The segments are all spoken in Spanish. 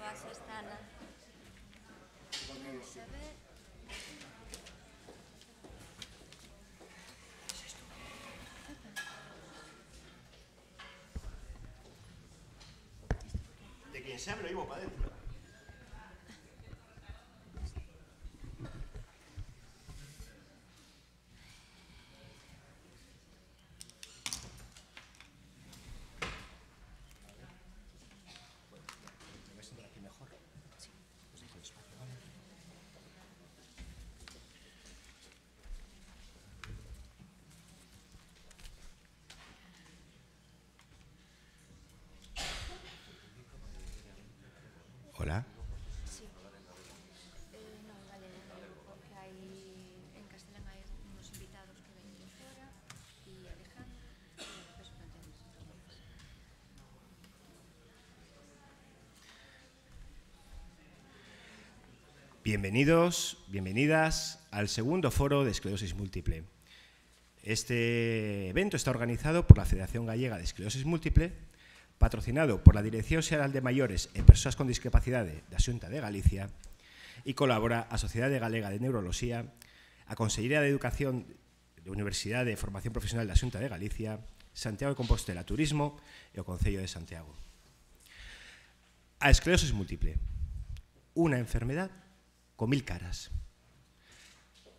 Gracias, Ana. Vamos a ver. De quien sea me lo llevo para adentro. Me voy a sentar aquí mejor. Sí. Pues dejo el espacio, ¿vale? Hola. Sí. No, vale, porque hay, en Castellán hay unos invitados que ven de fuera y Alejandro, y después planteamos entonces. Bienvenidos, bienvenidas al segundo foro de esclerosis múltiple. Este evento está organizado por la Federación Gallega de Esclerosis Múltiple, patrocinado por la Dirección Xeral de Maiores e Persoas con Discapacidade da Xunta de Galicia e colabora a Sociedade Galega de Neuroloxía, a Consellería de Educación da Universidade de Formación Profesional da Xunta de Galicia, Santiago de Compostela Turismo e o Concello de Santiago. A esclerosis múltiple, unha enfermedad con 1000 caras.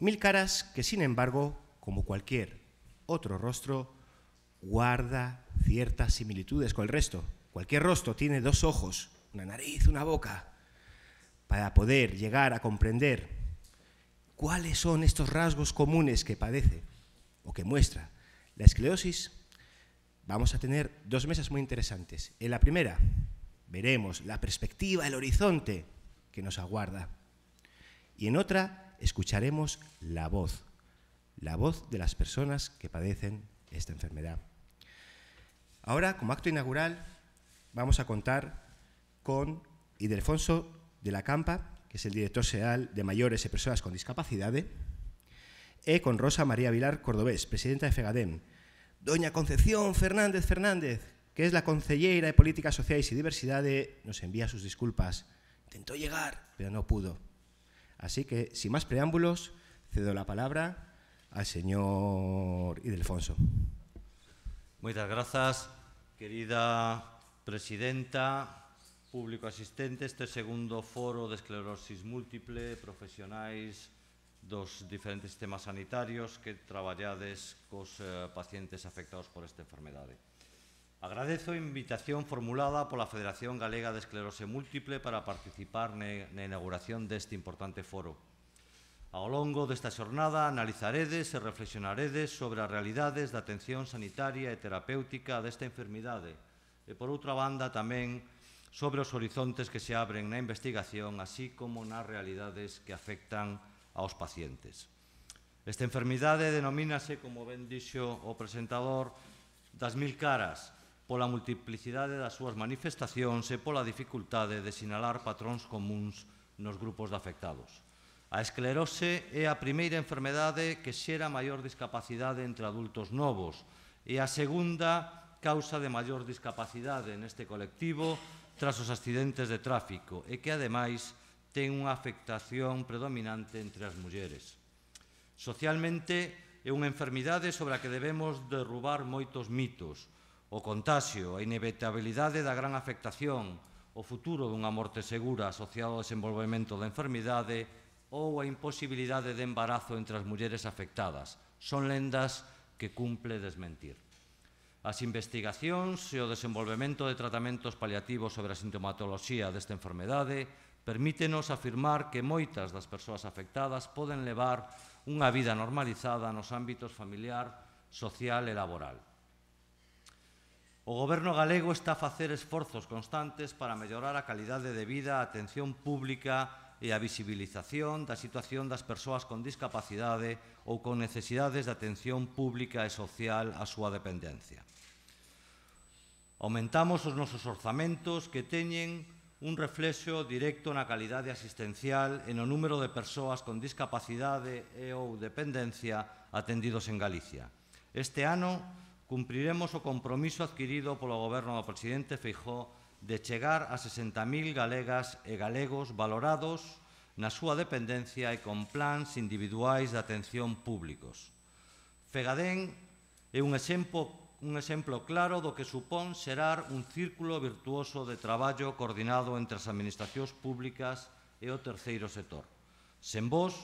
1000 caras que, sin embargo, como cualquier otro rostro, guarda ciertas similitudes con el resto. Cualquier rostro tiene dos ojos, una nariz, una boca. Para poder llegar a comprender cuáles son estos rasgos comunes que padece o que muestra la esclerosis, vamos a tener dos mesas muy interesantes. En la primera veremos la perspectiva, el horizonte que nos aguarda. Y en otra escucharemos la voz de las personas que padecen esta enfermedad. Ahora, como acto inaugural, vamos a contar con Ildefonso de la Campa, que es el director xeral de Maiores e Persoas con Discapacidade, e con Rosa María Vilar Cordobés, presidenta de FEGADEM, doña Concepción Fernández Fernández, que es la concelleira de Políticas Sociais e Diversidade, nos envía sus disculpas. Intentó llegar, pero no pudo. Así que, sin más preámbulos, cedo la palabra al señor Ildefonso. Moitas grazas, querida presidenta, público asistente, este segundo foro de esclerosis múltiple, profesionais dos diferentes sistemas sanitarios que traballades cos pacientes afectados por esta enfermedade. Agradezo a invitación formulada pola Federación Galega de Esclerose Múltiple para participar na inauguración deste importante foro. Ao longo desta xornada analizaredes e reflexionaredes sobre as realidades da atención sanitaria e terapéutica desta enfermidade e, por outra banda, tamén sobre os horizontes que se abren na investigación, así como nas realidades que afectan aos pacientes. Esta enfermidade denomínase, como ben dixo o presentador, das 1000 caras, pola multiplicidade das súas manifestacións e pola dificultade de sinalar patróns comuns nos grupos de afectados. A esclerose é a primeira enfermedade que xera maior discapacidade entre adultos novos e a segunda causa de maior discapacidade neste colectivo tras os accidentes de tráfico e que, ademais, ten unha afectación predominante entre as mulleres. Socialmente, é unha enfermidade sobre a que debemos derrubar moitos mitos. O contaxio, a inevitabilidade da gran afectación, o futuro dunha morte segura asociado ao desenvolvemento da enfermidade ou a imposibilidade de embarazo entre as mulleres afectadas. Son lendas que cumple desmentir. As investigacións e o desenvolvemento de tratamentos paliativos sobre a sintomatoloxía desta enfermedade permítenos afirmar que moitas das persoas afectadas poden levar unha vida normalizada nos ámbitos familiar, social e laboral. O Goberno galego está a facer esforzos constantes para mellorar a calidade de vida, a atención pública e a visibilización da situación das persoas con discapacidade ou con necesidades de atención pública e social á súa dependencia. Aumentamos os nosos orzamentos que teñen un reflexo directo na calidade asistencial e no número de persoas con discapacidade e ou dependencia atendidos en Galicia. Este ano cumpriremos o compromiso adquirido polo Goberno do presidente Feijóo de chegar a 60.000 galegas e galegos valorados na súa dependencia e con plans individuais de atención públicos. Fegadén é un exemplo claro do que supón xerar un círculo virtuoso de traballo coordinado entre as administracións públicas e o terceiro sector. Sen vós,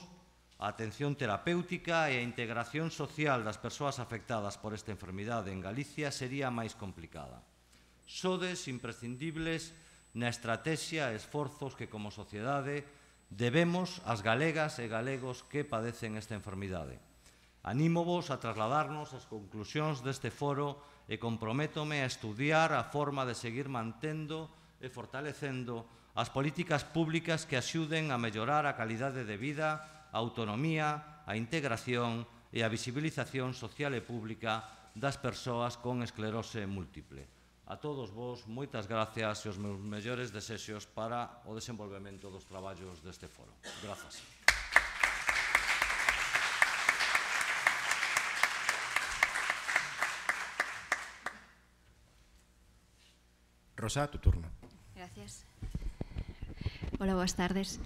a atención terapéutica e a integración social das persoas afectadas por esta enfermidade en Galicia sería máis complicada. Sodes imprescindibles na estrategia e esforzos que, como sociedade, debemos ás galegas e galegos que padecen esta enfermidade. Anímovos a trasladarnos as conclusións deste foro e comprométome a estudiar a forma de seguir mantendo e fortalecendo as políticas públicas que axuden a mellorar a calidade de vida, a autonomía, a integración e a visibilización social e pública das persoas con esclerose múltiple. A todos vos, moitas gracias e os meus mellores desexos para o desenvolvemento dos traballos deste foro. Grazas. Rosa, tu turno. Gracias. Hola, boas tardes.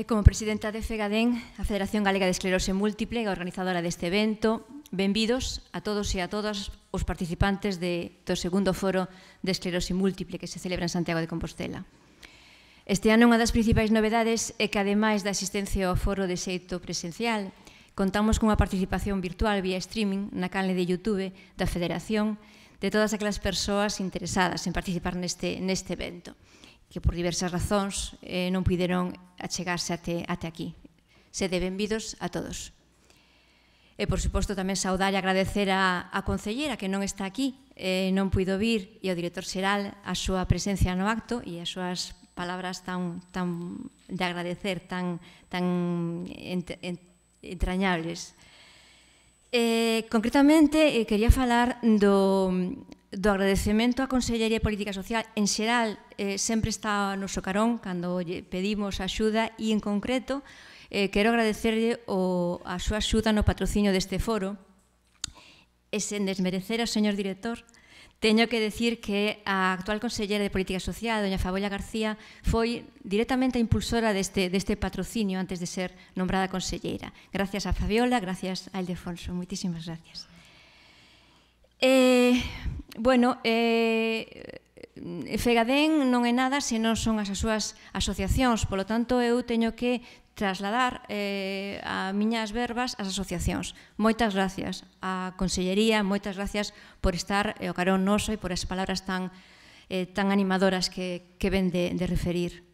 Como presidenta de Fegadén, a Federación Galega de Esclerose Múltiple, a organizadora deste evento, benvidos a todos e a todas os participantes do segundo foro de esclerose múltiple que se celebra en Santiago de Compostela. Este ano unha das principais novedades é que, ademais da asistencia ao foro de xeito presencial, contamos cunha participación virtual vía streaming na canle de YouTube da Federación de todas aquelas persoas interesadas en participar neste evento, que por diversas razóns non puideron achegarse até aquí. Sede benvidos a todos. E, por suposto, tamén saudar e agradecer a concelleira que non está aquí, non puido vir, e ao director xeral a súa presencia no acto e as súas palabras tan de agradecer, tan entrañables. Concretamente, quería falar do agradecemento á Consellería de Política Social. En xeral, sempre está no noso carón cando pedimos axuda e, en concreto, quero agradecerlle a súa axuda no patrocinio deste foro e, sen desmerecer ao señor director, teño que decir que a actual consellera de Política Social, doña Fabolla García, foi directamente a impulsora deste patrocinio antes de ser nombrada conselleira. Gracias a Fabiola, gracias a Ildefonso. Moitísimas gracias. Fegadén non é nada se non son as súas asociacións, polo tanto eu teño que trasladar a miñas verbas ás asociacións. Moitas gracias á Consellería, moitas gracias por estar ao carón noso e por as palabras tan animadoras que ven de referir.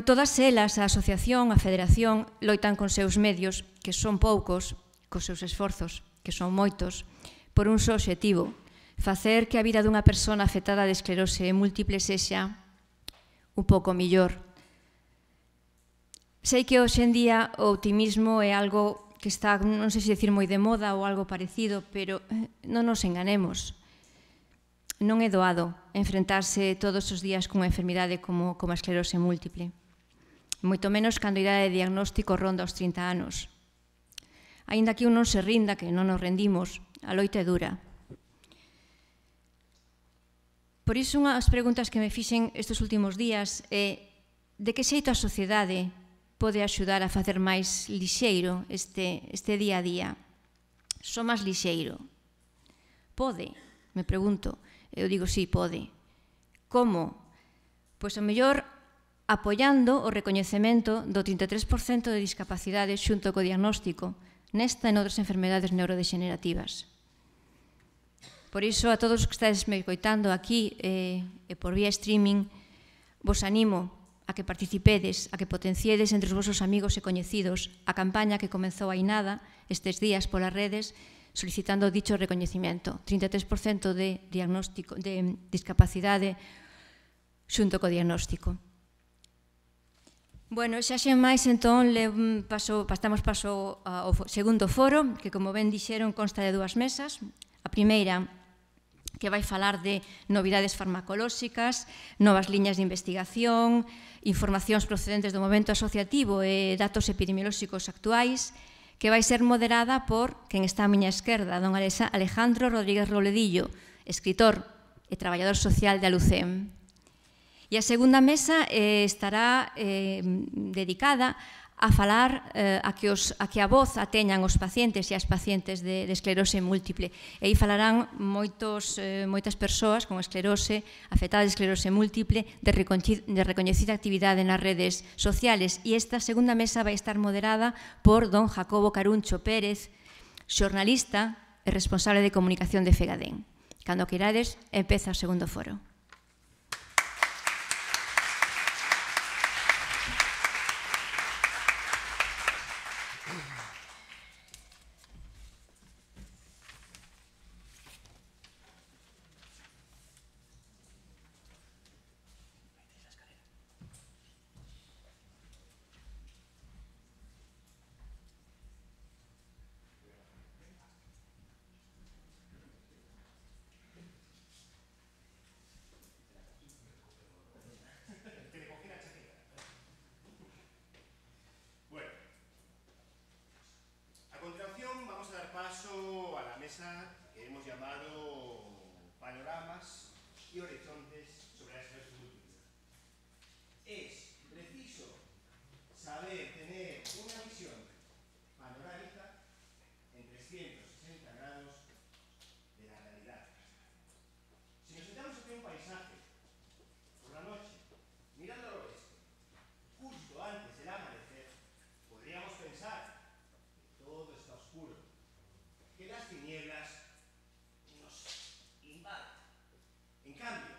Todas elas, a asociación, a federación, loitan con seus medios, que son poucos, cos seus esforzos, que son moitos, por un só obxectivo: facer que a vida dunha persona afectada de esclerose múltiple sexa un pouco millor. Sei que hoxe en día o optimismo é algo que está, non sei se dicir moi de moda ou algo parecido, pero non nos enganemos. Non é doado enfrentarse todos os días cunha enfermidade como a esclerose múltiple. Moito menos cando a idade de diagnóstico ronda os 30 anos. Aínda que un non se rinda, que non nos rendimos, a loita é dura. Por iso, unhas preguntas que me fixen estes últimos días é: de que xeito a sociedade pode axudar a facer máis lixeiro este día a día? Só máis lixeiro? Pode? Me pregunto. Eu digo, sí, pode. Como? Pois, ao mellor, apoiando o recoñecemento do 33% de discapacidade xunto co diagnóstico nesta e noutras enfermedades neurodegenerativas. Por iso, a todos os que estáis me coitando aquí e por vía streaming, vos animo a que participedes, a que potenciedes entre os vosos amigos e coñecidos a campaña que comezou hai nada estes días polas redes solicitando dicho recoñecimento, 33% de discapacidade xunto co diagnóstico. Xa sen máis, entón, pasamos ao segundo foro, que, como ben dixeron, consta de dúas mesas. A primeira, que vai falar de novidades farmacolóxicas, novas liñas de investigación, informacións procedentes do momento asociativo e datos epidemiolóxicos actuais, que vai ser moderada por quen está á miña esquerda, don Alejandro Rodríguez Robledillo, escritor, e traballador social da LUCEM. E a segunda mesa estará dedicada a falar a que a voz a teñan os pacientes e as pacientes de esclerose múltiple. E aí falarán moitas persoas con esclerose, afectadas de esclerose múltiple, de recoñecida actividade nas redes sociales. E esta segunda mesa vai estar moderada por don Jacobo Caruncho Pérez, xornalista e responsable de comunicación de FEGADEN. Cando queirades, empeza o segundo foro. Paso a la mesa que hemos llamado Panoramas y Horizontes sobre la esclerosis múltiple. Es preciso saber tener una visión panorámica en 360 grados de la realidad. Si nos sentamos aquí en un paisaje por la noche, mirando al oeste, justo antes del amanecer, podríamos pensar que todo está oscuro, que las tinieblas nos invaden. En cambio,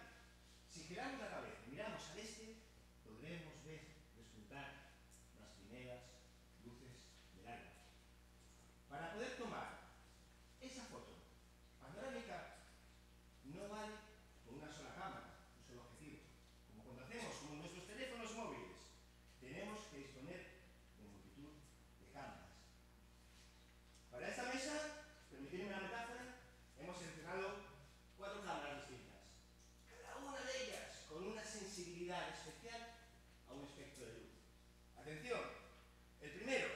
si giramos la cabeza y miramos al este, podremos ver despuntar las primeras luces del alba. Para poder tomar esa foto panorámica, no vale con una sola cámara, un solo objetivo. Como cuando hacemos con nuestros teléfonos móviles, tenemos que disponer de multitud de cámaras. Para esta mesa, permitidme una metáfora, hemos seleccionado 4 cámaras distintas, cada una de ellas con una sensibilidad especial a un espectro de luz. Atención, el primero,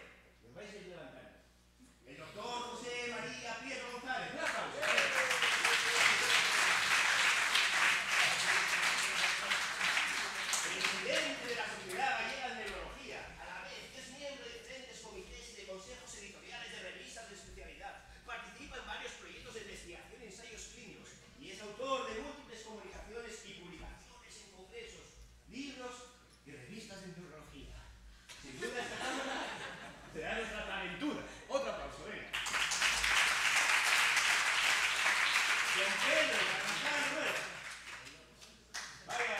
los vais a ir levantando, el doctor José María Pietro González. ¡Un aplauso! Presidente de la Sociedad Gallega de Neurología, a la vez es miembro de diferentes comités y de consejos editoriales de revistas de especialidad. Participa en varios proyectos de investigación y ensayos clínicos y es autor de múltiples comunicaciones y publicaciones en congresos, libros y revistas de neurología. Sin duda esta cámara te da nuestra talentura. Otro aplauso, venga. Don Pedro Carvajal Rueda. Vaya.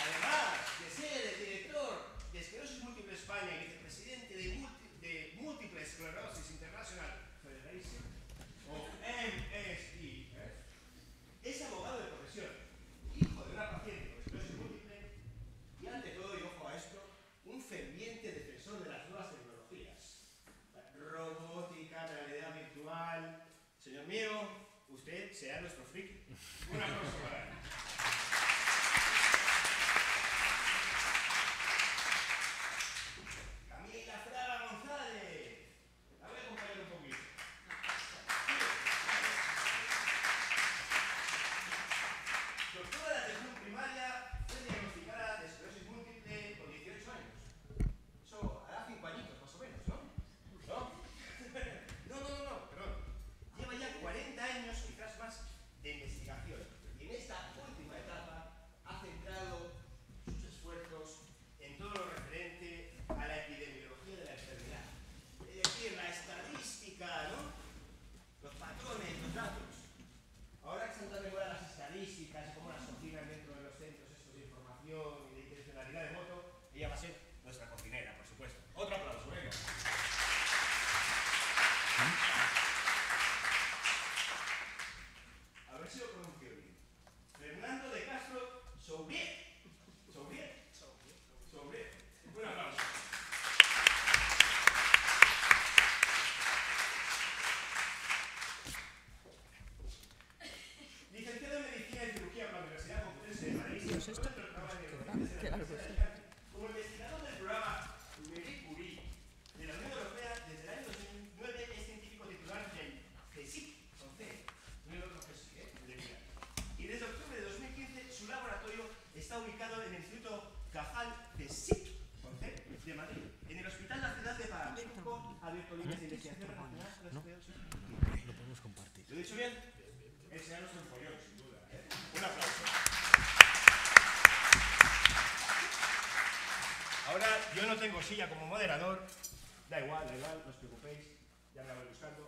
Además de ser el director de Esclerosis Múltiple España y vicepresidente de Múltiple Esclerosis International Federation, o MSI, es abogado de profesión, hijo de una paciente con esclerosis múltiple y, ante todo, y ojo a esto, un ferviente defensor de las nuevas tecnologías. Robótica, realidad virtual. Señor mío, usted será nuestro friki. Un aplauso para él. Camila Fraga González. La voy a acompañar un poquito. Doctora de atención primaria, fue diagnosticada de esclerosis múltiple con 18 años. Eso hará 5 añitos más o menos, ¿no? No, perdón. Lleva ya 40 años, quizás más, de investigación. Y en abierto líneas de investigación relacionadas con la esclerosis. Lo podemos compartir. ¿Lo he dicho bien? Enseñaros un follón, sin duda. Un aplauso. Ahora, yo no tengo silla como moderador. Da igual, no os preocupéis. Ya me la voy buscando.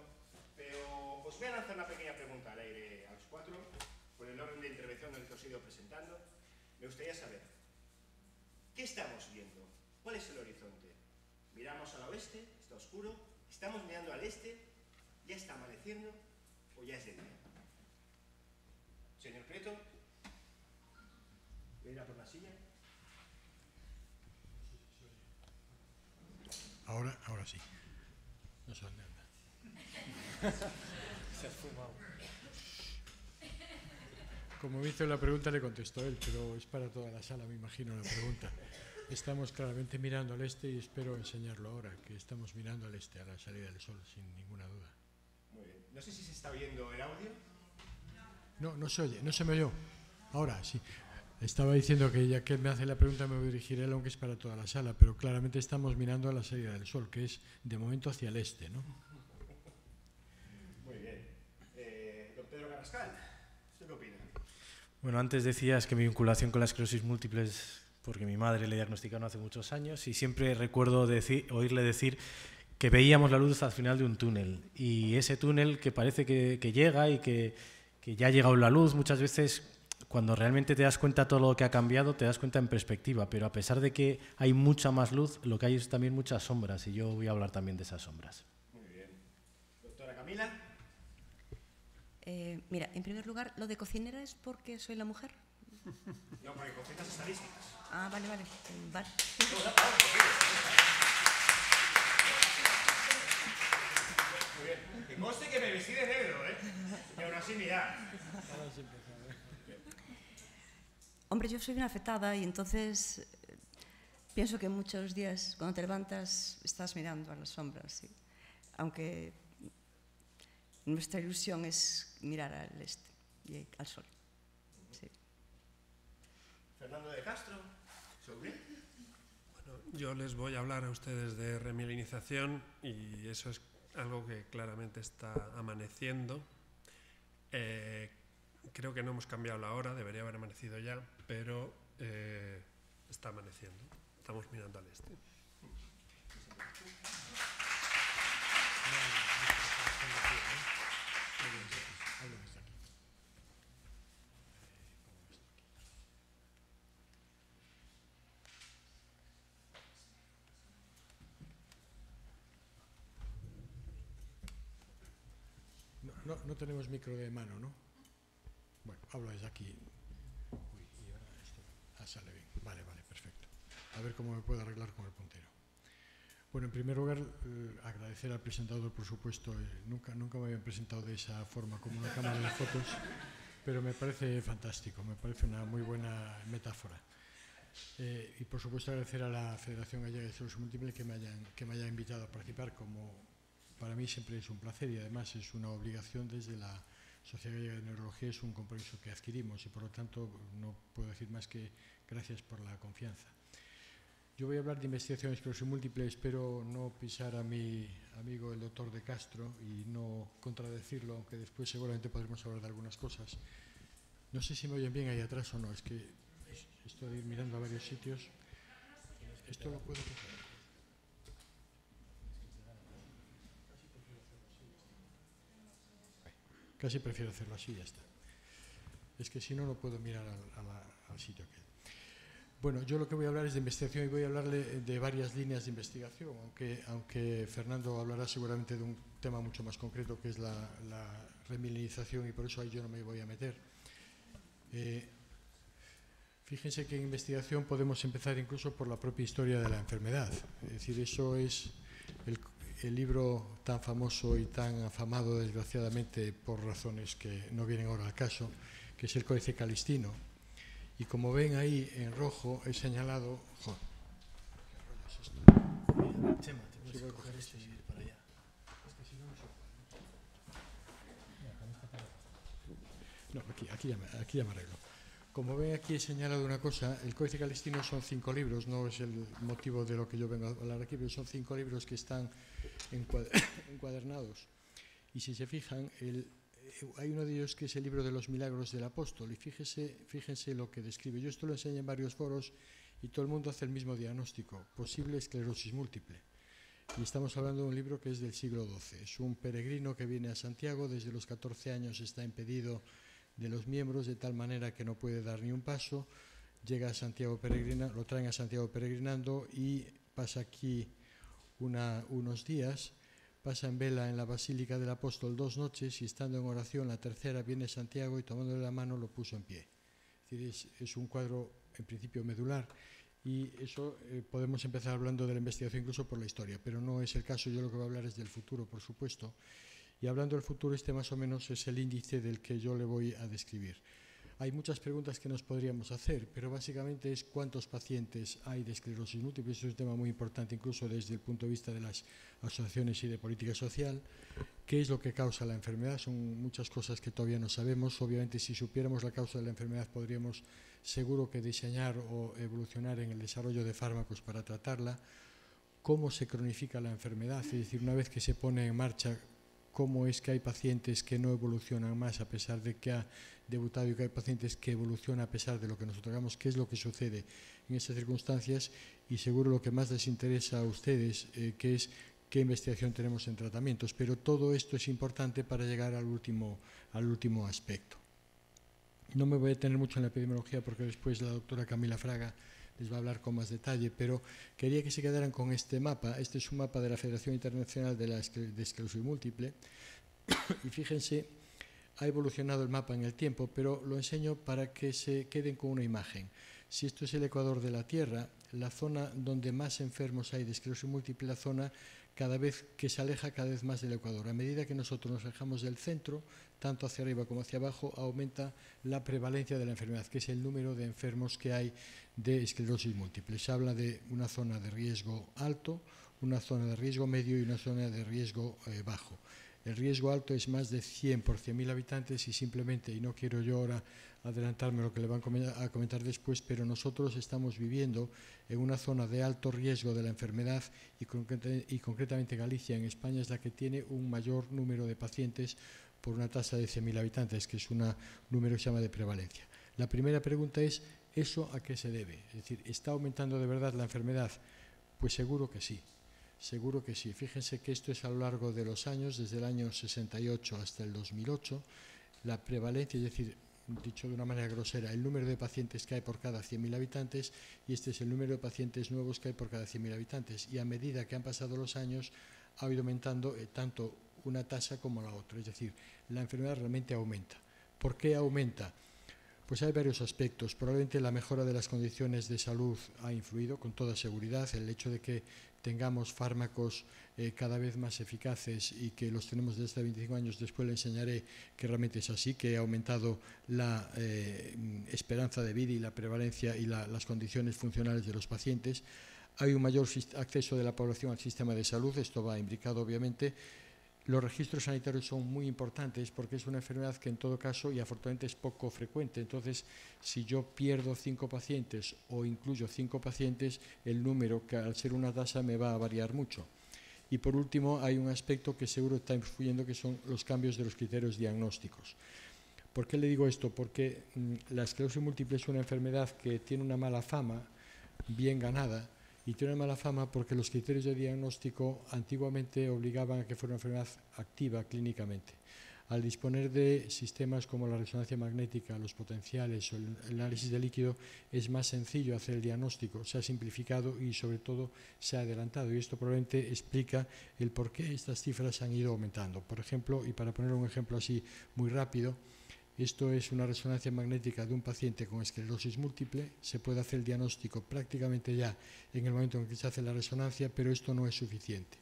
Pero os voy a lanzar una pequeña pregunta al aire a los cuatro, por el orden de intervención en el que os he ido presentando. Me gustaría saber, ¿qué estamos viendo? ¿Cuál es el horizonte? ¿Miramos al oeste? ¿Está oscuro? ¿Estamos mirando al este? ¿Ya está amaneciendo? ¿O ya es de día? Señor Prieto, ¿voy a ir a por la silla? Ahora sí. No son nada. Se ha fumado. Como me hizo la pregunta le contestó él, pero es para toda la sala, me imagino, la pregunta. Estamos claramente mirando al este y espero enseñarlo ahora, que estamos mirando al este, a la salida del sol, sin ninguna duda. Muy bien. No sé si se está oyendo el audio. No se oye, no se me oyó. Ahora sí. Estaba diciendo que ya que él me hace la pregunta me dirigiré a él, aunque es para toda la sala, pero claramente estamos mirando a la salida del sol, que es de momento hacia el este, ¿no? Muy bien. Don Pedro Carrascal, ¿usted qué opina? Bueno, antes decías que mi vinculación con la esclerosis múltiple es porque mi madre le diagnosticaron hace muchos años y siempre recuerdo oírle decir que veíamos la luz al final de un túnel, y ese túnel que parece que llega y que ya ha llegado la luz, muchas veces cuando realmente te das cuenta de todo lo que ha cambiado, te das cuenta en perspectiva, pero a pesar de que hay mucha más luz, lo que hay es también muchas sombras, y yo voy a hablar también de esas sombras. Muy bien. Doctora Camila. Mira, en primer lugar, lo de cocinera es porque soy la mujer. No, porque cocinas estadísticas. Ah, vale. Vale. Muy bien. Que conste que me vestí de negro, ¿eh? Y aún así, mirad. Hombre, yo soy una afectada y entonces pienso que muchos días cuando te levantas estás mirando a las sombras, ¿sí? Aunque nuestra ilusión es mirar al este y al sol. Sí. Fernando de Castro, sobre. Bueno, yo les voy a hablar a ustedes de remilinización y eso es algo que claramente está amaneciendo. Creo que no hemos cambiado la hora, debería haber amanecido ya, pero está amaneciendo. Estamos mirando al este. No tenemos micro de mano, ¿no? Bueno, hablo desde aquí. Uy, y ahora esto. Sale bien. Vale, perfecto. A ver cómo me puedo arreglar con el puntero. Bueno, en primer lugar, agradecer al presentador, por supuesto. Nunca me habían presentado de esa forma, como una cámara de fotos, pero me parece fantástico, me parece una muy buena metáfora. Y por supuesto agradecer a la Federación Gallega de Esclerosis Múltiple que me haya invitado a participar, como para mí siempre es un placer y además es una obligación desde la Sociedad Gallega de Neurología, es un compromiso que adquirimos y por lo tanto no puedo decir más que gracias por la confianza. Yo voy a hablar de investigación en esclerosis múltiple, espero no pisar a mi amigo el doctor de Castro y no contradecirlo, aunque después seguramente podremos hablar de algunas cosas. No sé si me oyen bien ahí atrás o no, es que estoy mirando a varios sitios. Esto lo puedo coger. Casi prefiero hacerlo así y ya está. Es que si no, no puedo mirar al sitio aquel. Bueno, yo lo que voy a hablar es de investigación y voy a hablarle de varias líneas de investigación, aunque Fernando hablará seguramente de un tema mucho más concreto que es la remilinización y por eso ahí yo no me voy a meter. Fíjense que en investigación podemos empezar incluso por la propia historia de la enfermedad. Es decir, eso es el libro tan famoso y tan afamado, desgraciadamente, por razones que no vienen ahora al caso, que es el Códice Calistino. Y como ven ahí en rojo he señalado... Joder, ¿qué rollo es esto? Chema, te puedes coger esto y ir para allá. Es que si no, no se puede. No, aquí ya me arreglo. Como ven aquí he señalado una cosa, el Códice Calixtino son 5 libros, no es el motivo de lo que yo vengo a hablar aquí, pero son 5 libros que están encuadernados. Y si se fijan, hay uno de ellos que es el libro de los milagros del apóstol, y fíjense lo que describe. Yo esto lo enseño en varios foros y todo el mundo hace el mismo diagnóstico, posible esclerosis múltiple. Y estamos hablando de un libro que es del siglo XII. Es un peregrino que viene a Santiago, desde los 14 años está impedido de los miembros, de tal manera que no puede dar ni un paso. Llega a Santiago lo traen a Santiago peregrinando y pasa aquí unos días, pasa en vela en la Basílica del Apóstol 2 noches y estando en oración la tercera viene Santiago y tomándole la mano lo puso en pie. Es decir, es un cuadro en principio medular y eso podemos empezar hablando de la investigación incluso por la historia, pero no es el caso. Yo lo que voy a hablar es del futuro, por supuesto. Y hablando del futuro, este más o menos es el índice del que yo le voy a describir. Hay muchas preguntas que nos podríamos hacer, pero básicamente es cuántos pacientes hay de esclerosis múltiple. Eso es un tema muy importante, incluso desde el punto de vista de las asociaciones y de política social. ¿Qué es lo que causa la enfermedad? Son muchas cosas que todavía no sabemos. Obviamente, si supiéramos la causa de la enfermedad, podríamos seguro que diseñar o evolucionar en el desarrollo de fármacos para tratarla. ¿Cómo se cronifica la enfermedad? Es decir, una vez que se pone en marcha, cómo es que hay pacientes que no evolucionan más a pesar de que ha debutado y que hay pacientes que evolucionan a pesar de lo que nosotros hagamos, qué es lo que sucede en estas circunstancias y seguro lo que más les interesa a ustedes, que es qué investigación tenemos en tratamientos. Pero todo esto es importante para llegar al último aspecto. No me voy a detener mucho en la epidemiología porque después la doctora Camila Fraga les va a hablar con más detalle, pero quería que se quedaran con este mapa. Este es un mapa de la Federación Internacional de Esclerosis Múltiple y fíjense, ha evolucionado el mapa en el tiempo, pero lo enseño para que se queden con una imagen. Si esto es el ecuador de la Tierra, la zona donde más enfermos hay de esclerosis múltiple, la zona cada vez que se aleja cada vez más del ecuador. A medida que nosotros nos alejamos del centro, tanto hacia arriba como hacia abajo, aumenta la prevalencia de la enfermedad, que es el número de enfermos que hay de esclerosis múltiple. Se habla de una zona de riesgo alto, una zona de riesgo medio y una zona de riesgo bajo. El riesgo alto es más de 100 por 100.000 habitantes y simplemente, y no quiero yo ahora adelantarme lo que le van a comentar después, pero nosotros estamos viviendo en una zona de alto riesgo de la enfermedad y concretamente Galicia en España es la que tiene un mayor número de pacientes por una tasa de 100.000 habitantes, que es un número que se llama de prevalencia. La primera pregunta es, ¿eso a qué se debe? Es decir, ¿está aumentando de verdad la enfermedad? Pues seguro que sí. Seguro que sí. Fíjense que esto es a lo largo de los años, desde el año 68 hasta el 2008, la prevalencia, es decir, dicho de una manera grosera, el número de pacientes que hay por cada 100.000 habitantes y este es el número de pacientes nuevos que hay por cada 100.000 habitantes. Y a medida que han pasado los años, ha ido aumentando tanto una tasa como la otra. Es decir, la enfermedad realmente aumenta. ¿Por qué aumenta? Pues hay varios aspectos. Probablemente la mejora de las condiciones de salud ha influido, con toda seguridad. El hecho de que tengamos fármacos cada vez más eficaces y que los tenemos desde 25 años, después le enseñaré que realmente es así, que ha aumentado la esperanza de vida y la prevalencia y las condiciones funcionales de los pacientes. Hay un mayor acceso de la población al sistema de salud, esto va imbricado obviamente. Los registros sanitarios son muy importantes porque es una enfermedad que en todo caso y afortunadamente es poco frecuente. Entonces, si yo pierdo 5 pacientes o incluyo 5 pacientes, el número que al ser una tasa me va a variar mucho. Y por último, hay un aspecto que seguro está influyendo, que son los cambios de los criterios diagnósticos. ¿Por qué le digo esto? Porque la esclerosis múltiple es una enfermedad que tiene una mala fama, bien ganada, y tiene una mala fama porque los criterios de diagnóstico antiguamente obligaban a que fuera una enfermedad activa clínicamente. Al disponer de sistemas como la resonancia magnética, los potenciales o el análisis de líquido, es más sencillo hacer el diagnóstico, se ha simplificado y sobre todo se ha adelantado. Y esto probablemente explica el por qué estas cifras han ido aumentando. Por ejemplo, y para poner un ejemplo así muy rápido, esto es una resonancia magnética de un paciente con esclerosis múltiple. Se puede hacer el diagnóstico prácticamente ya en el momento en que se hace la resonancia, pero esto no es suficiente.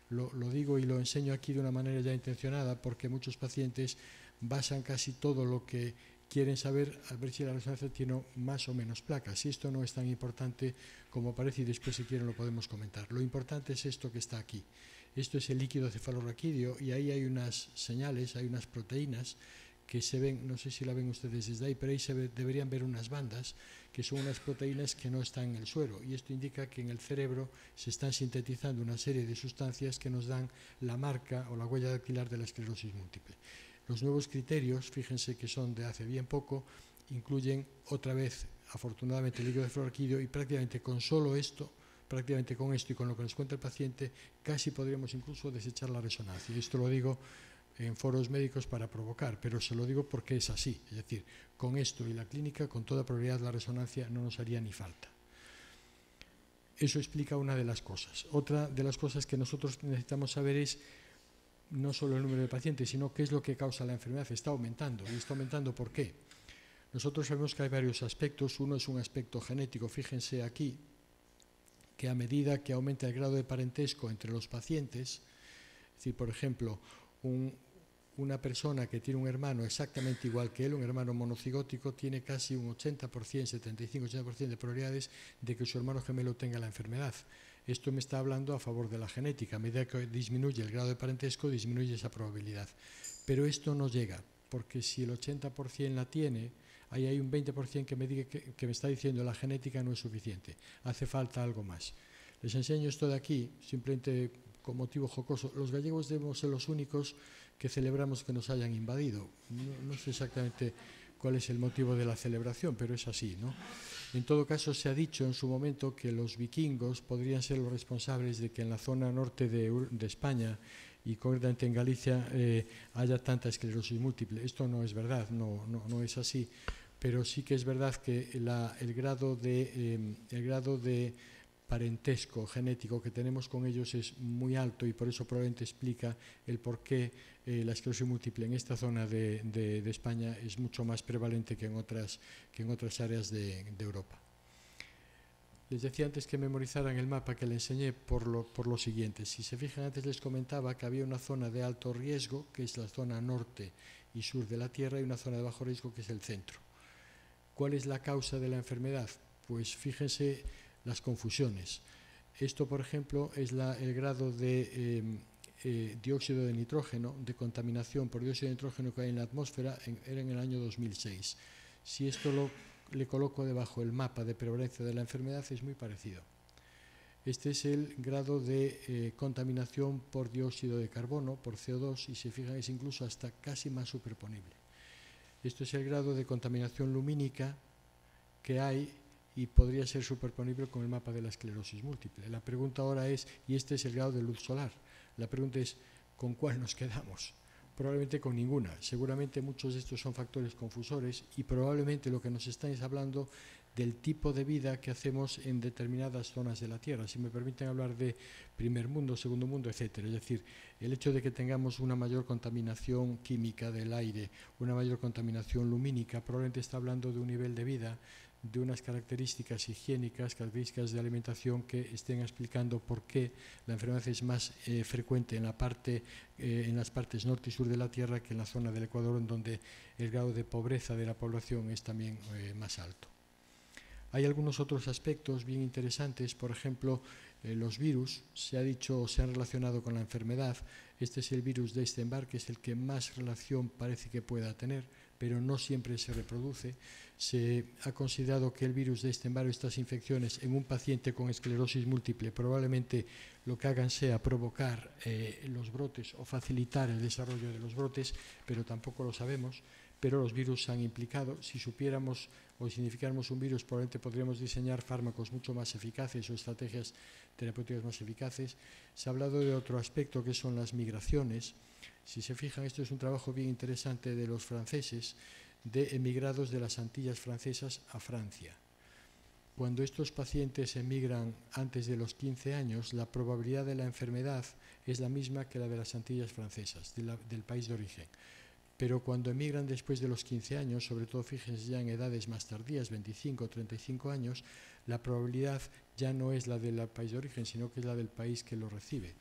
Lo digo y lo enseño aquí de una manera ya intencionada porque muchos pacientes basan casi todo lo que quieren saber a ver si la resonancia tiene más o menos placas. Y esto no es tan importante como parece y después si quieren lo podemos comentar. Lo importante es esto que está aquí. Esto es el líquido cefalorraquídeo y ahí hay unas señales, hay unas proteínas que se ven, no sé si la ven ustedes desde ahí, pero ahí deberían ver unas bandas que son unas proteínas que no están en el suero, y esto indica que en el cerebro se están sintetizando una serie de sustancias que nos dan la marca o la huella dactilar de la esclerosis múltiple. Los nuevos criterios, fíjense que son de hace bien poco, incluyen otra vez, afortunadamente, el líquido de fluorquídeo, y prácticamente con solo esto, prácticamente con esto y con lo que nos cuenta el paciente, casi podríamos incluso desechar la resonancia. Esto lo digo en foros médicos para provocar, pero se lo digo porque es así. Es decir, con esto y la clínica, con toda probabilidad la resonancia no nos haría ni falta. Eso explica una de las cosas. Otra de las cosas que nosotros necesitamos saber es no solo el número de pacientes, sino qué es lo que causa la enfermedad. Está aumentando. ¿Y está aumentando por qué? Nosotros sabemos que hay varios aspectos. Uno es un aspecto genético. Fíjense aquí que a medida que aumenta el grado de parentesco entre los pacientes, es decir, por ejemplo, una persona que tiene un hermano exactamente igual que él, un hermano monocigótico, tiene casi un 80%, 75-80% de probabilidades de que su hermano gemelo tenga la enfermedad. Esto me está hablando a favor de la genética. A medida que disminuye el grado de parentesco, disminuye esa probabilidad. Pero esto no llega, porque si el 80% la tiene, ahí hay un 20% que me está diciendo la genética no es suficiente, hace falta algo más. Les enseño esto de aquí, simplemente con motivo jocoso. Los gallegos debemos ser los únicos que celebramos que nos hayan invadido. No sé exactamente cuál es el motivo de la celebración, pero es así, ¿no? En todo caso, se ha dicho en su momento que los vikingos podrían ser los responsables de que en la zona norte de España y concretamente en Galicia haya tanta esclerosis múltiple. Esto no es verdad, no es así, pero sí que es verdad que el grado de parentesco genético que tenemos con ellos es muy alto, y por eso probablemente explica el por qué la esclerosis múltiple en esta zona de España es mucho más prevalente que en otras áreas de Europa. Les decía antes que memorizaran el mapa que les enseñé por lo siguiente. Si se fijan, antes les comentaba que había una zona de alto riesgo, que es la zona norte y sur de la Tierra, y una zona de bajo riesgo, que es el centro. ¿Cuál es la causa de la enfermedad? Pues fíjense las confusiones. Esto, por ejemplo, es el grado de dióxido de nitrógeno, de contaminación por dióxido de nitrógeno que hay en la atmósfera, era en el año 2006. Si esto le coloco debajo el mapa de prevalencia de la enfermedad, es muy parecido. Este es el grado de contaminación por dióxido de carbono, por CO2, y se fijan, es incluso hasta casi más superponible. Esto es el grado de contaminación lumínica que hay, y podría ser superponible con el mapa de la esclerosis múltiple. La pregunta ahora es, y este es el grado de luz solar, la pregunta es, ¿con cuál nos quedamos? Probablemente con ninguna. Seguramente muchos de estos son factores confusores, y probablemente lo que nos están es hablando del tipo de vida que hacemos en determinadas zonas de la Tierra. Si me permiten hablar de primer mundo, segundo mundo, etcétera. Es decir, el hecho de que tengamos una mayor contaminación química del aire, una mayor contaminación lumínica, probablemente está hablando de un nivel de vida, de unas características higiénicas, características de alimentación que estén explicando por qué la enfermedad es más frecuente en las partes norte y sur de la Tierra que en la zona del Ecuador, en donde el grado de pobreza de la población es también más alto. Hay algunos otros aspectos bien interesantes, por ejemplo, los virus, se ha dicho, se han relacionado con la enfermedad. Este es el virus de Epstein-Barr, que es el que más relación parece que pueda tener, pero no siempre se reproduce. Se ha considerado que el virus de Epstein-Barr, estas infecciones en un paciente con esclerosis múltiple, probablemente lo que hagan sea provocar los brotes o facilitar el desarrollo de los brotes, pero tampoco lo sabemos. Pero los virus se han implicado. Si supiéramos o identificáramos un virus, probablemente podríamos diseñar fármacos mucho más eficaces o estrategias terapéuticas más eficaces. Se ha hablado de otro aspecto, que son las migraciones. Si se fijan, esto es un trabajo bien interesante de los franceses, de emigrados de las Antillas francesas a Francia. Cuando estos pacientes emigran antes de los 15 años, la probabilidad de la enfermedad es la misma que la de las Antillas francesas, del país de origen. Pero cuando emigran después de los 15 años, sobre todo fíjense ya en edades más tardías, 25 o 35 años, la probabilidad ya no es la del país de origen, sino que es la del país que lo recibe.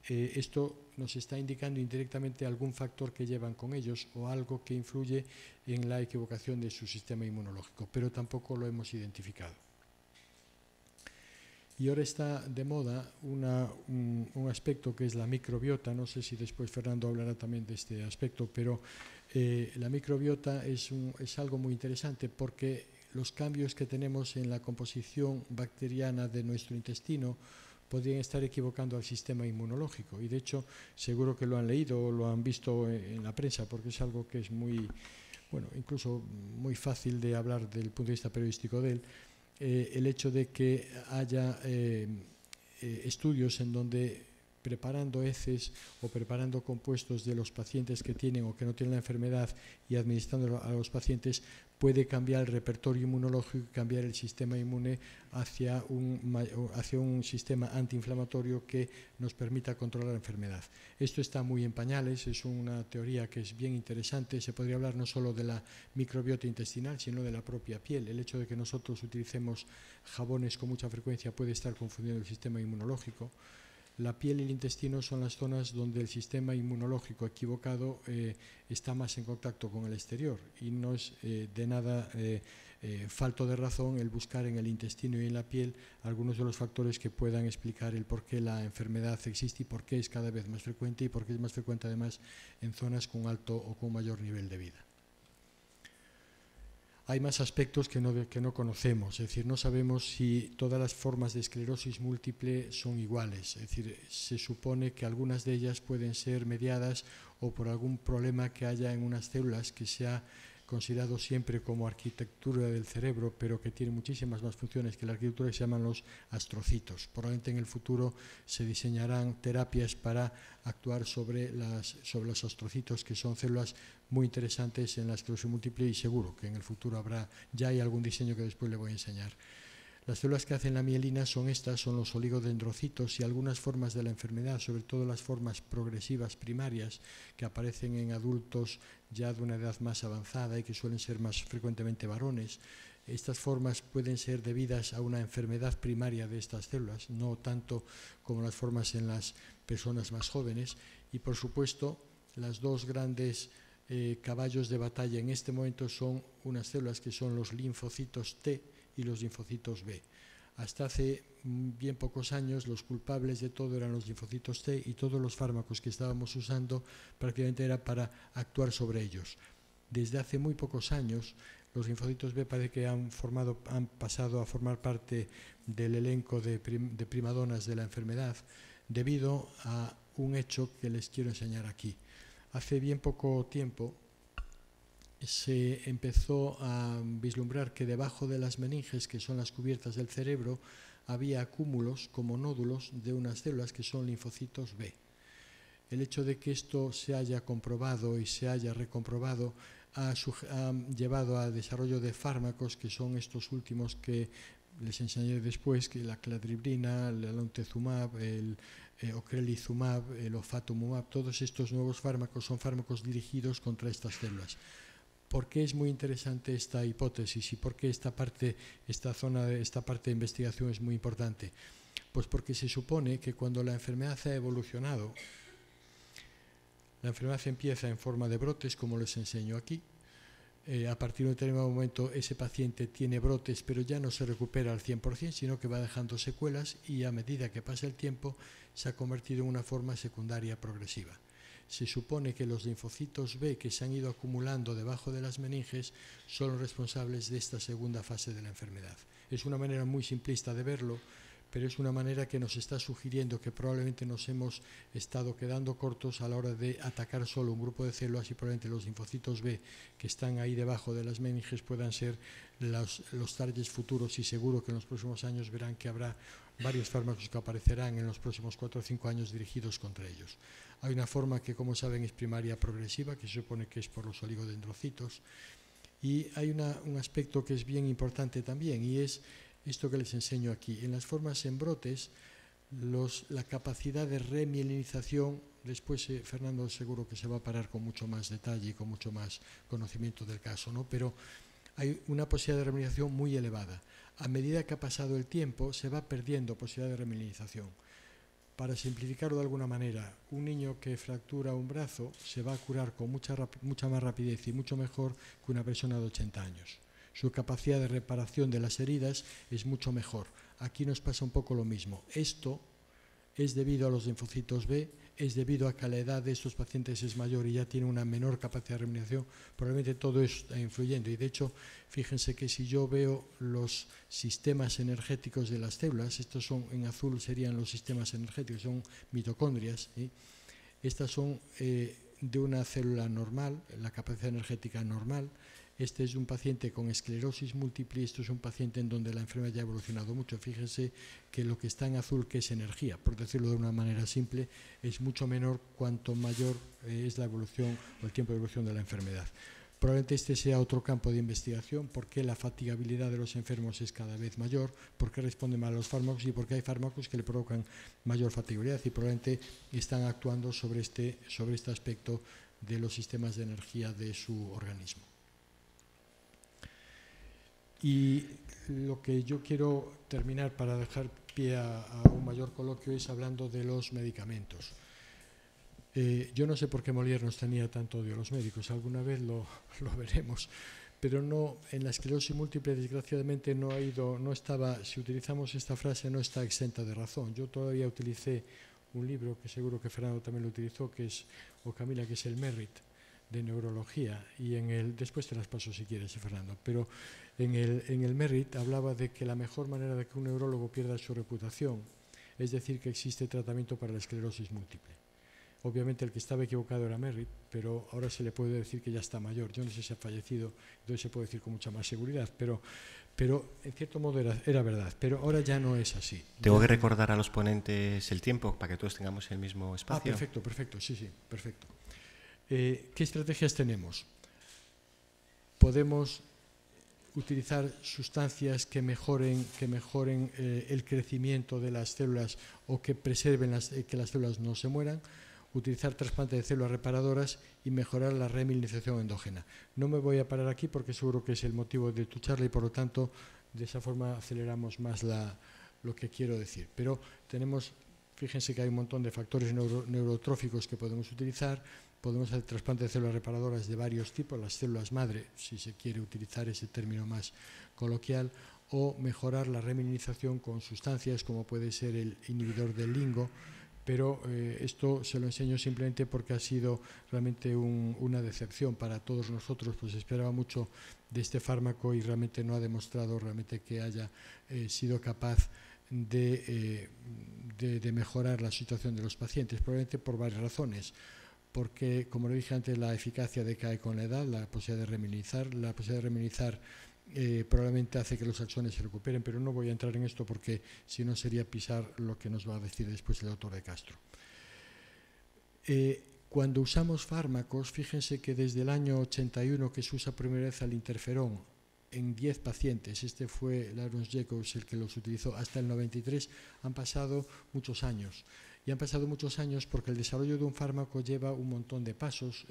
Esto nos está indicando indirectamente algún factor que llevan con ellos o algo que influye en la equivocación de su sistema inmunológico, pero tampoco lo hemos identificado. Y ahora está de moda un aspecto que es la microbiota. No sé si después Fernando hablará también de este aspecto, pero la microbiota es algo muy interesante porque los cambios que tenemos en la composición bacteriana de nuestro intestino podrían estar equivocando al sistema inmunológico. Y de hecho, seguro que lo han leído o lo han visto en la prensa, porque es algo que es muy, bueno, incluso muy fácil de hablar desde el punto de vista periodístico de él. El hecho de que haya estudios en donde preparando heces o preparando compuestos de los pacientes que tienen o que no tienen la enfermedad y administrándolo a los pacientes puede cambiar el repertorio inmunológico y cambiar el sistema inmune hacia un sistema antiinflamatorio que nos permita controlar la enfermedad. Esto está muy en pañales, es una teoría que es bien interesante. Se podría hablar no solo de la microbiota intestinal, sino de la propia piel. El hecho de que nosotros utilicemos jabones con mucha frecuencia puede estar confundiendo el sistema inmunológico. La piel y el intestino son las zonas donde el sistema inmunológico equivocado está más en contacto con el exterior y no es de nada falto de razón el buscar en el intestino y en la piel algunos de los factores que puedan explicar el por qué la enfermedad existe y por qué es cada vez más frecuente y por qué es más frecuente además en zonas con alto o con mayor nivel de vida. Hay más aspectos que no conocemos, es decir, no sabemos si todas las formas de esclerosis múltiple son iguales, es decir, se supone que algunas de ellas pueden ser mediadas o por algún problema que haya en unas células que se ha considerado siempre como arquitectura del cerebro, pero que tiene muchísimas más funciones que la arquitectura, que se llaman los astrocitos. Probablemente en el futuro se diseñarán terapias para actuar sobre los astrocitos, que son células muy interesantes en la esclerosis múltiple y seguro que en el futuro ya hay algún diseño que después le voy a enseñar. Las células que hacen la mielina son los oligodendrocitos y algunas formas de la enfermedad, sobre todo las formas progresivas primarias que aparecen en adultos ya de una edad más avanzada y que suelen ser más frecuentemente varones. Estas formas pueden ser debidas a una enfermedad primaria de estas células, no tanto como las formas en las personas más jóvenes. Y por supuesto, las dos grandes caballos de batalla en este momento son unas células que son los linfocitos T y los linfocitos B. Hasta hace bien pocos años los culpables de todo eran los linfocitos T y todos los fármacos que estábamos usando prácticamente era para actuar sobre ellos. Desde hace muy pocos años los linfocitos B parece que han pasado a formar parte del elenco de primadonas de la enfermedad debido a un hecho que les quiero enseñar aquí. Hace bien poco tiempo se empezó a vislumbrar que debajo de las meninges, que son las cubiertas del cerebro, había acúmulos como nódulos de unas células que son linfocitos B. El hecho de que esto se haya comprobado y se haya recomprobado ha llevado al desarrollo de fármacos que son estos últimos que les enseñaré después, que la cladribina, el alantezumab, el ocrelizumab, el ofatumumab, todos estos nuevos fármacos son fármacos dirigidos contra estas células. ¿Por qué es muy interesante esta hipótesis y por qué esta parte de investigación es muy importante? Pues porque se supone que cuando la enfermedad ha evolucionado, la enfermedad empieza en forma de brotes, como les enseño aquí. A partir de un determinado momento ese paciente tiene brotes, pero ya no se recupera al 100%, sino que va dejando secuelas y a medida que pasa el tiempo se ha convertido en una forma secundaria progresiva. Se supone que los linfocitos B que se han ido acumulando debajo de las meninges son los responsables de esta segunda fase de la enfermedad. Es una manera muy simplista de verlo, pero es una manera que nos está sugiriendo que probablemente nos hemos estado quedando cortos a la hora de atacar solo un grupo de células y probablemente los linfocitos B que están ahí debajo de las meninges puedan ser los targets futuros y seguro que en los próximos años verán que habrá varios fármacos que aparecerán en los próximos 4 o 5 años dirigidos contra ellos. Hay una forma que, como saben, es primaria progresiva, que se supone que es por los oligodendrocitos, y hay un aspecto que es bien importante también, y es esto que les enseño aquí. En las formas en brotes, la capacidad de remielinización, después Fernando seguro que se va a parar con mucho más detalle y con mucho más conocimiento del caso, ¿no? Pero hay una posibilidad de remilinización muy elevada. A medida que ha pasado el tiempo, se va perdiendo posibilidad de remilinización. Para simplificarlo de alguna manera, un niño que fractura un brazo se va a curar con mucha más rapidez y mucho mejor que una persona de 80 años. Su capacidad de reparación de las heridas es mucho mejor. aquí nos pasa un poco lo mismo. Esto es debido a los linfocitos B, es debido a que la edad de estos pacientes es mayor y ya tienen una menor capacidad de reminización. Probablemente todo eso está influyendo. Y de hecho, fíjense que si yo veo los sistemas energéticos de las células, estos son en azul serían los sistemas energéticos, son mitocondrias, ¿sí? Estas son de una célula normal, la capacidad energética normal. Este es un paciente con esclerosis múltiple y esto es un paciente en donde la enfermedad ya ha evolucionado mucho. Fíjense que lo que está en azul, que es energía, por decirlo de una manera simple, es mucho menor cuanto mayor es la evolución o el tiempo de evolución de la enfermedad. Probablemente este sea otro campo de investigación, porque la fatigabilidad de los enfermos es cada vez mayor, porque responden mal a los fármacos y porque hay fármacos que le provocan mayor fatigabilidad y probablemente están actuando sobre este aspecto de los sistemas de energía de su organismo. Y lo que yo quiero terminar para dejar pie a un mayor coloquio es hablando de los medicamentos. Yo no sé por qué Molière nos tenía tanto odio a los médicos, alguna vez lo veremos, pero no, en la esclerosis múltiple desgraciadamente no estaba, si utilizamos esta frase no está exenta de razón. Yo todavía utilicé un libro que seguro que Fernando también lo utilizó, o Camila, que es el MERRIT de neurología, y después te las paso si quieres, Fernando, pero en el MERRIT hablaba de que la mejor manera de que un neurólogo pierda su reputación es decir que existe tratamiento para la esclerosis múltiple. Obviamente el que estaba equivocado era Merritt, pero ahora se le puede decir que ya está mayor. Yo no sé si ha fallecido, entonces se puede decir con mucha más seguridad, pero en cierto modo era verdad, pero ahora ya no es así. Tengo que recordar a los ponentes el tiempo para que todos tengamos el mismo espacio. Perfecto, sí, perfecto. ¿Qué estrategias tenemos? Podemos utilizar sustancias que mejoren el crecimiento de las células o que preserven que las células no se mueran, utilizar trasplante de células reparadoras y mejorar la remilinización endógena. No me voy a parar aquí porque seguro que es el motivo de tu charla y por lo tanto de esa forma aceleramos más lo que quiero decir. Pero fíjense que hay un montón de factores neurotróficos que podemos utilizar. Podemos hacer trasplante de células reparadoras de varios tipos, las células madre, si se quiere utilizar ese término más coloquial, o mejorar la remilinización con sustancias como puede ser el inhibidor del LINGO, pero esto se lo enseño simplemente porque ha sido realmente una decepción para todos nosotros, pues esperaba mucho de este fármaco y realmente no ha demostrado realmente que haya sido capaz de mejorar la situación de los pacientes, probablemente por varias razones. Porque, como le dije antes, la eficacia decae con la edad, la posibilidad de remilizar probablemente hace que los axones se recuperen, pero no voy a entrar en esto porque si no sería pisar lo que nos va a decir después el doctor de Castro. Cuando usamos fármacos, fíjense que desde el año 81 que se usa por primera vez el interferón en 10 pacientes, este fue Lawrence Jacobs el que los utilizó, hasta el 93 han pasado muchos años. Y han pasado muchos años porque el desarrollo de un fármaco lleva un montón de pasos,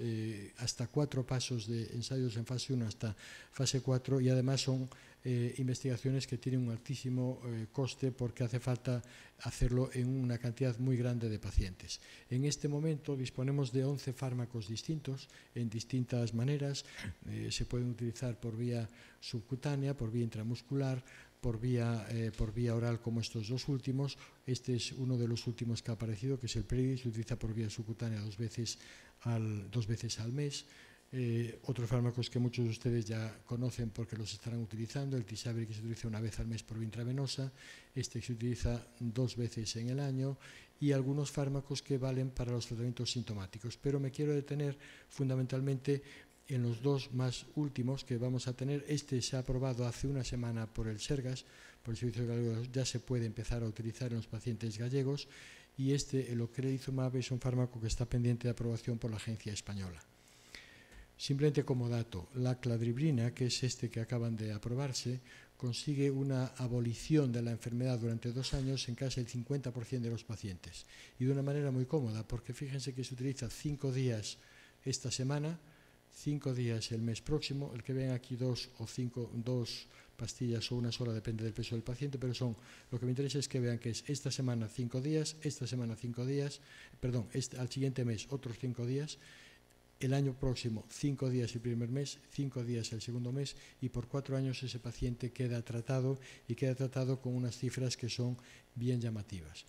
hasta 4 pasos de ensayos en fase 1 hasta fase 4 y además son investigaciones que tienen un altísimo coste porque hace falta hacerlo en una cantidad muy grande de pacientes. En este momento disponemos de 11 fármacos distintos en distintas maneras, se pueden utilizar por vía subcutánea, por vía intramuscular, por vía oral como estos dos últimos. Este es uno de los últimos que ha aparecido, que es el Predis, se utiliza por vía subcutánea dos veces al mes. Otros fármacos que muchos de ustedes ya conocen porque los estarán utilizando, el Tisabri, que se utiliza una vez al mes por vía intravenosa, este se utiliza 2 veces en el año, y algunos fármacos que valen para los tratamientos sintomáticos. Pero me quiero detener fundamentalmente en los 2 más últimos que vamos a tener. Este se ha aprobado hace una semana por el Sergas, por el Servicio Gallego, ya se puede empezar a utilizar en los pacientes gallegos, y el Ocrelizumab es un fármaco que está pendiente de aprobación por la Agencia Española. Simplemente como dato, la cladribrina, que es este que acaban de aprobarse, consigue una abolición de la enfermedad durante 2 años en casi el 50% de los pacientes, y de una manera muy cómoda, porque fíjense que se utiliza 5 días esta semana, 5 días el mes próximo. El que ven aquí 2 pastillas o una sola, depende del peso del paciente, pero lo que me interesa es que vean que es esta semana 5 días, esta semana 5 días, perdón, al siguiente mes otros 5 días, el año próximo 5 días el primer mes, 5 días el segundo mes, y por 4 años ese paciente queda tratado, y queda tratado con unas cifras que son bien llamativas.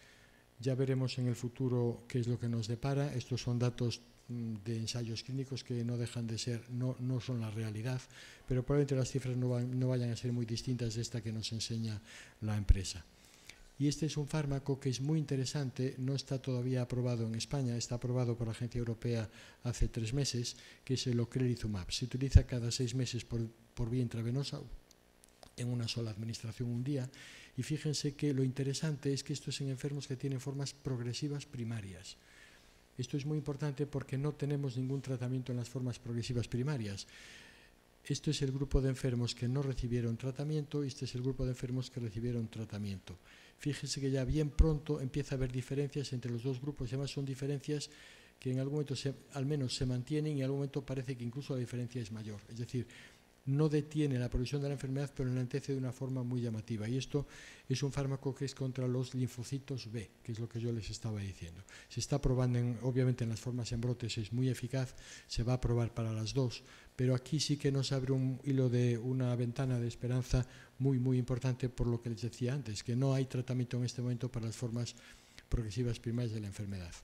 Ya veremos en el futuro qué es lo que nos depara. Estos son datos de ensayos clínicos que no dejan de ser, no son la realidad, pero probablemente las cifras no vayan a ser muy distintas de esta que nos enseña la empresa. Y este es un fármaco que es muy interesante, no está todavía aprobado en España, está aprobado por la Agencia Europea hace 3 meses, que es el ocrelizumab. Se utiliza cada 6 meses por vía intravenosa, en una sola administración un día, y fíjense que lo interesante es que esto es en enfermos que tienen formas progresivas primarias. Esto es muy importante porque no tenemos ningún tratamiento en las formas progresivas primarias. Esto es el grupo de enfermos que no recibieron tratamiento y este es el grupo de enfermos que recibieron tratamiento. Fíjense que ya bien pronto empieza a haber diferencias entre los dos grupos, y además son diferencias que en algún momento al menos se mantienen y en algún momento parece que incluso la diferencia es mayor. Es decir, no detiene la progresión de la enfermedad, pero enlentece de una forma muy llamativa. Y esto es un fármaco que es contra los linfocitos B, que es lo que yo les estaba diciendo. Se está probando, obviamente en las formas en brotes es muy eficaz, se va a probar para las dos, pero aquí sí que nos abre un hilo de una ventana de esperanza muy, muy importante, por lo que les decía antes, que no hay tratamiento en este momento para las formas progresivas primarias de la enfermedad.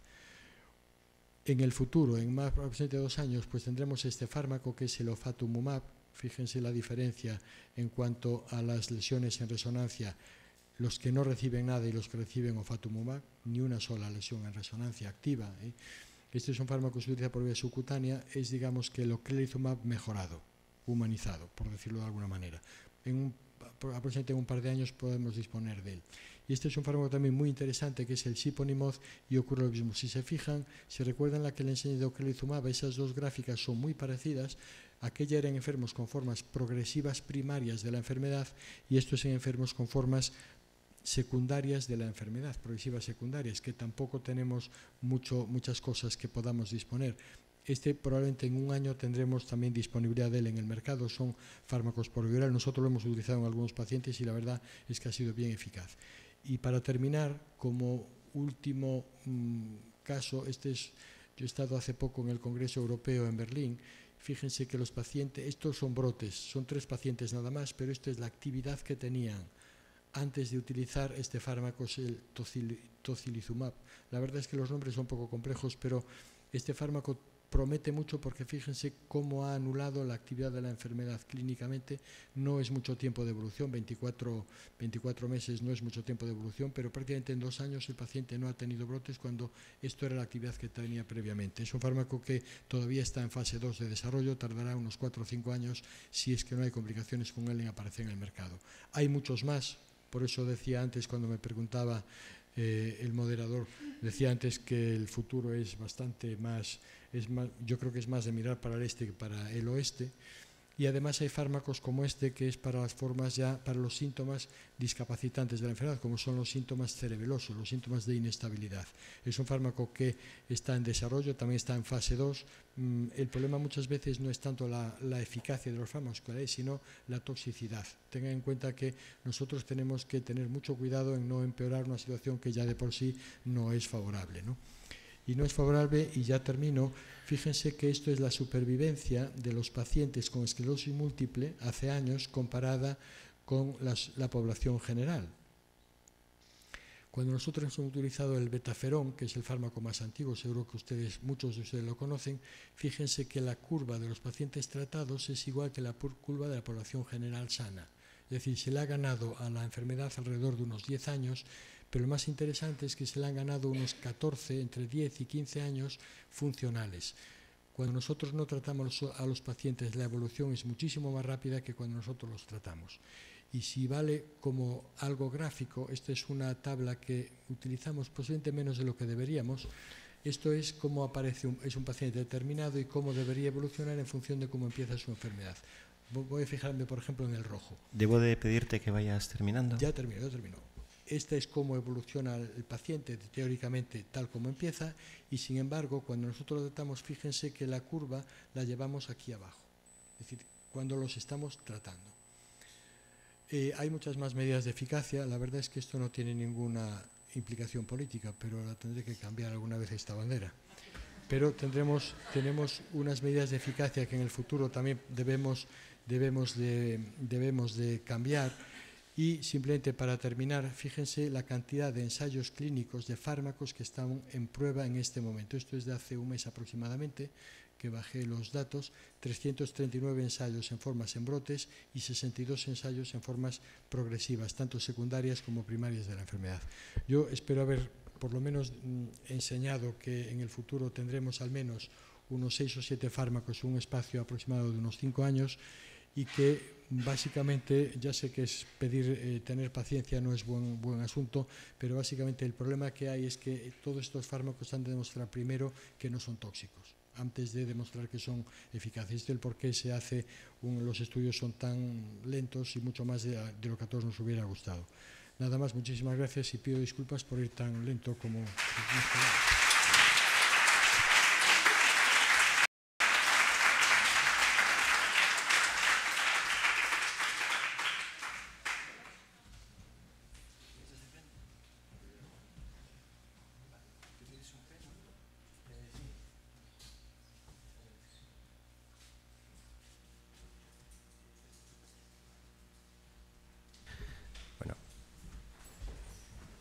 En el futuro, en más aproximadamente 2 años, pues tendremos este fármaco que es el ofatumumab. Fíjense la diferencia en cuanto a las lesiones en resonancia, los que no reciben nada y los que reciben ofatumumab, ni una sola lesión en resonancia activa. Este es un fármaco que se utiliza por vía subcutánea, es digamos que el ocrelizumab mejorado, humanizado, por decirlo de alguna manera. Aproximadamente en un par de años podemos disponer de él. Y este es un fármaco también muy interesante, que es el siponimod, y ocurre lo mismo. Si se fijan, si recuerdan la que le enseñé de ocrelizumab, esas dos gráficas son muy parecidas. Aquella era en enfermos con formas progresivas primarias de la enfermedad y esto es en enfermos con formas secundarias de la enfermedad, progresivas secundarias, que tampoco tenemos muchas cosas que podamos disponer. Este probablemente en un año tendremos también disponibilidad de él en el mercado, son fármacos por vía oral. Nosotros lo hemos utilizado en algunos pacientes y la verdad es que ha sido bien eficaz. Y para terminar, como último caso, yo he estado hace poco en el Congreso Europeo en Berlín. Fíjense que los pacientes, estos son brotes, son 3 pacientes nada más, pero esta es la actividad que tenían antes de utilizar este fármaco, es el tocilizumab. La verdad es que los nombres son un poco complejos, pero este fármaco promete mucho porque fíjense cómo ha anulado la actividad de la enfermedad clínicamente. No es mucho tiempo de evolución, 24 meses no es mucho tiempo de evolución, pero prácticamente en 2 años el paciente no ha tenido brotes cuando esto era la actividad que tenía previamente. Es un fármaco que todavía está en fase 2 de desarrollo, tardará unos 4 o 5 años si es que no hay complicaciones con él en aparecer en el mercado. Hay muchos más, por eso decía antes cuando me preguntaba el moderador, decía antes que el futuro es bastante más, yo creo que es más de mirar para el este que para el oeste, y además hay fármacos como este que es para las formas ya, para los síntomas discapacitantes de la enfermedad, como son los síntomas cerebelosos, los síntomas de inestabilidad. Es un fármaco que está en desarrollo, también está en fase 2. El problema muchas veces no es tanto la eficacia de los fármacos, sino la toxicidad. Tengan en cuenta que nosotros tenemos que tener mucho cuidado en no empeorar una situación que ya de por sí no es favorable, ¿no? Y no es favorable, y ya termino, fíjense que esto es la supervivencia de los pacientes con esclerosis múltiple hace años comparada con la población general. Cuando nosotros hemos utilizado el betaferón, que es el fármaco más antiguo, seguro que muchos de ustedes lo conocen, fíjense que la curva de los pacientes tratados es igual que la curva de la población general sana. Es decir, se le ha ganado a la enfermedad alrededor de unos 10 años, pero lo más interesante es que se le han ganado unos 14, entre 10 y 15 años funcionales. Cuando nosotros no tratamos a los pacientes, la evolución es muchísimo más rápida que cuando nosotros los tratamos. Y si vale como algo gráfico, esta es una tabla que utilizamos posiblemente menos de lo que deberíamos. Esto es cómo aparece es un paciente determinado y cómo debería evolucionar en función de cómo empieza su enfermedad. Voy a fijarme, por ejemplo, en el rojo. ¿Debo de pedirte que vayas terminando? Ya termino. Esta es cómo evoluciona el paciente, teóricamente tal como empieza, y sin embargo, cuando nosotros lo tratamos, fíjense que la curva la llevamos aquí abajo, es decir, cuando los estamos tratando. Hay muchas más medidas de eficacia. La verdad es que esto no tiene ninguna implicación política, pero la tendré que cambiar alguna vez esta bandera. pero tenemos unas medidas de eficacia que en el futuro también debemos de cambiar. Y simplemente para terminar, fíjense la cantidad de ensayos clínicos de fármacos que están en prueba en este momento. Esto es de hace un mes aproximadamente, que bajé los datos, 339 ensayos en formas en brotes y 62 ensayos en formas progresivas, tanto secundarias como primarias de la enfermedad. Yo espero haber por lo menos enseñado que en el futuro tendremos al menos unos 6 o 7 fármacos en un espacio aproximado de unos 5 años y que básicamente, ya sé que es pedir tener paciencia no es buen asunto, pero básicamente el problema que hay es que todos estos fármacos han de demostrar primero que no son tóxicos, antes de demostrar que son eficaces. Esto es el por qué los estudios son tan lentos y mucho más de lo que a todos nos hubiera gustado. Nada más, muchísimas gracias y pido disculpas por ir tan lento como...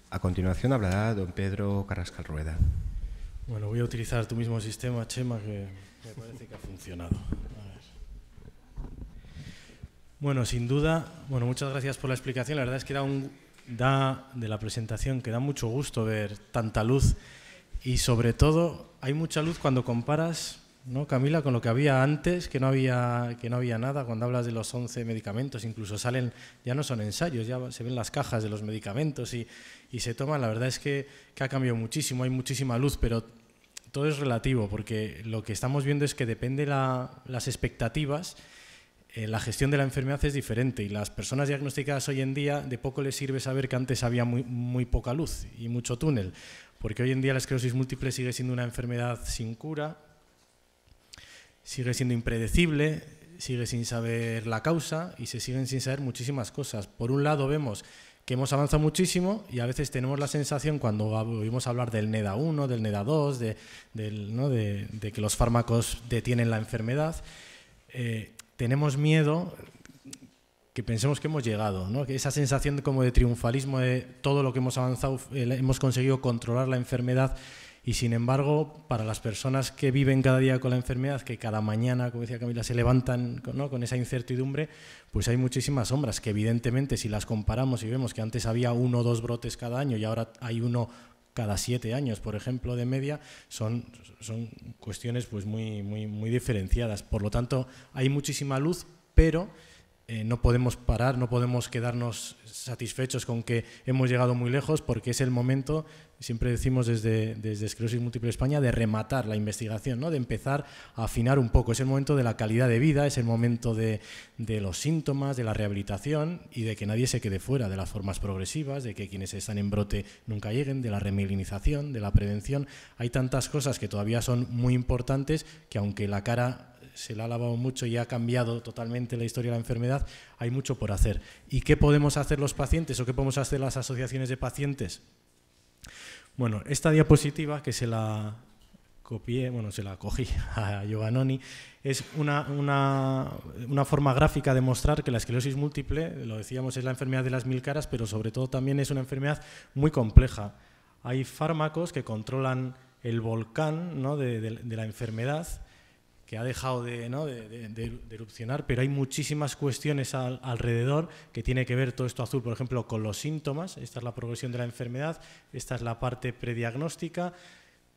A continuación hablará don Pedro Carrascal Rueda. Bueno, voy a utilizar tu mismo sistema, Chema, que me parece que ha funcionado. A ver. Bueno, sin duda, muchas gracias por la explicación. La verdad es que de la presentación que da mucho gusto ver tanta luz y sobre todo hay mucha luz cuando comparas, ¿no, Camila, con lo que había antes, que no había nada? Cuando hablas de los 11 medicamentos, incluso salen, ya no son ensayos, ya se ven las cajas de los medicamentos y se toman. La verdad es que ha cambiado muchísimo, hay muchísima luz, pero todo es relativo, porque lo que estamos viendo es que depende las expectativas, la gestión de la enfermedad es diferente y las personas diagnosticadas hoy en día de poco les sirve saber que antes había muy poca luz y mucho túnel, porque hoy en día la esclerosis múltiple sigue siendo una enfermedad sin cura, sigue siendo impredecible, sigue sin saber la causa y se siguen sin saber muchísimas cosas. Por un lado vemos que hemos avanzado muchísimo y a veces tenemos la sensación, cuando oímos hablar del NEDA 1, del NEDA 2, de que los fármacos detienen la enfermedad, tenemos miedo que pensemos que hemos llegado, ¿no? Que esa sensación como de triunfalismo de todo lo que hemos avanzado, hemos conseguido controlar la enfermedad. Y sin embargo, para las personas que viven cada día con la enfermedad, que cada mañana, como decía Camila, se levantan, ¿no?, con esa incertidumbre, pues hay muchísimas sombras que evidentemente si las comparamos y vemos que antes había 1 o 2 brotes cada año y ahora hay 1 cada 7 años, por ejemplo, de media, son cuestiones pues muy diferenciadas. Por lo tanto, hay muchísima luz, pero no podemos parar, no podemos quedarnos satisfechos con que hemos llegado muy lejos, porque es el momento, siempre decimos desde Esclerosis Múltiple España, de rematar la investigación, ¿no?, de empezar a afinar un poco. Es el momento de la calidad de vida, es el momento de los síntomas, de la rehabilitación y de que nadie se quede fuera, de las formas progresivas, de que quienes están en brote nunca lleguen, de la remilinización, de la prevención. Hay tantas cosas que todavía son muy importantes que, aunque la cara se la ha lavado mucho y ha cambiado totalmente la historia de la enfermedad, hay mucho por hacer. ¿Y qué podemos hacer los pacientes o qué podemos hacer las asociaciones de pacientes? Bueno, esta diapositiva, que se la cogí a Giovannoni, es una forma gráfica de mostrar que la esclerosis múltiple, lo decíamos, es la enfermedad de las 1000 caras, pero sobre todo también es una enfermedad muy compleja. Hay fármacos que controlan el volcán, ¿no?, de la enfermedad, que ha dejado de erupcionar, pero hay muchísimas cuestiones alrededor que tiene que ver todo esto azul, por ejemplo, con los síntomas. Esta es la progresión de la enfermedad, esta es la parte prediagnóstica,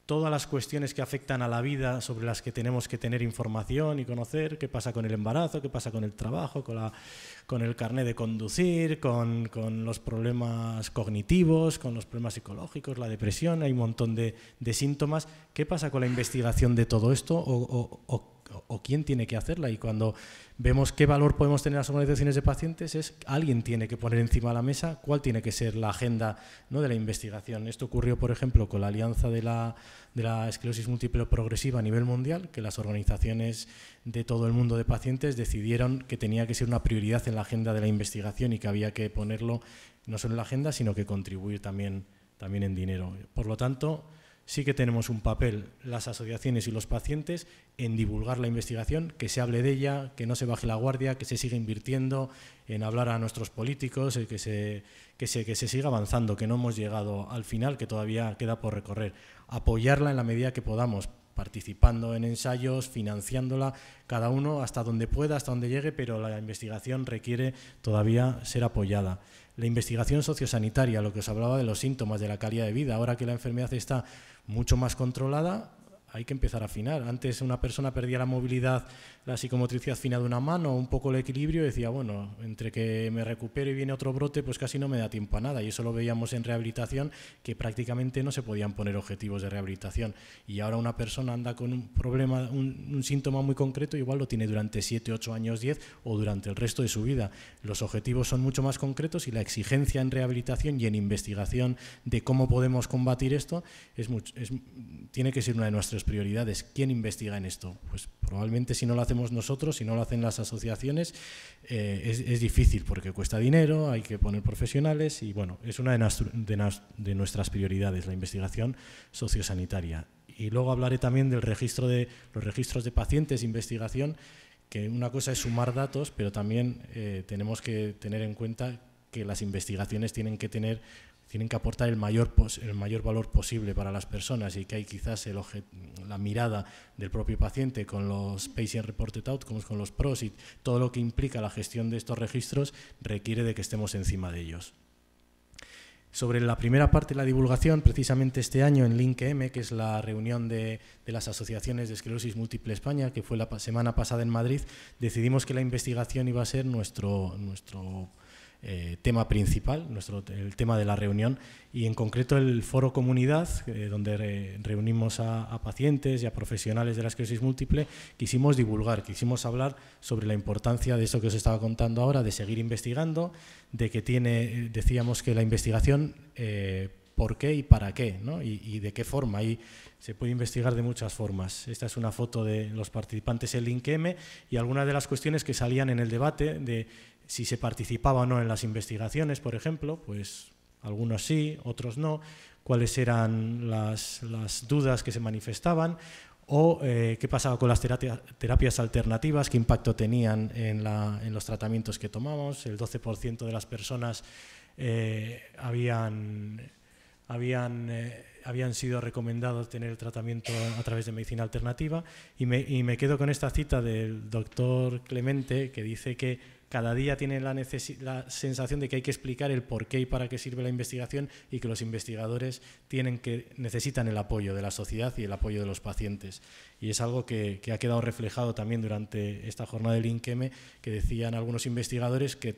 todas las cuestiones que afectan a la vida sobre las que tenemos que tener información y conocer, qué pasa con el embarazo, qué pasa con el trabajo, con el carné de conducir, con los problemas cognitivos, con los problemas psicológicos, la depresión. Hay un montón de síntomas. ¿Qué pasa con la investigación de todo esto o quién tiene que hacerla? Y cuando vemos qué valor podemos tener las organizaciones de pacientes, alguien tiene que poner encima de la mesa cuál tiene que ser la agenda, ¿no?, de la investigación. Esto ocurrió, por ejemplo, con la Alianza de la Esclerosis Múltiple Progresiva a nivel mundial, que las organizaciones de todo el mundo de pacientes decidieron que tenía que ser una prioridad en la agenda de la investigación y que había que ponerlo no solo en la agenda, sino que contribuir también en dinero. Por lo tanto, sí que tenemos un papel, las asociaciones y los pacientes, en divulgar la investigación, que se hable de ella, que no se baje la guardia, que se siga invirtiendo, en hablar a nuestros políticos, que se siga avanzando, que no hemos llegado al final, que todavía queda por recorrer. Apoyarla en la medida que podamos, participando en ensayos, financiándola, cada uno hasta donde pueda, hasta donde llegue, pero la investigación requiere todavía ser apoyada. La investigación sociosanitaria, lo que os hablaba de los síntomas, de la calidad de vida, ahora que la enfermedad está mucho más controlada, hay que empezar a afinar. Antes una persona perdía la movilidad, la psicomotricidad fina de una mano, un poco el equilibrio, y decía, bueno, entre que me recupero y viene otro brote, pues casi no me da tiempo a nada. Y eso lo veíamos en rehabilitación, que prácticamente no se podían poner objetivos de rehabilitación. Y ahora una persona anda con un problema, un síntoma muy concreto, igual lo tiene durante 7, 8 años, 10 o durante el resto de su vida. Los objetivos son mucho más concretos y la exigencia en rehabilitación y en investigación de cómo podemos combatir esto tiene que ser una de nuestras prioridades. ¿Quién investiga en esto? Pues probablemente si no lo hacemos nosotros, si no lo hacen las asociaciones, es difícil porque cuesta dinero, hay que poner profesionales y bueno, es una de nuestras prioridades, la investigación sociosanitaria. Y luego hablaré también del registro de los registros de pacientes, investigación, que una cosa es sumar datos, pero también tenemos que tener en cuenta que las investigaciones tienen que aportar el mayor valor posible para las personas y que hay quizás la mirada del propio paciente con los Patient Reported Outcomes, con los PROs y todo lo que implica la gestión de estos registros requiere de que estemos encima de ellos. Sobre la primera parte de la divulgación, precisamente este año en LINC-M, que es la reunión de las asociaciones de esclerosis múltiple España, que fue la semana pasada en Madrid, decidimos que la investigación iba a ser nuestro tema principal, el tema de la reunión, y en concreto el foro comunidad, donde reunimos a pacientes y a profesionales de la esclerosis múltiple. Quisimos divulgar, quisimos hablar sobre la importancia de eso que os estaba contando ahora, de seguir investigando, de que decíamos que la investigación, por qué y para qué, ¿no? y de qué forma. Y se puede investigar de muchas formas. Esta es una foto de los participantes en LINC-M y algunas de las cuestiones que salían en el debate de si se participaba o no en las investigaciones, por ejemplo, pues algunos sí, otros no, cuáles eran las dudas que se manifestaban, o qué pasaba con las terapias alternativas, qué impacto tenían en los tratamientos que tomamos. El 12% de las personas habían sido recomendados tener el tratamiento a través de medicina alternativa, y me quedo con esta cita del doctor Clemente, que dice que cada día tiene la sensación de que hay que explicar el por qué y para qué sirve la investigación, y que los investigadores necesitan el apoyo de la sociedad y el apoyo de los pacientes. Y es algo que ha quedado reflejado también durante esta jornada del LINC-M, que decían algunos investigadores que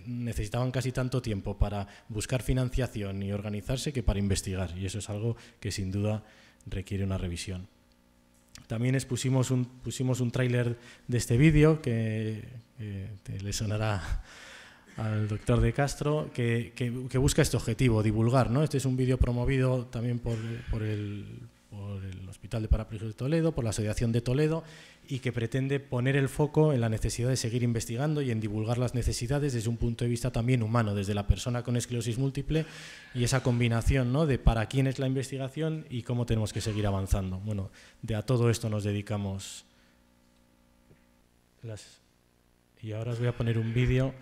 necesitaban casi tanto tiempo para buscar financiación y organizarse que para investigar, y eso es algo que sin duda requiere una revisión. También pusimos un tráiler de este vídeo que le sonará al doctor De Castro, que busca este objetivo, divulgar, ¿no? Este es un vídeo promovido también por el Hospital de Parapléjicos de Toledo, por la Asociación de Toledo, y que pretende poner el foco en la necesidad de seguir investigando y en divulgar las necesidades desde un punto de vista también humano, desde la persona con esclerosis múltiple, y esa combinación, ¿no?, de para quién es la investigación y cómo tenemos que seguir avanzando. Bueno, a todo esto nos dedicamos. Y ahora os voy a poner un vídeo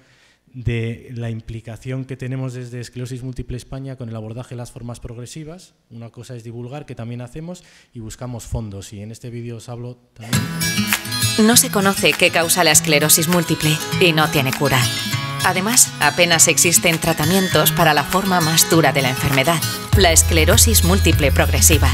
de la implicación que tenemos desde Esclerosis Múltiple España con el abordaje de las formas progresivas. Una cosa es divulgar, que también hacemos, y buscamos fondos, y en este vídeo os hablo también. No se conoce qué causa la esclerosis múltiple y no tiene cura. Además, apenas existen tratamientos para la forma más dura de la enfermedad, la esclerosis múltiple progresiva.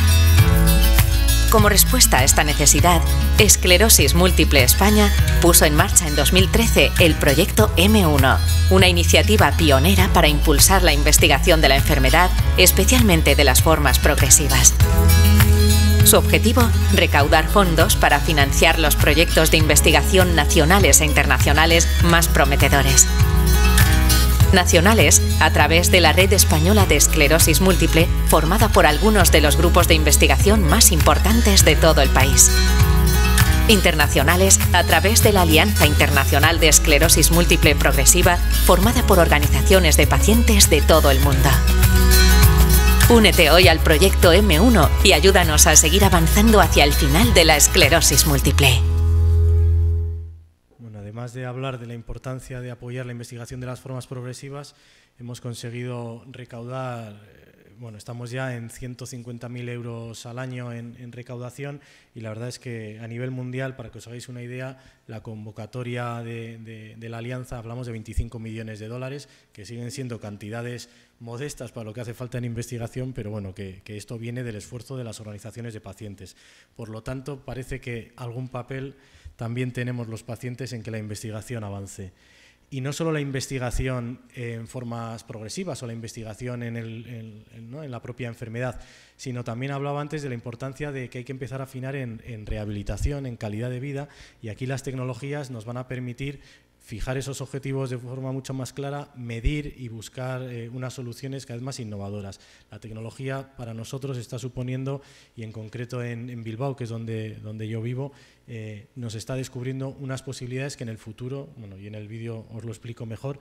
Como respuesta a esta necesidad, Esclerosis Múltiple España puso en marcha en 2013 el proyecto M1, una iniciativa pionera para impulsar la investigación de la enfermedad, especialmente de las formas progresivas. Su objetivo, recaudar fondos para financiar los proyectos de investigación nacionales e internacionales más prometedores. Nacionales, a través de la Red Española de Esclerosis Múltiple, formada por algunos de los grupos de investigación más importantes de todo el país. Internacionales, a través de la Alianza Internacional de Esclerosis Múltiple Progresiva, formada por organizaciones de pacientes de todo el mundo. Únete hoy al proyecto M1 y ayúdanos a seguir avanzando hacia el final de la esclerosis múltiple. Bueno, además de hablar de la importancia de apoyar la investigación de las formas progresivas, hemos conseguido recaudar, bueno, estamos ya en 150.000 euros al año en recaudación, y la verdad es que a nivel mundial, para que os hagáis una idea, la convocatoria de la Alianza, hablamos de 25 millones de dólares, que siguen siendo cantidades modestas para lo que hace falta en investigación, pero bueno, que esto viene del esfuerzo de las organizaciones de pacientes. Por lo tanto, parece que algún papel también tenemos los pacientes en que la investigación avance. Y no solo la investigación en formas progresivas o la investigación en la propia enfermedad, sino también hablaba antes de la importancia de que hay que empezar a afinar en rehabilitación, en calidad de vida, y aquí las tecnologías nos van a permitir fijar esos objetivos de forma mucho más clara, medir y buscar unas soluciones cada vez más innovadoras. La tecnología para nosotros está suponiendo, y en concreto en Bilbao, que es donde yo vivo, nos está descubriendo unas posibilidades que en el futuro, bueno, y en el vídeo os lo explico mejor,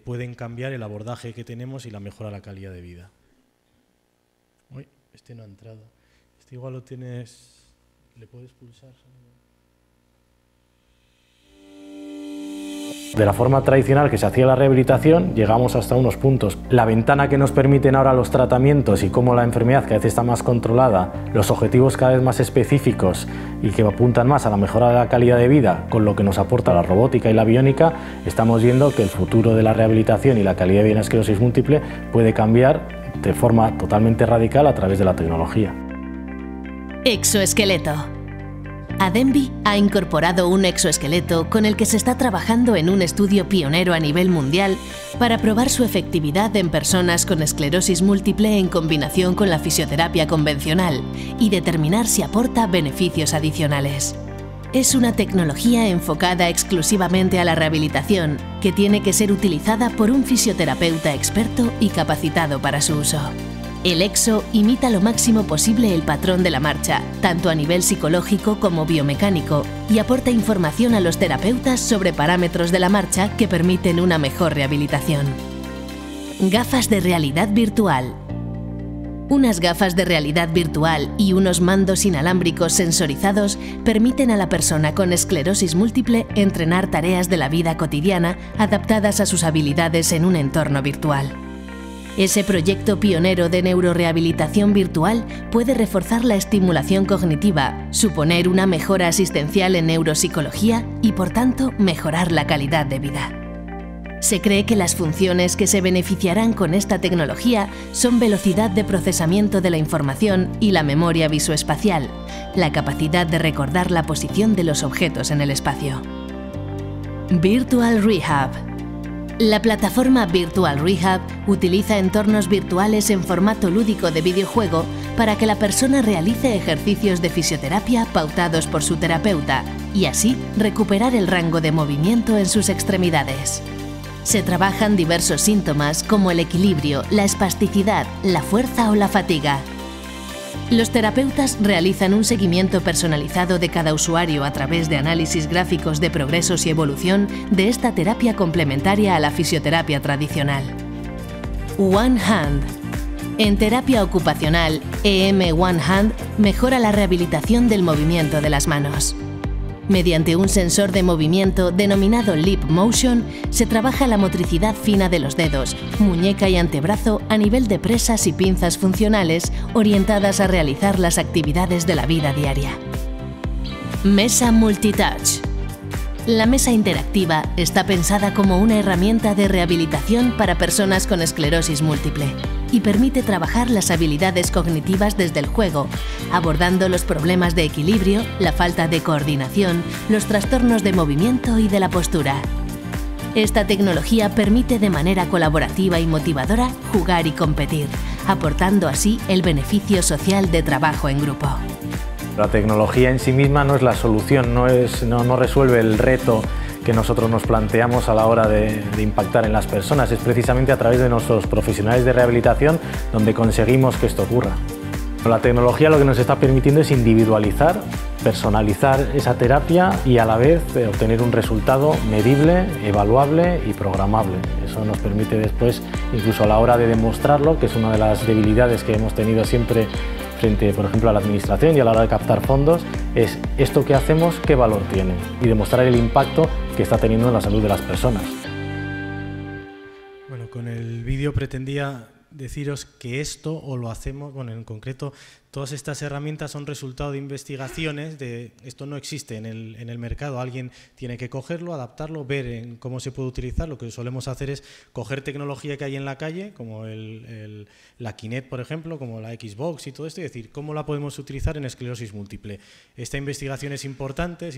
pueden cambiar el abordaje que tenemos y la mejora de la calidad de vida. Uy, este no ha entrado. Este igual lo tienes... ¿Le puedes pulsar? De la forma tradicional que se hacía la rehabilitación, llegamos hasta unos puntos. La ventana que nos permiten ahora los tratamientos y cómo la enfermedad cada vez está más controlada, los objetivos cada vez más específicos y que apuntan más a la mejora de la calidad de vida, con lo que nos aporta la robótica y la biónica, estamos viendo que el futuro de la rehabilitación y la calidad de vida en esclerosis múltiple puede cambiar de forma totalmente radical a través de la tecnología. Exoesqueleto. Adembi ha incorporado un exoesqueleto con el que se está trabajando en un estudio pionero a nivel mundial para probar su efectividad en personas con esclerosis múltiple en combinación con la fisioterapia convencional y determinar si aporta beneficios adicionales. Es una tecnología enfocada exclusivamente a la rehabilitación que tiene que ser utilizada por un fisioterapeuta experto y capacitado para su uso. El exo imita lo máximo posible el patrón de la marcha, tanto a nivel psicológico como biomecánico, y aporta información a los terapeutas sobre parámetros de la marcha que permiten una mejor rehabilitación. Gafas de realidad virtual. Unas gafas de realidad virtual y unos mandos inalámbricos sensorizados permiten a la persona con esclerosis múltiple entrenar tareas de la vida cotidiana adaptadas a sus habilidades en un entorno virtual. Ese proyecto pionero de neurorehabilitación virtual puede reforzar la estimulación cognitiva, suponer una mejora asistencial en neuropsicología y, por tanto, mejorar la calidad de vida. Se cree que las funciones que se beneficiarán con esta tecnología son velocidad de procesamiento de la información y la memoria visoespacial, la capacidad de recordar la posición de los objetos en el espacio. Virtual Rehab. La plataforma Virtual Rehab utiliza entornos virtuales en formato lúdico de videojuego para que la persona realice ejercicios de fisioterapia pautados por su terapeuta y así recuperar el rango de movimiento en sus extremidades. Se trabajan diversos síntomas como el equilibrio, la espasticidad, la fuerza o la fatiga. Los terapeutas realizan un seguimiento personalizado de cada usuario a través de análisis gráficos de progresos y evolución de esta terapia complementaria a la fisioterapia tradicional. One Hand. En terapia ocupacional, EM One Hand mejora la rehabilitación del movimiento de las manos. Mediante un sensor de movimiento denominado Lip Motion, se trabaja la motricidad fina de los dedos, muñeca y antebrazo a nivel de presas y pinzas funcionales orientadas a realizar las actividades de la vida diaria. Mesa Multitouch. La mesa interactiva está pensada como una herramienta de rehabilitación para personas con esclerosis múltiple y permite trabajar las habilidades cognitivas desde el juego, abordando los problemas de equilibrio, la falta de coordinación, los trastornos de movimiento y de la postura. Esta tecnología permite de manera colaborativa y motivadora jugar y competir, aportando así el beneficio social de trabajo en grupo. La tecnología en sí misma no es la solución, no resuelve el reto que nosotros nos planteamos a la hora de impactar en las personas. Es precisamente a través de nuestros profesionales de rehabilitación donde conseguimos que esto ocurra. La tecnología lo que nos está permitiendo es individualizar, personalizar esa terapia y a la vez obtener un resultado medible, evaluable y programable. Eso nos permite después, incluso a la hora de demostrarlo, que es una de las debilidades que hemos tenido siempre frente, por ejemplo, a la administración y a la hora de captar fondos, es esto que hacemos, qué valor tiene y demostrar el impacto que está teniendo en la salud de las personas. Bueno, con el vídeo pretendía deciros que esto, o lo hacemos, bueno, en concreto, todas estas herramientas son resultado de investigaciones, esto no existe en el mercado, alguien tiene que cogerlo, adaptarlo, ver en cómo se puede utilizar. Lo que solemos hacer es coger tecnología que hay en la calle, como la Kinect, por ejemplo, como la Xbox y todo esto, y decir, ¿cómo la podemos utilizar en esclerosis múltiple? Esta investigación es importante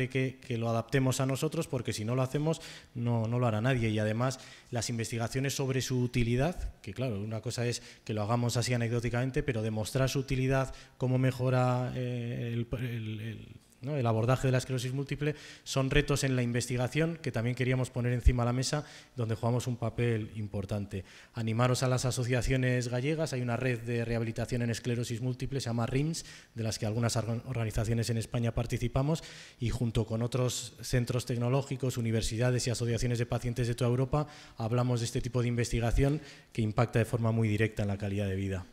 que lo adaptemos a nosotros, porque si no lo hacemos, no lo hará nadie. Y además, las investigaciones sobre su utilidad, que claro, una cosa es que lo hagamos así anecdóticamente, pero demostrar su utilidad, cómo mejora el abordaje de la esclerosis múltiple, son retos en la investigación que también queríamos poner encima de la mesa, donde jugamos un papel importante. Animaros a las asociaciones gallegas, hay una red de rehabilitación en esclerosis múltiple, se llama RIMS, de las que algunas organizaciones en España participamos, y junto con otros centros tecnológicos, universidades y asociaciones de pacientes de toda Europa, hablamos de este tipo de investigación que impacta de forma muy directa en la calidad de vida.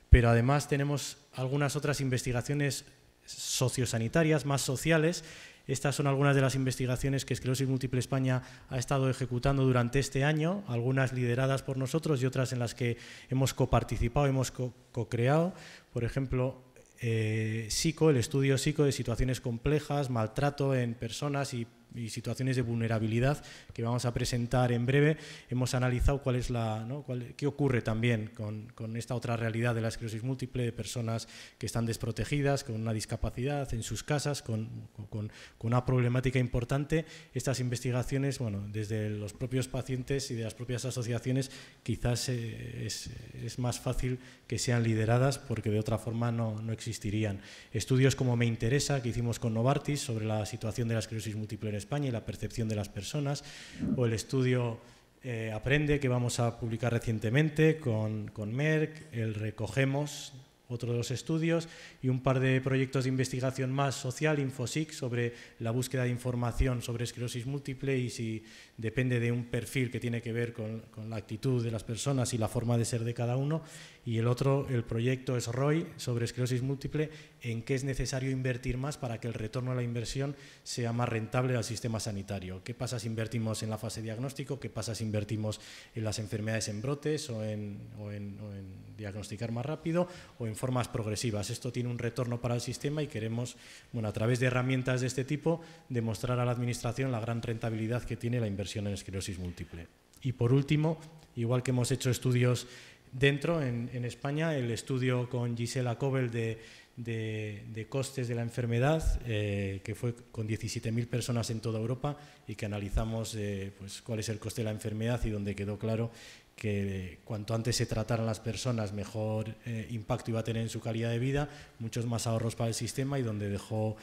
Pero además tenemos algunas otras investigaciones sociosanitarias, más sociales. Estas son algunas de las investigaciones que Esclerosis Múltiple España ha estado ejecutando durante este año, algunas lideradas por nosotros y otras en las que hemos coparticipado, hemos co-creado. Por ejemplo, SICO, el estudio SICO de situaciones complejas, maltrato en personas y situaciones de vulnerabilidad, que vamos a presentar en breve. Hemos analizado qué ocurre también con esta otra realidad de la esclerosis múltiple, de personas que están desprotegidas, con una discapacidad en sus casas, con una problemática importante. Estas investigaciones, bueno, desde los propios pacientes y de las propias asociaciones, quizás es más fácil que sean lideradas, porque de otra forma no existirían. Estudios como Me Interesa, que hicimos con Novartis sobre la situación de la esclerosis múltiple en España y la percepción de las personas, o el estudio Aprende, que vamos a publicar recientemente con Merck, el Recogemos, otro de los estudios, y un par de proyectos de investigación más social, InfoSIC, sobre la búsqueda de información sobre esclerosis múltiple y si depende de un perfil que tiene que ver con la actitud de las personas y la forma de ser de cada uno. Y el otro, el proyecto es ROI, sobre esclerosis múltiple, en qué es necesario invertir más para que el retorno a la inversión sea más rentable al sistema sanitario. ¿Qué pasa si invertimos en la fase diagnóstico? ¿Qué pasa si invertimos en las enfermedades en brotes o en diagnosticar más rápido o en formas progresivas? Esto tiene un retorno para el sistema y queremos, bueno, a través de herramientas de este tipo, demostrar a la Administración la gran rentabilidad que tiene la inversión en esclerosis múltiple. Y por último, igual que hemos hecho estudios dentro, en España, el estudio con Gisela Kobel de costes de la enfermedad, que fue con 17.000 personas en toda Europa y que analizamos pues, cuál es el coste de la enfermedad, y donde quedó claro que cuanto antes se trataran las personas, mejor impacto iba a tener en su calidad de vida, muchos más ahorros para el sistema, y donde dejó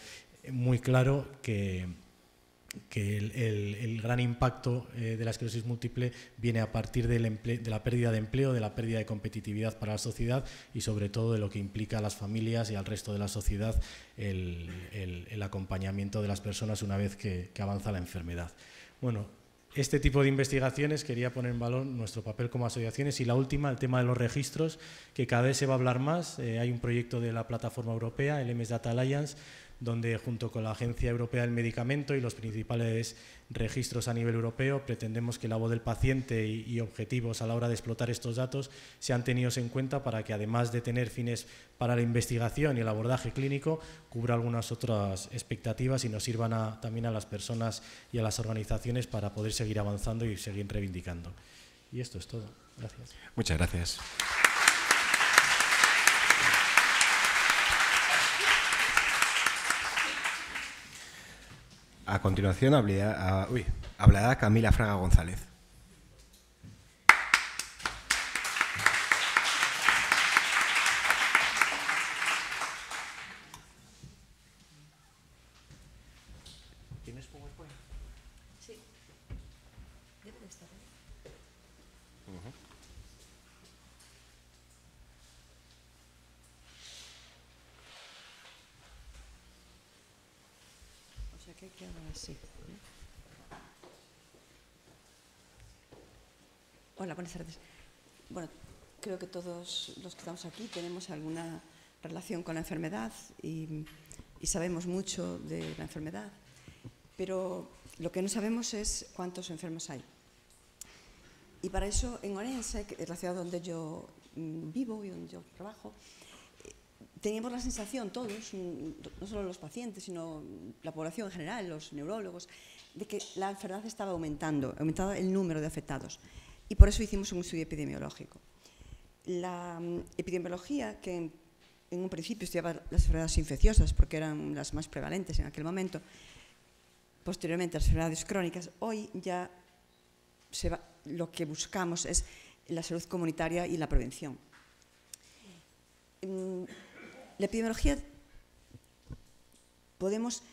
muy claro que el gran impacto de la esclerosis múltiple viene a partir de la pérdida de empleo, de la pérdida de competitividad para la sociedad y sobre todo de lo que implica a las familias y al resto de la sociedad el acompañamiento de las personas una vez que avanza la enfermedad. Bueno, este tipo de investigaciones quería poner en valor nuestro papel como asociaciones. Y la última, el tema de los registros, que cada vez se va a hablar más. Hay un proyecto de la plataforma europea, el MS Data Alliance, donde junto con la Agencia Europea del Medicamento y los principales registros a nivel europeo pretendemos que la voz del paciente y objetivos a la hora de explotar estos datos sean tenidos en cuenta, para que además de tener fines para la investigación y el abordaje clínico, cubra algunas otras expectativas y nos sirvan también a las personas y a las organizaciones para poder seguir avanzando y seguir reivindicando. Y esto es todo. Gracias. Muchas gracias. A continuación hablará Camila Fraga González. ¿Tienes PowerPoint? Sí. Debe de estar ahí. sea que queda así. Hola, buenas tardes. Bueno, creo que todos los que estamos aquí tenemos alguna relación con la enfermedad y sabemos mucho de la enfermedad, pero lo que no sabemos es cuántos enfermos hay. Y para eso, en Orense, que es la ciudad donde yo vivo y donde yo trabajo, teníamos la sensación todos, no solo los pacientes, sino la población en general, los neurólogos, de que la enfermedad estaba aumentaba el número de afectados. Y por eso hicimos un estudio epidemiológico. La epidemiología, que en un principio estudiaba las enfermedades infecciosas, porque eran las más prevalentes en aquel momento, posteriormente las enfermedades crónicas, hoy ya lo que buscamos es la salud comunitaria y la prevención. La epidemiología podemos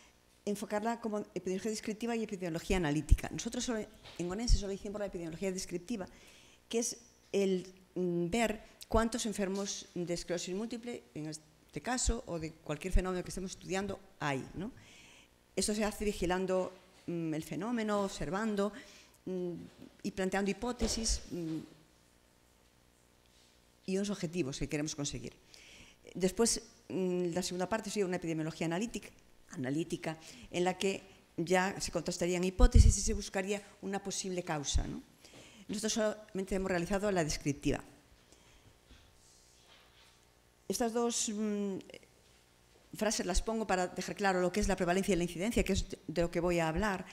enfocarla como epidemiología descriptiva y epidemiología analítica. Nosotros en Orense solo hicimos la epidemiología descriptiva, que es el ver cuántos enfermos de esclerosis múltiple, en este caso, o de cualquier fenómeno que estemos estudiando, hay, ¿no? Eso se hace vigilando el fenómeno, observando y planteando hipótesis y unos objetivos que queremos conseguir. Después, la segunda parte sería una epidemiología analítica, en la que ya se contrastarían hipótesis y se buscaría una posible causa, ¿no? Nosotros solamente hemos realizado la descriptiva. Estas dos frases las pongo para dejar claro lo que es la prevalencia y la incidencia, que es de lo que voy a hablar,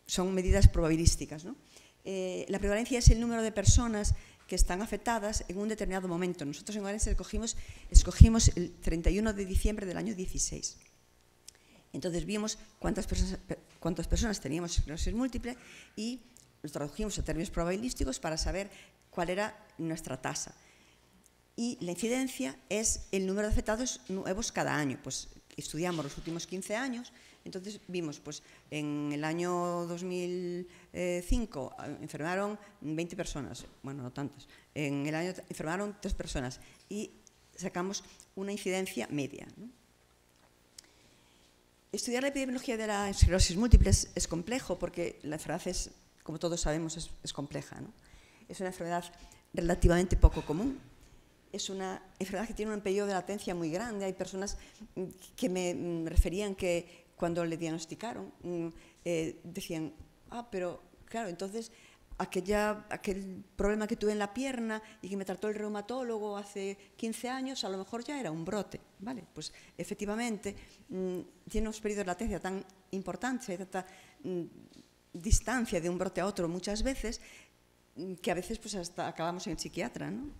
son medidas probabilísticas, ¿no? La prevalencia es el número de personas que están afectadas en un determinado momento. Nosotros en Orense escogimos el 31 de diciembre del año 16. Entonces vimos cuántas personas teníamos esclerosis múltiple y lo tradujimos a términos probabilísticos para saber cuál era nuestra tasa. Y la incidencia es el número de afectados nuevos cada año. Pues estudiamos los últimos 15 años, entonces vimos, pues en el año 2005 enfermaron 20 personas, bueno, no tantas, en el año enfermaron 3 personas y sacamos una incidencia media, ¿no? Estudiar la epidemiología de la esclerosis múltiple es complejo porque la enfermedad es, como todos sabemos, es compleja, ¿no? Es una enfermedad relativamente poco común. Es una enfermedad que tiene un periodo de latencia muy grande. Hay personas que me referían que cuando le diagnosticaron decían, pero claro, entonces aquel problema que tuve en la pierna y que me trató el reumatólogo hace 15 años, a lo mejor ya era un brote, ¿vale? Pues efectivamente tiene unos periodos de latencia tan importantes, hay tanta distancia de un brote a otro muchas veces, que a veces pues hasta acabamos en el psiquiatra, ¿no?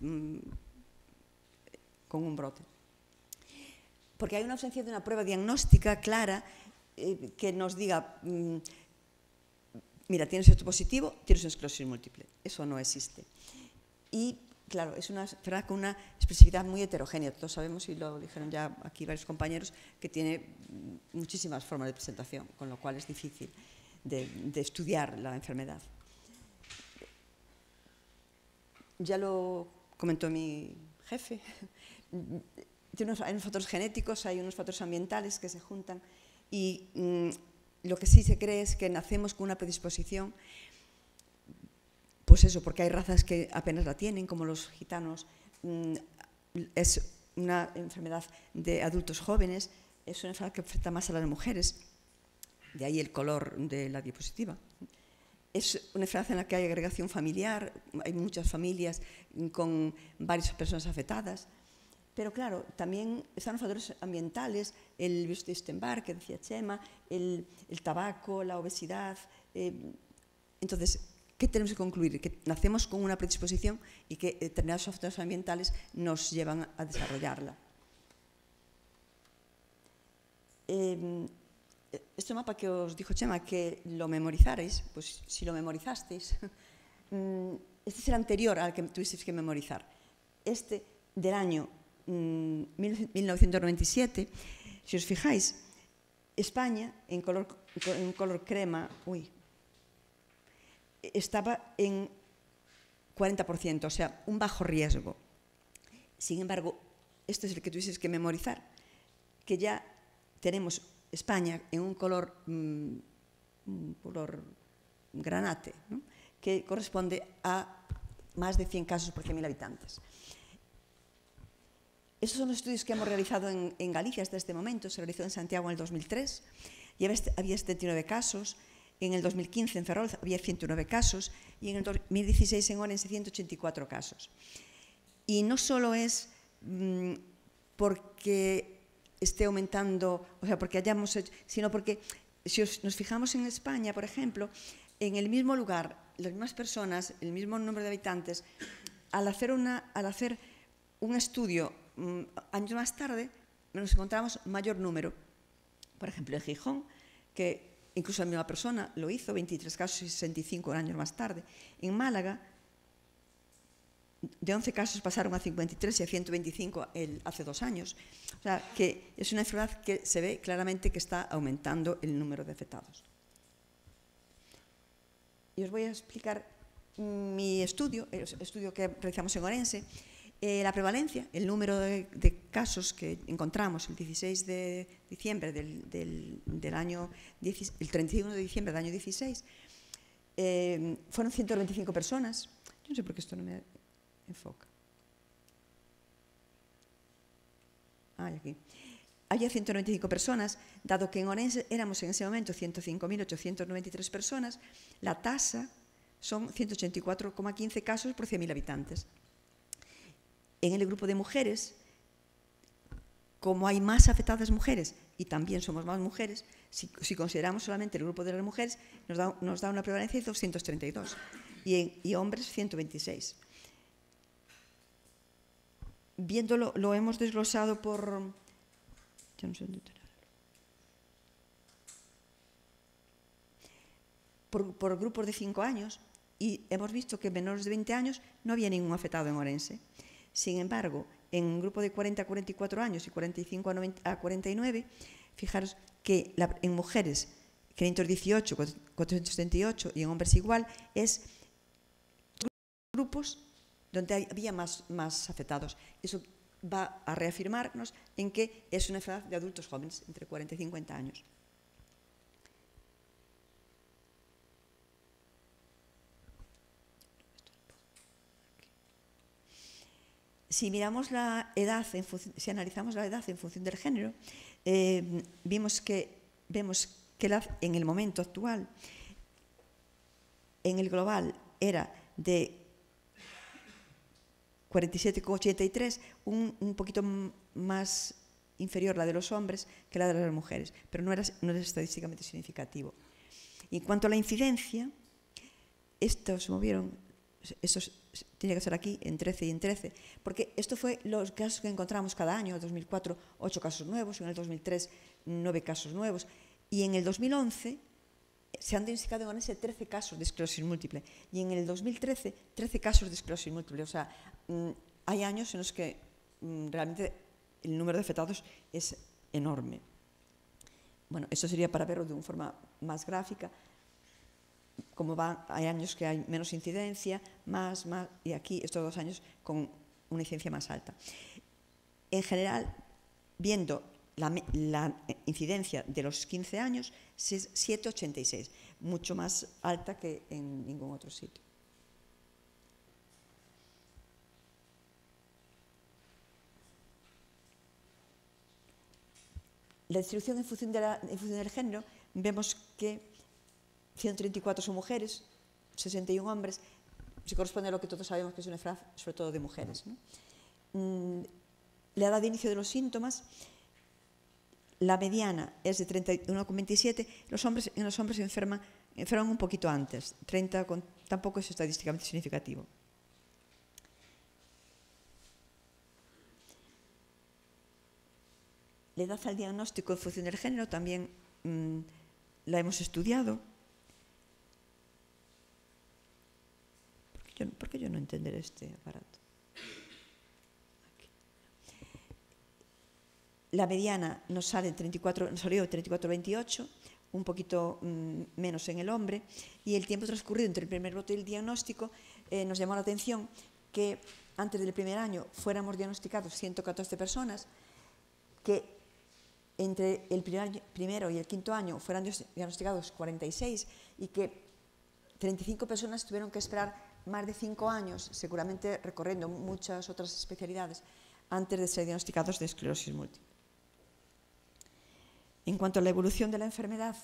Con un brote. Porque hay una ausencia de una prueba diagnóstica clara que nos diga, mira, tienes esto positivo, tienes una esclerosis múltiple. Eso no existe. Y, claro, es una enfermedad con una expresividad muy heterogénea. Todos sabemos, y lo dijeron ya aquí varios compañeros, que tiene muchísimas formas de presentación, con lo cual es difícil de estudiar la enfermedad. Ya lo comentó mi jefe. Hay unos factores genéticos, hay unos factores ambientales que se juntan y lo que sí se cree es que nacemos con una predisposición, pues eso, porque hay razas que apenas la tienen, como los gitanos. Es una enfermedad de adultos jóvenes, es una enfermedad que afecta más a las mujeres, de ahí el color de la diapositiva. Es una enfermedad en la que hay agregación familiar, hay muchas familias con varias personas afectadas. Pero claro, también están los factores ambientales, el virus de Epstein-Barr, que decía Chema, el tabaco, la obesidad. Entonces, ¿qué tenemos que concluir? Que nacemos con una predisposición y que determinados factores ambientales nos llevan a desarrollarla. Este mapa que os dijo Chema, que lo memorizarais, pues si lo memorizasteis, este es el anterior al que tuvisteis que memorizar. Este del año 1997, si os fijáis, España, en color crema, estaba en 40%, o sea, un bajo riesgo. Sin embargo, este es el que tuvieses que memorizar. que ya tenemos España en un color granate, ¿no?, que corresponde a más de 100 casos por 100.000 habitantes. Estos son los estudios que hemos realizado en Galicia hasta este momento. Se realizó en Santiago en el 2003 y había 79 casos. En el 2015 en Ferrol había 109 casos y en el 2016 en Orense 184 casos. Y no solo es porque esté aumentando, o sea, porque hayamos hecho, sino porque si nos fijamos en España, por ejemplo, en el mismo lugar, las mismas personas, el mismo número de habitantes, al hacer un estudio años más tarde, nos encontramos mayor número. Por ejemplo, en Gijón, que incluso la misma persona lo hizo, 23 casos y 65 años más tarde. En Málaga, de 11 casos pasaron a 53 y a 125 hace 2 años. O sea, que es una enfermedad que se ve claramente que está aumentando el número de afectados. Y os voy a explicar mi estudio, el estudio que realizamos en Orense. La prevalencia, el número de casos que encontramos el 16 de diciembre del año, el 31 de diciembre del año 16, fueron 125 personas. Yo no sé por qué esto no me enfoca. Aquí. Había 195 personas, dado que en Orense éramos en ese momento 105.893 personas, la tasa son 184,15 casos por 100.000 habitantes. En el grupo de mujeres, como hay más afectadas mujeres y también somos más mujeres, si consideramos solamente el grupo de las mujeres, nos da una prevalencia de 232 y hombres 126. Viéndolo, lo hemos desglosado por... Yo no sé dónde por grupos de 5 años y hemos visto que en menores de 20 años no había ningún afectado en Orense. Sin embargo, en un grupo de 40 a 44 años y 45 a 49, fijaros que en mujeres 518, 478 y en hombres igual, es grupos donde había más afectados. Eso va a reafirmarnos en que es una enfermedad de adultos jóvenes, entre 40 y 50 años. Si miramos la edad, si analizamos la edad en función del género, vemos que la edad en el momento actual, en el global, era de 47,83, un poquito más inferior la de los hombres que la de las mujeres, pero no era estadísticamente significativo. Y en cuanto a la incidencia, estos movieron, estos tiene que ser aquí en 13 y en 13, porque esto fue los casos que encontramos cada año. En el 2004, 8 casos nuevos, en el 2003, 9 casos nuevos, y en el 2011 se han diagnosticado en Orense 13 casos de esclerosis múltiple, y en el 2013, 13 casos de esclerosis múltiple. O sea, hay años en los que realmente el número de afectados es enorme. Bueno, esto sería para verlo de una forma más gráfica. Como hay años que hay menos incidencia, más, y aquí estos 2 años con una incidencia más alta. En general, viendo la incidencia de los 15 años, es 7,86, mucho más alta que en ningún otro sitio. La distribución en función del género, vemos que 134 son mujeres, 61 hombres, se corresponde a lo que todos sabemos que es una enfermedad, sobre todo de mujeres, ¿no? La edad de inicio de los síntomas, la mediana es de 31,27, en los hombres se enferman un poquito antes, 30, tampoco es estadísticamente significativo. La edad al diagnóstico en función del género también la hemos estudiado. ¿Por qué yo no entender este aparato? Aquí. La mediana nos salió 34,28, un poquito menos en el hombre, y el tiempo transcurrido entre el primer brote y el diagnóstico nos llamó la atención que antes del primer año fuéramos diagnosticados 114 personas, que entre el primero y el quinto año fueran diagnosticados 46 y que 35 personas tuvieron que esperar más de 5 años, seguramente recorriendo muchas otras especialidades, antes de ser diagnosticados de esclerosis múltiple. En cuanto a la evolución de la enfermedad,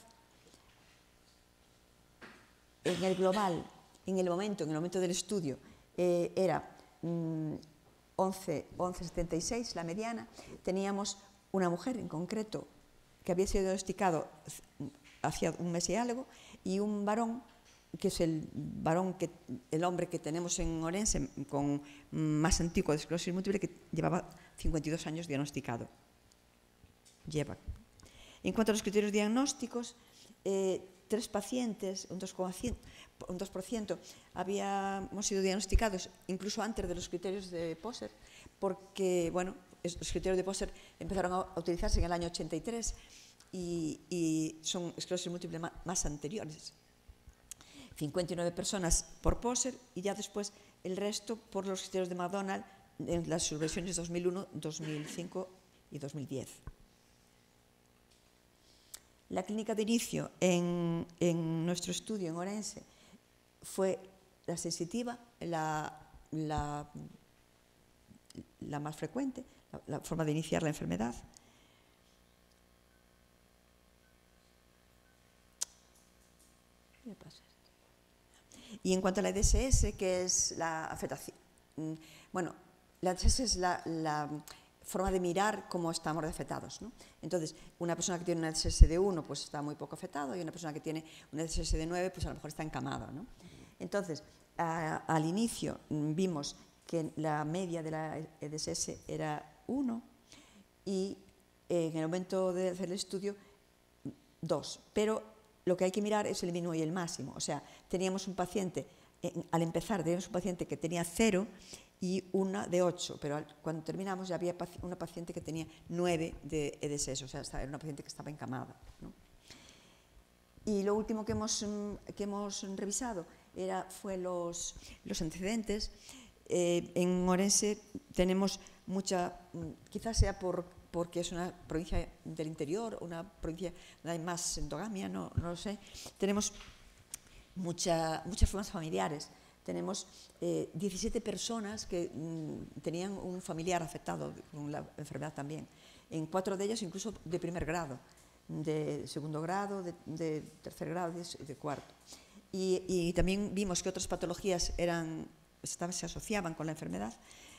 en el global, en el momento del estudio, era 11,76 la mediana. Teníamos una mujer en concreto que había sido diagnosticado hacía un mes y algo, y un varón, que es el hombre que tenemos en Orense con más antiguo de esclerosis múltiple, que llevaba 52 años diagnosticado. En cuanto a los criterios diagnósticos, 3 pacientes, un 2%, habíamos sido diagnosticados incluso antes de los criterios de Poser, porque, bueno, los criterios de Poser empezaron a utilizarse en el año 83 y son esclerosis múltiple más anteriores. 59 personas por Poser y ya después el resto por los criterios de McDonald en las subversiones 2001, 2005 y 2010. La clínica de inicio en nuestro estudio en Orense fue la sensitiva, la más frecuente, la forma de iniciar la enfermedad. ¿Qué le pasa? Y en cuanto a la EDSS, que es la afectación, bueno, la EDSS es la forma de mirar cómo estamos afectados, ¿no? Entonces, una persona que tiene una EDSS de 1, pues está muy poco afectado, y una persona que tiene una EDSS de 9, pues a lo mejor está encamado, ¿no? Entonces, al inicio vimos que la media de la EDSS era 1 y en el momento de hacer el estudio 2, pero lo que hay que mirar es el mínimo y el máximo. O sea, teníamos un paciente, al empezar teníamos un paciente que tenía 0 y una de 8, pero cuando terminamos ya había una paciente que tenía 9 de EDSS, o sea, era una paciente que estaba encamada, ¿no? Y lo último que hemos revisado fue los antecedentes. En Orense tenemos mucha, quizás sea porque es una provincia del interior, una provincia donde hay más endogamia, no lo sé. Tenemos muchas formas familiares. Tenemos 17 personas que tenían un familiar afectado con la enfermedad también. En 4 de ellas incluso de primer grado, de segundo grado, de tercer grado y de cuarto. Y también vimos que otras patologías se asociaban con la enfermedad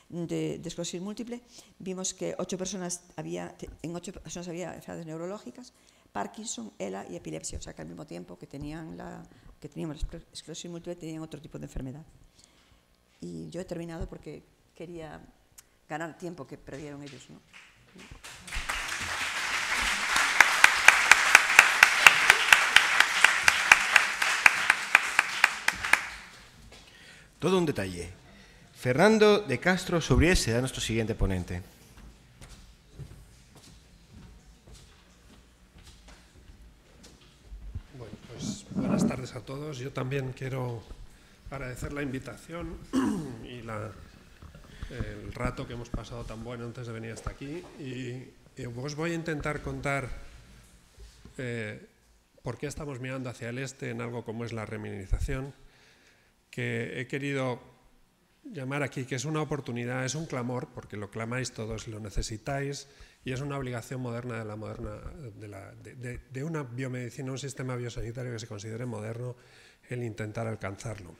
de esclerosis múltiple. Vimos que en 8 personas había enfermedades neurológicas, Parkinson, ELA y epilepsia, o sea que al mismo tiempo que teníamos la esclerosis múltiple tenían otro tipo de enfermedad. Y yo he terminado porque quería ganar tiempo que perdieron ellos, ¿no? Todo un detalle. Fernando de Castro Sobriés será nuestro siguiente ponente. Bueno, pues buenas tardes a todos. Yo también quiero agradecer la invitación y el rato que hemos pasado tan bueno antes de venir hasta aquí. Y os voy a intentar contar por qué estamos mirando hacia el este en algo como es la remilinización, que he querido llamar aquí, que es una oportunidad, es un clamor, porque lo clamáis todos y lo necesitáis, y es una obligación moderna de una biomedicina, un sistema biosanitario que se considere moderno, el intentar alcanzarlo.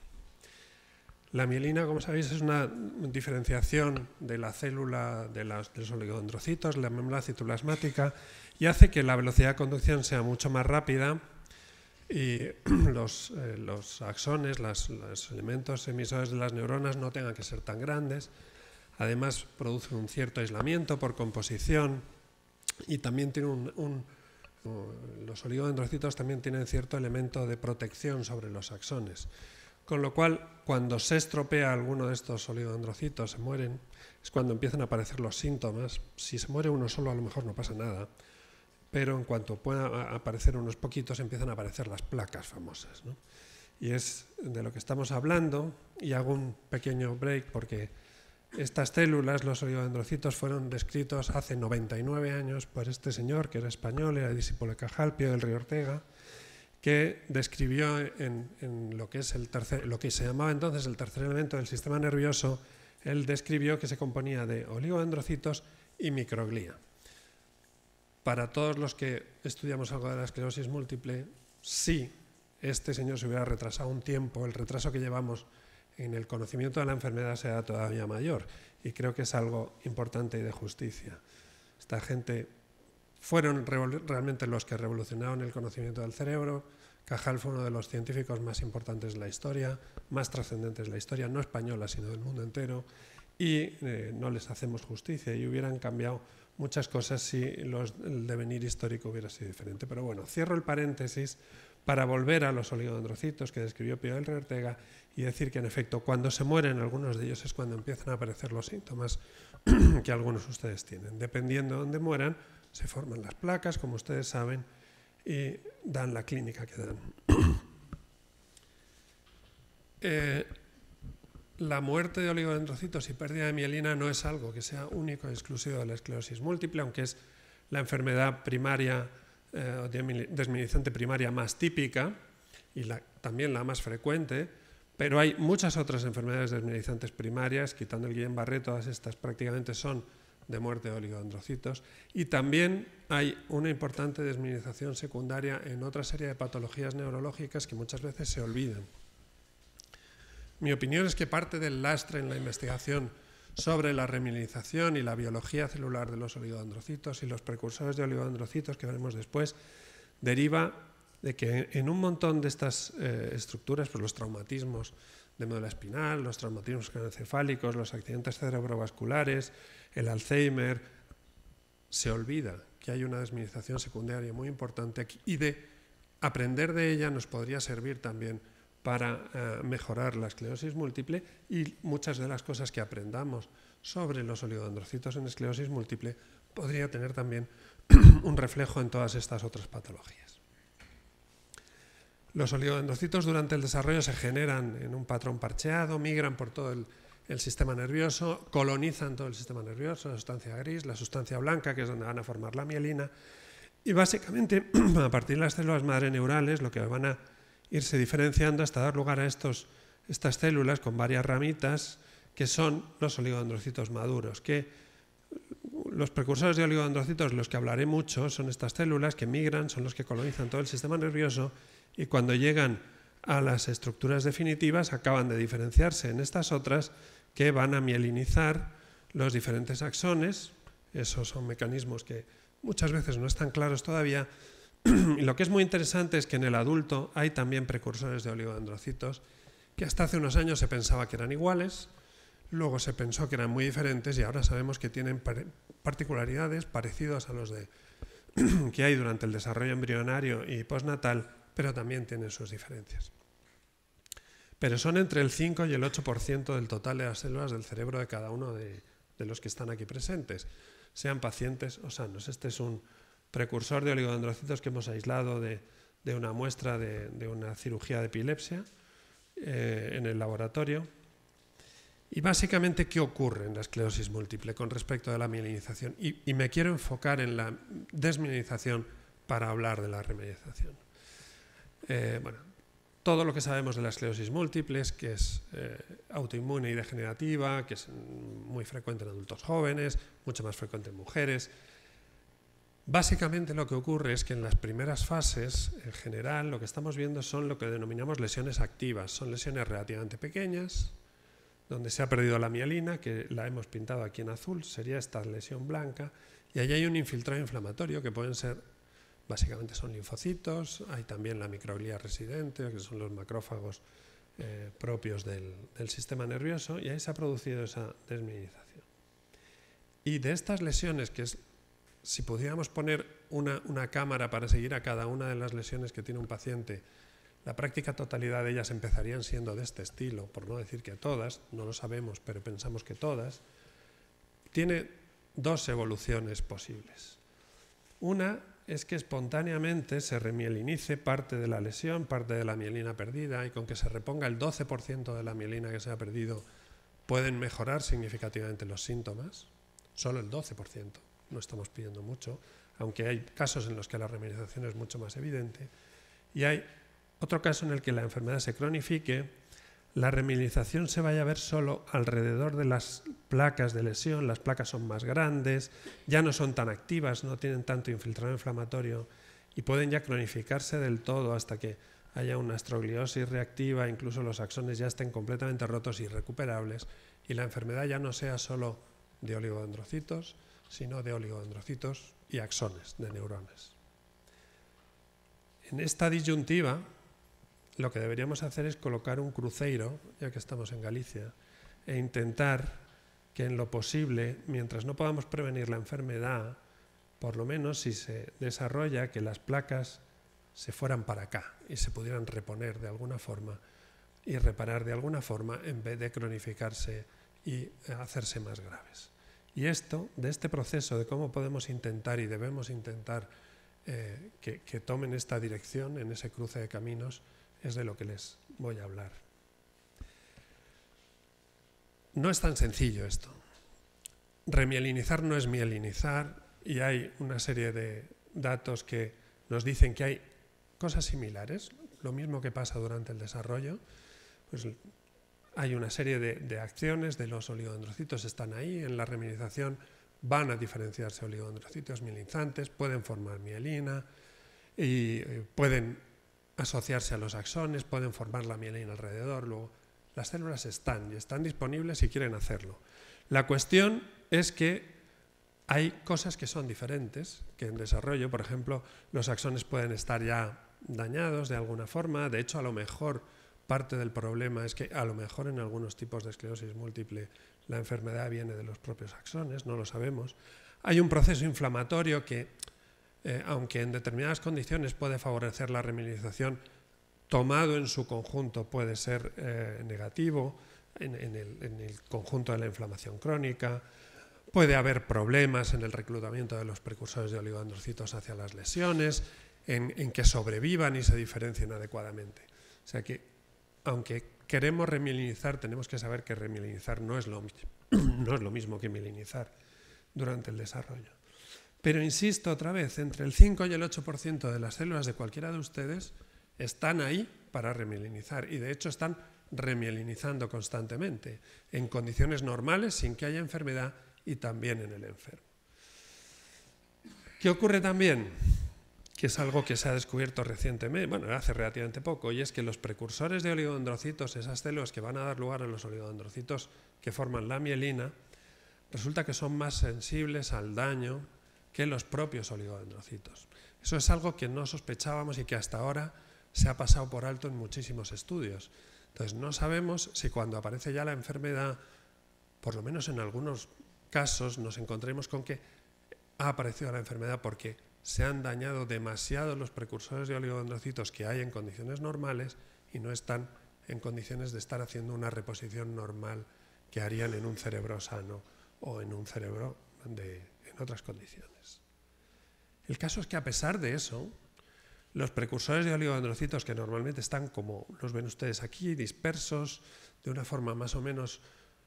La mielina, como sabéis, es una diferenciación de la célula de los oligodendrocitos, la médula citoplasmática, y hace que la velocidad de conducción sea mucho más rápida y los axones, los elementos emisores de las neuronas no tengan que ser tan grandes. Además, produce un cierto aislamiento por composición y también tiene los oligodendrocitos también tienen cierto elemento de protección sobre los axones. Con lo cual, cuando se estropea alguno de estos oligodendrocitos, se mueren, es cuando empiezan a aparecer los síntomas. Si se muere uno solo, a lo mejor no pasa nada, pero en cuanto puedan aparecer unos poquitos, empiezan a aparecer las placas famosas, ¿no? Y es de lo que estamos hablando, y hago un pequeño break porque Estas células, los oligodendrocitos, fueron descritos hace 99 años por este señor, que era español, era discípulo de Cajal, Pío del Río Ortega, que describió en lo que se llamaba entonces el tercer elemento del sistema nervioso. Él describió que se componía de oligodendrocitos y microglía. Para todos los que estudiamos algo de la esclerosis múltiple, si este señor se hubiera retrasado un tiempo, el retraso que llevamos en el conocimiento de la enfermedad será todavía mayor, y creo que es algo importante y de justicia. Esta gente fueron realmente los que revolucionaron el conocimiento del cerebro. Cajal fue uno de los científicos más importantes de la historia, más trascendentes de la historia, no española, sino del mundo entero, y no les hacemos justicia, y hubieran cambiado muchas cosas si el devenir histórico hubiera sido diferente. Pero bueno, cierro el paréntesis para volver a los oligodendrocitos que describió Pío del Río Ortega y decir que, en efecto, cuando se mueren algunos de ellos es cuando empiezan a aparecer los síntomas que algunos de ustedes tienen. Dependiendo de dónde mueran, se forman las placas, como ustedes saben, y dan la clínica que dan. La muerte de oligodendrocitos y pérdida de mielina no es algo que sea único y exclusivo de la esclerosis múltiple, aunque es la enfermedad primaria o desmielizante primaria más típica y también la más frecuente, pero hay muchas otras enfermedades desmielizantes primarias, quitando el Guillain-Barré, todas estas prácticamente son de muerte de oligodendrocitos, y también hay una importante desmielización secundaria en otra serie de patologías neurológicas que muchas veces se olvidan. Mi opinión es que parte del lastre en la investigación sobre la remielinización y la biología celular de los oligodendrocitos y los precursores de oligodendrocitos que veremos después deriva de que en un montón de estas estructuras, pues los traumatismos de médula espinal, los traumatismos craneoencefálicos, los accidentes cerebrovasculares, el Alzheimer, se olvida que hay una desmielización secundaria muy importante aquí, y de aprender de ella nos podría servir también para mejorar la esclerosis múltiple, y muchas de las cosas que aprendamos sobre los oligodendrocitos en esclerosis múltiple podría tener también un reflejo en todas estas otras patologías. Los oligodendrocitos durante el desarrollo se generan en un patrón parcheado, migran por todo el sistema nervioso, colonizan todo el sistema nervioso, la sustancia gris, la sustancia blanca, que es donde van a formar la mielina, y básicamente a partir de las células madre neurales lo que van a irse diferenciando hasta dar lugar a estas células con varias ramitas que son los oligodendrocitos maduros, que los precursores de oligodendrocitos, los que hablaré mucho, son estas células que migran, son los que colonizan todo el sistema nervioso, y cuando llegan a las estructuras definitivas acaban de diferenciarse en estas otras que van a mielinizar los diferentes axones. Esos son mecanismos que muchas veces no están claros todavía. Y lo que es muy interesante es que en el adulto hay también precursores de oligodendrocitos que hasta hace unos años se pensaba que eran iguales, luego se pensó que eran muy diferentes, y ahora sabemos que tienen particularidades parecidas a los que hay durante el desarrollo embrionario y postnatal, pero también tienen sus diferencias. Pero son entre el 5 y el 8% del total de las células del cerebro de cada uno de los que están aquí presentes, sean pacientes o sanos. Este es un precursor de oligodendrocitos que hemos aislado de una muestra de una cirugía de epilepsia en el laboratorio. Y básicamente, ¿qué ocurre en la esclerosis múltiple con respecto a la mielinización? Y me quiero enfocar en la desmielinización para hablar de la remielinización. Bueno, todo lo que sabemos de la esclerosis múltiple es que es autoinmune y degenerativa, que es muy frecuente en adultos jóvenes, mucho más frecuente en mujeres. Básicamente lo que ocurre es que en las primeras fases, en general, lo que estamos viendo son lo que denominamos lesiones activas. Son lesiones relativamente pequeñas, donde se ha perdido la mielina, que la hemos pintado aquí en azul, sería esta lesión blanca, y allí hay un infiltrado inflamatorio que pueden ser, básicamente son linfocitos, hay también la microglía residente, que son los macrófagos propios del sistema nervioso, y ahí se ha producido esa desmielinización. Y de estas lesiones, que es, si pudiéramos poner una cámara para seguir a cada una de las lesiones que tiene un paciente, la práctica totalidad de ellas empezarían siendo de este estilo, por no decir que todas, no lo sabemos, pero pensamos que todas. Tiene dos evoluciones posibles. Una es que espontáneamente se remielinice parte de la lesión, parte de la mielina perdida, y con que se reponga el 12% de la mielina que se ha perdido, pueden mejorar significativamente los síntomas, solo el 12%, no estamos pidiendo mucho, aunque hay casos en los que la remilinización es mucho más evidente, y hay otro caso en el que la enfermedad se cronifique, la remilinización se vaya a ver solo alrededor de las placas de lesión, las placas son más grandes, ya no son tan activas, no tienen tanto infiltrado inflamatorio y pueden ya cronificarse del todo hasta que haya una astrogliosis reactiva, incluso los axones ya estén completamente rotos y irrecuperables y la enfermedad ya no sea solo de oligodendrocitos, sino de oligodendrocitos y axones de neuronas. En esta disyuntiva, lo que deberíamos hacer es colocar un cruceiro, ya que estamos en Galicia, e intentar que en lo posible, mientras no podamos prevenir la enfermedad, por lo menos si se desarrolla, que las placas se fueran para acá y se pudieran reponer de alguna forma y reparar de alguna forma en vez de cronificarse y hacerse más graves. Y esto, de este proceso de cómo podemos intentar y debemos intentar que tomen esta dirección en ese cruce de caminos, es de lo que les voy a hablar. No es tan sencillo esto. Remielinizar no es mielinizar y hay una serie de datos que nos dicen que hay cosas similares, lo mismo que pasa durante el desarrollo, pues hay una serie de acciones de los oligodendrocitos están ahí, en la remilinización van a diferenciarse oligodendrocitos mielinizantes, pueden formar mielina y pueden asociarse a los axones, pueden formar la mielina alrededor, luego las células están disponibles si quieren hacerlo. La cuestión es que hay cosas que son diferentes, que en desarrollo, por ejemplo, los axones pueden estar ya dañados de alguna forma, de hecho a lo mejor parte del problema es que a lo mejor en algunos tipos de esclerosis múltiple la enfermedad viene de los propios axones, no lo sabemos. Hay un proceso inflamatorio que aunque en determinadas condiciones puede favorecer la remilinización, tomado en su conjunto puede ser negativo en el conjunto de la inflamación crónica, puede haber problemas en el reclutamiento de los precursores de oligodendrocitos hacia las lesiones, en que sobrevivan y se diferencien adecuadamente. O sea que, aunque queremos remielinizar, tenemos que saber que remielinizar no es lo mismo que mielinizar durante el desarrollo. Pero insisto otra vez, entre el 5 y el 8% de las células de cualquiera de ustedes están ahí para remielinizar y de hecho están remielinizando constantemente en condiciones normales sin que haya enfermedad y también en el enfermo. ¿Qué ocurre también? Que es algo que se ha descubierto recientemente, bueno, hace relativamente poco, y es que los precursores de oligodendrocitos, esas células que van a dar lugar a los oligodendrocitos que forman la mielina, resulta que son más sensibles al daño que los propios oligodendrocitos. Eso es algo que no sospechábamos y que hasta ahora se ha pasado por alto en muchísimos estudios. Entonces no sabemos si cuando aparece ya la enfermedad, por lo menos en algunos casos, nos encontremos con que ha aparecido la enfermedad porque se han dañado demasiado los precursores de oligodendrocitos que hay en condiciones normales y no están en condiciones de estar haciendo una reposición normal que harían en un cerebro sano o en un cerebro en otras condiciones. El caso es que a pesar de eso, los precursores de oligodendrocitos que normalmente están, como los ven ustedes aquí, dispersos de una forma más o menos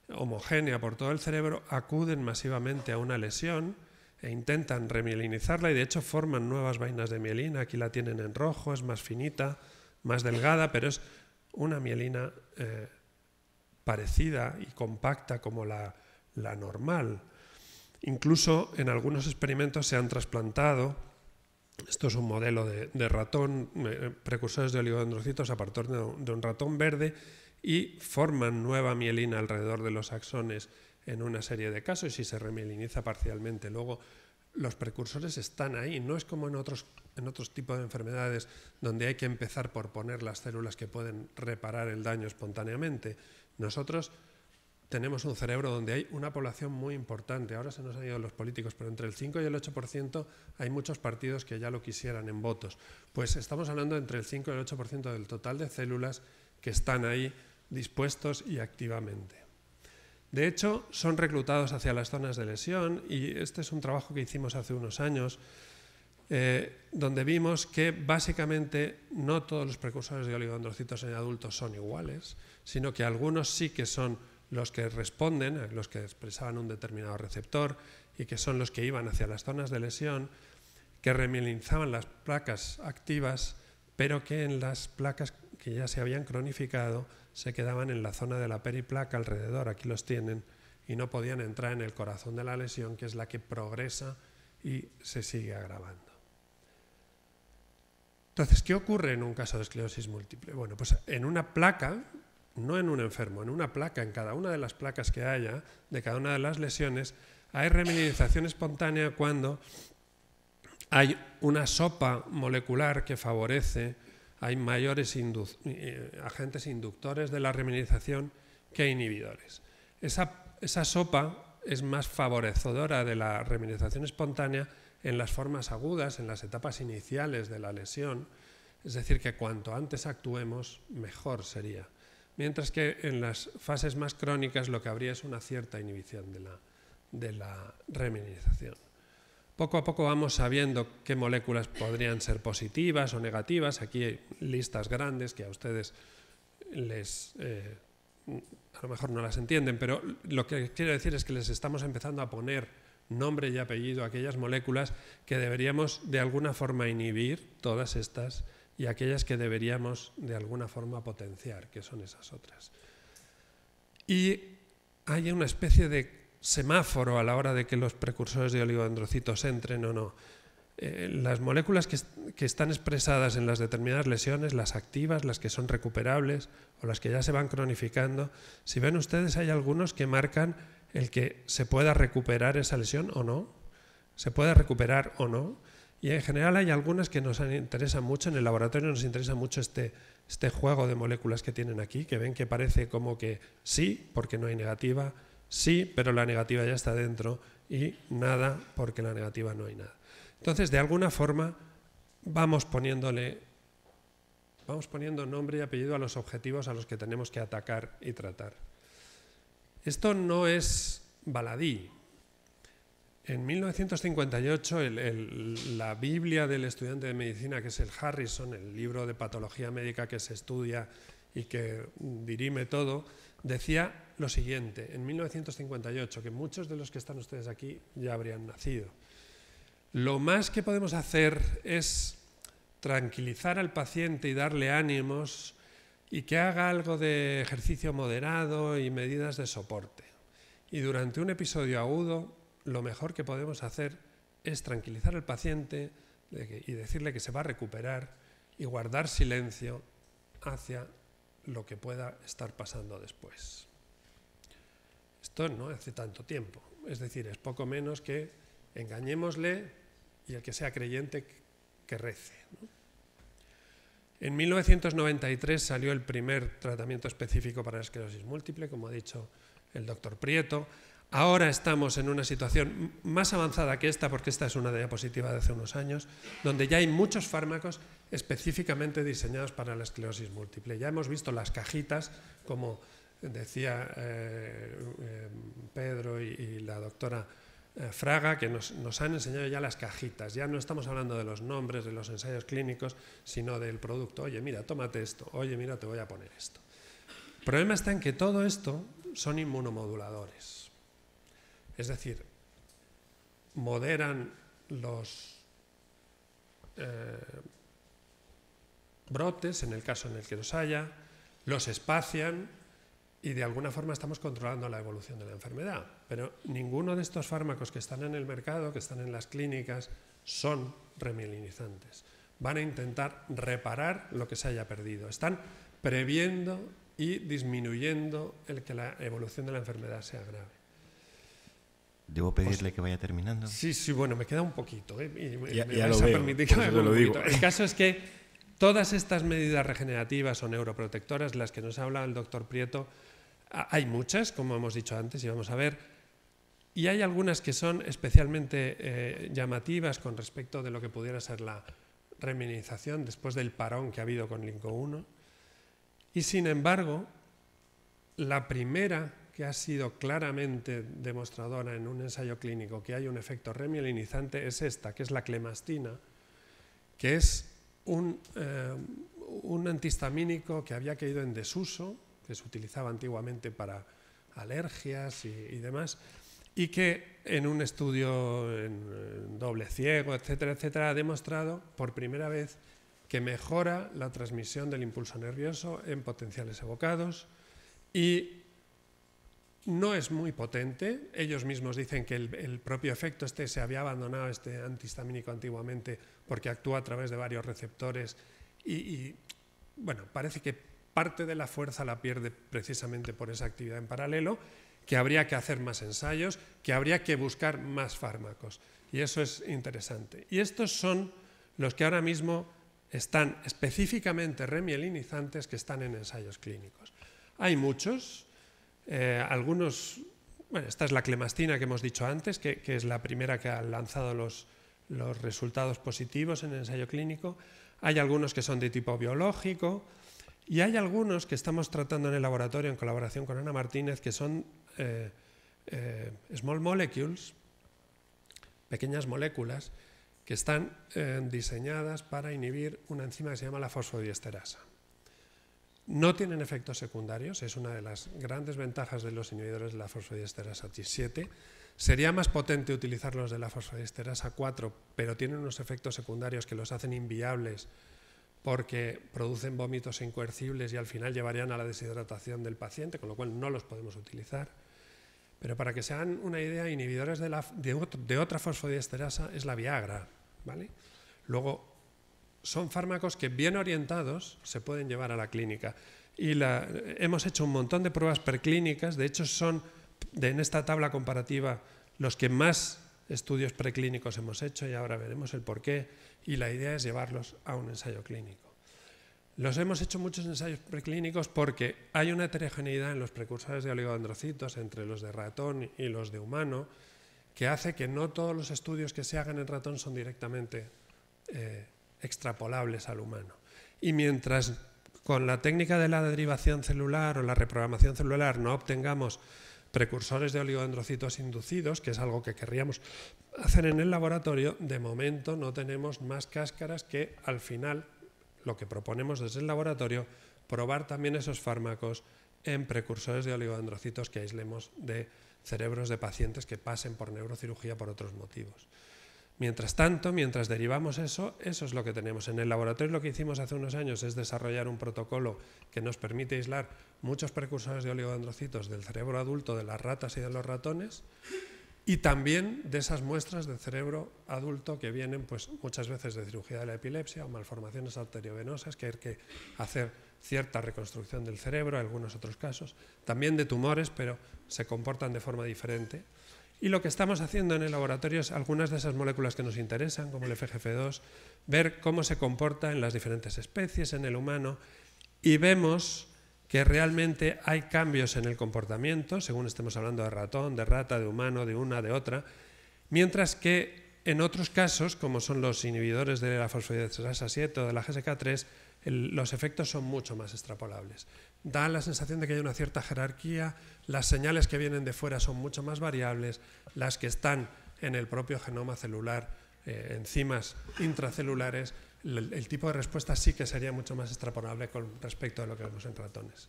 homogénea por todo el cerebro, acuden masivamente a una lesión e intentan remielinizarla y de hecho forman nuevas vainas de mielina. Aquí la tienen en rojo, es más finita, más delgada, pero es una mielina parecida y compacta como la normal. Incluso en algunos experimentos se han trasplantado, esto es un modelo de ratón, precursores de oligodendrocitos a partir de un ratón verde y forman nueva mielina alrededor de los axones en una serie de casos y se remieliniza parcialmente. Luego los precursores están ahí, no es como en otros tipos de enfermedades donde hay que empezar por poner las células que pueden reparar el daño espontáneamente. Nosotros tenemos un cerebro donde hay una población muy importante, ahora se nos han ido los políticos, pero entre el 5 y el 8% hay muchos partidos que ya lo quisieran en votos. Pues estamos hablando entre el 5 y el 8% del total de células que están ahí dispuestos y activamente. De hecho, son reclutados hacia las zonas de lesión y este es un trabajo que hicimos hace unos años donde vimos que básicamente no todos los precursores de oligodendrocitos en adultos son iguales, sino que algunos sí que son los que responden, los que expresaban un determinado receptor y que son los que iban hacia las zonas de lesión, que remielinizaban las placas activas, pero que en las placas que ya se habían cronificado se quedaban en la zona de la periplaca alrededor, aquí los tienen, y no podían entrar en el corazón de la lesión, que es la que progresa y se sigue agravando. Entonces, ¿qué ocurre en un caso de esclerosis múltiple? Bueno, pues en una placa, no en un enfermo, en una placa, en cada una de las placas que haya, de cada una de las lesiones, hay remielinización espontánea cuando hay una sopa molecular que favorece, hay mayores agentes inductores de la remielinización que inhibidores. Esa sopa es más favorecedora de la remielinización espontánea en las formas agudas, en las etapas iniciales de la lesión, es decir, que cuanto antes actuemos, mejor sería. Mientras que en las fases más crónicas lo que habría es una cierta inhibición de la remielinización. Poco a poco vamos sabiendo qué moléculas podrían ser positivas o negativas. Aquí hay listas grandes que a ustedes a lo mejor no las entienden, pero lo que quiero decir es que les estamos empezando a poner nombre y apellido a aquellas moléculas que deberíamos de alguna forma inhibir, todas estas, y aquellas que deberíamos de alguna forma potenciar, que son esas otras. Y hay una especie de semáforo a la hora de que los precursores de oligodendrocitos entren o no. Las moléculas que están expresadas en las determinadas lesiones, las activas, las que son recuperables o las que ya se van cronificando, si ven ustedes hay algunos que marcan el que se pueda recuperar esa lesión o no, se puede recuperar o no, y en general hay algunas que nos interesan mucho, en el laboratorio nos interesa mucho este juego de moléculas que tienen aquí, que ven que parece como que sí, porque no hay negativa, sí, pero la negativa ya está dentro, y nada, porque la negativa no hay nada. Entonces, de alguna forma, vamos poniendo nombre y apellido a los objetivos a los que tenemos que atacar y tratar. Esto no es baladí. En 1958, la Biblia del estudiante de medicina, que es el Harrison, el libro de patología médica que se estudia y que dirime todo, decía lo siguiente, en 1958, que muchos de los que están ustedes aquí ya habrían nacido. Lo más que podemos hacer es tranquilizar al paciente y darle ánimos y que haga algo de ejercicio moderado y medidas de soporte. Y durante un episodio agudo, lo mejor que podemos hacer es tranquilizar al paciente y decirle que se va a recuperar y guardar silencio hacia lo que pueda estar pasando después. Esto no hace tanto tiempo, es decir, es poco menos que engañémosle y el que sea creyente que rece, ¿no? En 1993 salió el primer tratamiento específico para la esclerosis múltiple, como ha dicho el doctor Prieto. Ahora estamos en una situación más avanzada que esta, porque esta es una diapositiva de hace unos años, donde ya hay muchos fármacos específicamente diseñados para la esclerosis múltiple. Ya hemos visto las cajitas, como decía Pedro y la doctora Fraga, que nos han enseñado ya las cajitas. Ya no estamos hablando de los nombres, de los ensayos clínicos, sino del producto. Oye, mira, tómate esto. Oye, mira, te voy a poner esto. El problema está en que todo esto son inmunomoduladores. Es decir, moderan los brotes, en el caso en el que los haya, los espacian y de alguna forma estamos controlando la evolución de la enfermedad. Pero ninguno de estos fármacos que están en el mercado, que están en las clínicas, son remielinizantes. Van a intentar reparar lo que se haya perdido. Están previendo y disminuyendo el que la evolución de la enfermedad sea grave. ¿Debo pedirle que vaya terminando? Sí, bueno, me queda un poquito. Ya lo veo, por eso lo digo. El caso es que todas estas medidas regenerativas o neuroprotectoras, las que nos habla el doctor Prieto, hay muchas, como hemos dicho antes, y vamos a ver, y hay algunas que son especialmente llamativas con respecto de lo que pudiera ser la reminización después del parón que ha habido con Linco-1, y sin embargo, la primera que ha sido claramente demostradora en un ensayo clínico que hay un efecto remielinizante es esta, que es la clemastina, que es un antihistamínico que había caído en desuso, que se utilizaba antiguamente para alergias y demás, y que en un estudio en doble ciego, etcétera, etcétera, ha demostrado por primera vez que mejora la transmisión del impulso nervioso en potenciales evocados y no es muy potente. Ellos mismos dicen que el propio efecto se había abandonado, este antihistamínico antiguamente, porque actúa a través de varios receptores y bueno, parece que parte de la fuerza la pierde precisamente por esa actividad en paralelo, que habría que hacer más ensayos, que habría que buscar más fármacos. Y eso es interesante. Y estos son los que ahora mismo están específicamente remielinizantes que están en ensayos clínicos. Hay muchos, algunos, bueno, esta es la clemastina que hemos dicho antes, que es la primera que ha lanzado los resultados positivos en el ensayo clínico. Hay algunos que son de tipo biológico y hay algunos que estamos tratando en el laboratorio en colaboración con Ana Martínez, que son small molecules, pequeñas moléculas que están diseñadas para inhibir una enzima que se llama la fosfodiesterasa. No tienen efectos secundarios, es una de las grandes ventajas de los inhibidores de la fosfodiesterasa 7. Sería más potente utilizarlos de la fosfodiesterasa 4, pero tienen unos efectos secundarios que los hacen inviables porque producen vómitos incoercibles y al final llevarían a la deshidratación del paciente, con lo cual no los podemos utilizar. Pero para que se hagan una idea, inhibidores de otra fosfodiesterasa es la Viagra, ¿vale? Luego, son fármacos que bien orientados se pueden llevar a la clínica. Y hemos hecho un montón de pruebas preclínicas, de hecho son en esta tabla comparativa los que más estudios preclínicos hemos hecho y ahora veremos el porqué. Y la idea es llevarlos a un ensayo clínico. Los hemos hecho muchos ensayos preclínicos porque hay una heterogeneidad en los precursores de oligodendrocitos entre los de ratón y los de humano que hace que no todos los estudios que se hagan en ratón son directamente extrapolables al humano. Y mientras con la técnica de la derivación celular o la reprogramación celular no obtengamos precursores de oligodendrocitos inducidos, que es algo que querríamos hacer en el laboratorio, de momento no tenemos más cáscaras que al final lo que proponemos desde el laboratorio, probar también esos fármacos en precursores de oligodendrocitos que aislemos de cerebros de pacientes que pasen por neurocirugía por otros motivos. Mientras tanto, mientras derivamos eso es lo que tenemos. En el laboratorio lo que hicimos hace unos años es desarrollar un protocolo que nos permite aislar muchos precursores de oligodendrocitos del cerebro adulto de las ratas y de los ratones y también de esas muestras del cerebro adulto que vienen pues, muchas veces de cirugía de la epilepsia o malformaciones arteriovenosas, que hay que hacer cierta reconstrucción del cerebro, en algunos otros casos, también de tumores, pero se comportan de forma diferente. Y lo que estamos haciendo en el laboratorio es algunas de esas moléculas que nos interesan, como el FGF2, ver cómo se comporta en las diferentes especies, en el humano, y vemos que realmente hay cambios en el comportamiento, según estemos hablando de ratón, de rata, de humano, de una, de otra, mientras que en otros casos, como son los inhibidores de la fosfodiesterasa 7 o de la GSK3, los efectos son mucho más extrapolables. Da la sensación de que hay una cierta jerarquía, las señales que vienen de fuera son mucho más variables, las que están en el propio genoma celular, enzimas intracelulares, el tipo de respuesta sí que sería mucho más extrapolable con respecto a lo que vemos en ratones.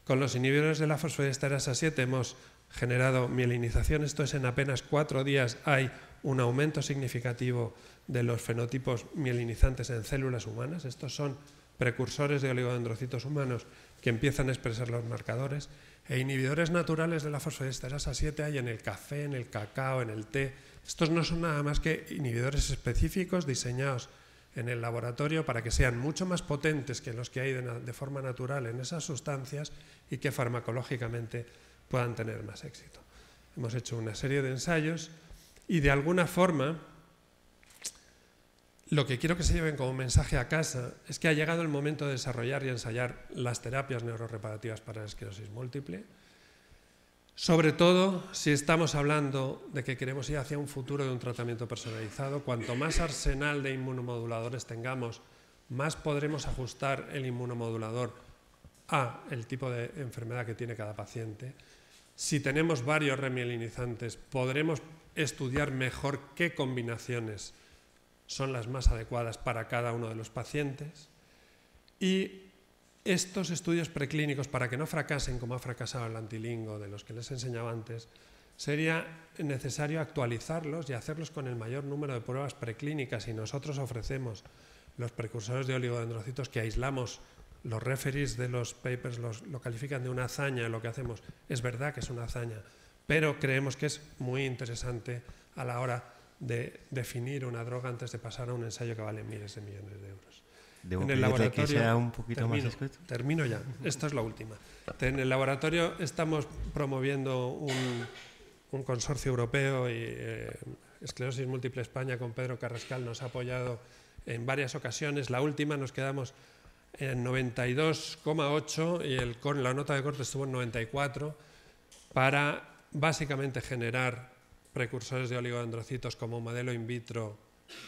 Con los inhibidores de la fosfodiesterasa 7 hemos generado mielinización, esto es en apenas 4 días hay un aumento significativo de los fenotipos mielinizantes en células humanas. Estos son precursores de oligodendrocitos humanos que empiezan a expresar los marcadores. E inhibidores naturales de la fosfodiesterasa 7 hay en el café, en el cacao, en el té. Estos no son nada más que inhibidores específicos diseñados en el laboratorio para que sean mucho más potentes que los que hay de forma natural en esas sustancias y que farmacológicamente puedan tener más éxito. Hemos hecho una serie de ensayos y de alguna forma lo que quiero que se lleven como mensaje a casa es que ha llegado el momento de desarrollar y ensayar las terapias neuroreparativas para la esclerosis múltiple, sobre todo si estamos hablando de que queremos ir hacia un futuro de un tratamiento personalizado. Cuanto más arsenal de inmunomoduladores tengamos, más podremos ajustar el inmunomodulador a el tipo de enfermedad que tiene cada paciente. Si tenemos varios remielinizantes, podremos estudiar mejor qué combinaciones son las más adecuadas para cada uno de los pacientes y estos estudios preclínicos, para que no fracasen como ha fracasado el antilingo de los que les enseñaba antes, sería necesario actualizarlos y hacerlos con el mayor número de pruebas preclínicas, y nosotros ofrecemos los precursores de oligodendrocitos que aislamos. Los referees de los papers lo califican de una hazaña. Lo que hacemos es verdad que es una hazaña, pero creemos que es muy interesante a la hora de definir una droga antes de pasar a un ensayo que vale miles de millones de euros. Debo pedirle que sea un poquito más escueto. Termino ya, esto es la última. En el laboratorio estamos promoviendo un consorcio europeo, y Esclerosis Múltiple España con Pedro Carrascal nos ha apoyado en varias ocasiones. La última nos quedamos en 92,8 y con la nota de corte estuvo en 94, para básicamente generar precursores de oligodendrocitos como modelo in vitro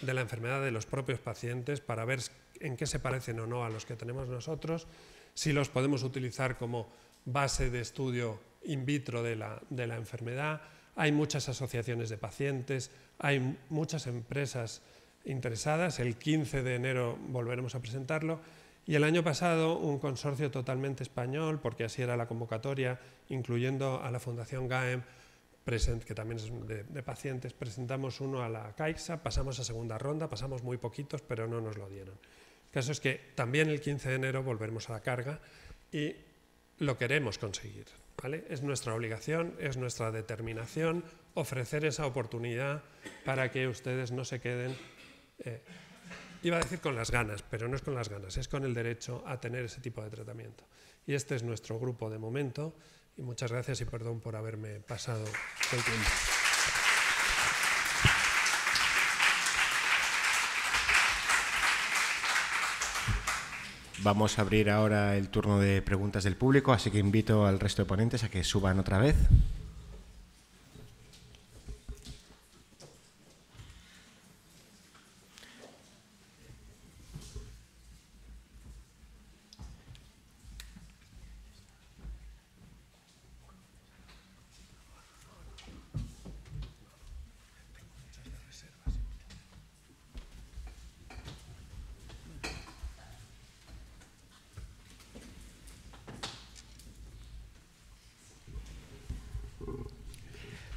de la enfermedad de los propios pacientes, para ver en qué se parecen o no a los que tenemos nosotros, si los podemos utilizar como base de estudio in vitro de la enfermedad. Hay muchas asociaciones de pacientes, hay muchas empresas interesadas. El 15 de enero volveremos a presentarlo. Y el año pasado un consorcio totalmente español, porque así era la convocatoria, incluyendo a la Fundación GAEM, que también es de pacientes, presentamos uno a la Caixa, pasamos a segunda ronda, pasamos muy poquitos, pero no nos lo dieron. El caso es que también el 15 de enero volveremos a la carga y lo queremos conseguir, ¿vale? Es nuestra obligación, es nuestra determinación ofrecer esa oportunidad para que ustedes no se queden... iba a decir con las ganas, pero no es con las ganas, es con el derecho a tener ese tipo de tratamiento. Y este es nuestro grupo de momento, y muchas gracias y perdón por haberme pasado el tiempo. Vamos a abrir ahora el turno de preguntas del público, así que invito al resto de ponentes a que suban otra vez.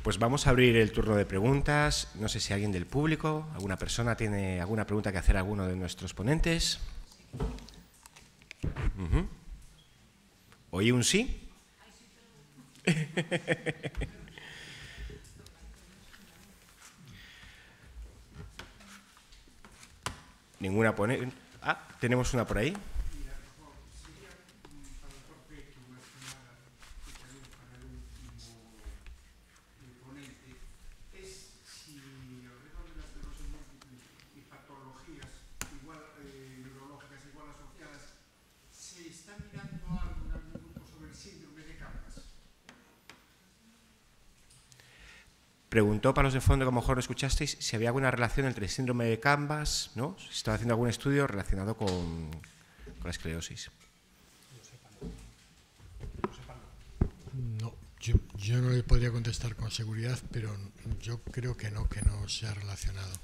Pues vamos a abrir el turno de preguntas. No sé si alguien del público, alguna persona tiene alguna pregunta que hacer a alguno de nuestros ponentes. ¿Oí un sí? Ninguna ponente. Ah, tenemos una por ahí. Preguntó para los de fondo, que a lo mejor lo escuchasteis, si había alguna relación entre el síndrome de Canvas, ¿no? Si estaba haciendo algún estudio relacionado con la esclerosis. No, yo no le podría contestar con seguridad, pero yo creo que no se ha relacionado.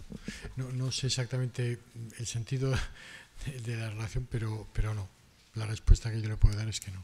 No sé exactamente el sentido de la relación, pero no. La respuesta que yo le puedo dar es que no.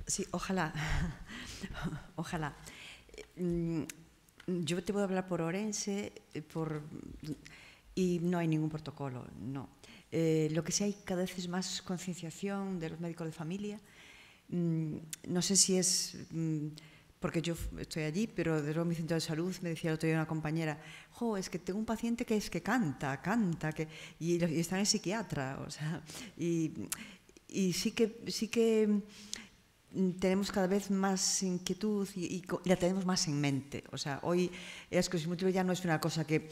Sí, ojalá. Ojalá. Yo te voy a hablar por Ourense y no hay ningún protocolo, no. Lo que sí hay cada vez es más concienciación de los médicos de familia. No sé si es porque yo estoy allí, pero desde luego mi centro de salud me decía el otro día una compañera, es que tengo un paciente que canta, y está en el psiquiatra, o sea, y sí que tenemos cada vez más inquietud y la tenemos más en mente. O sea, hoy la esclerosis múltiple ya no es una cosa que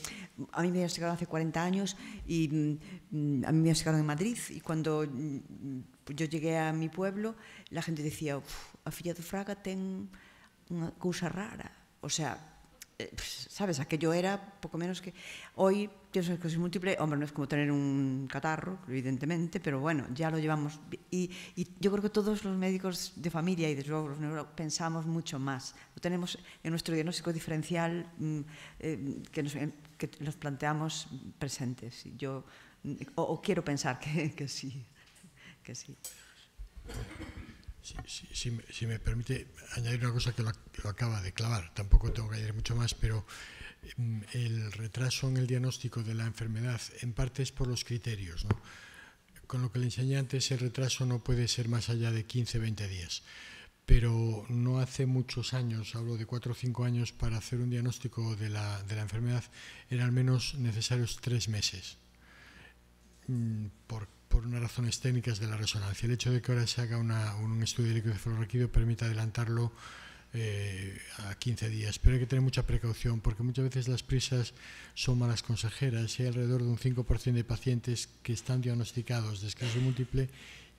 a mí me diagnosticaron hace 40 años y a mí me diagnosticaron en Madrid, y cuando yo llegué a mi pueblo la gente decía, a filla de Fraga ten unha cousa rara. O sea, sabes, aquello era poco menos que... Hoy tienes una esclerosis múltiple, hombre, no es como tener un catarro, evidentemente, pero bueno, ya lo llevamos. Y yo creo que todos los médicos de familia y desde luego los neurólogos pensamos mucho más. Lo tenemos en nuestro diagnóstico diferencial que nos planteamos presentes. Yo quiero pensar que sí. Que sí. Si me permite añadir una cosa que lo acaba de clavar, tampoco tengo que añadir mucho más, pero el retraso en el diagnóstico de la enfermedad en parte es por los criterios, ¿no? Con lo que le enseñé antes, el retraso no puede ser más allá de 15-20 días, pero no hace muchos años, hablo de 4 o 5 años, para hacer un diagnóstico de la enfermedad eran al menos necesarios 3 meses, por unas razones técnicas de la resonancia. El hecho de que ahora se haga un estudio de líquido permite adelantarlo a 15 días, pero hay que tener mucha precaución porque muchas veces las prisas son malas consejeras y hay alrededor de un 5% de pacientes que están diagnosticados de esclerosis múltiple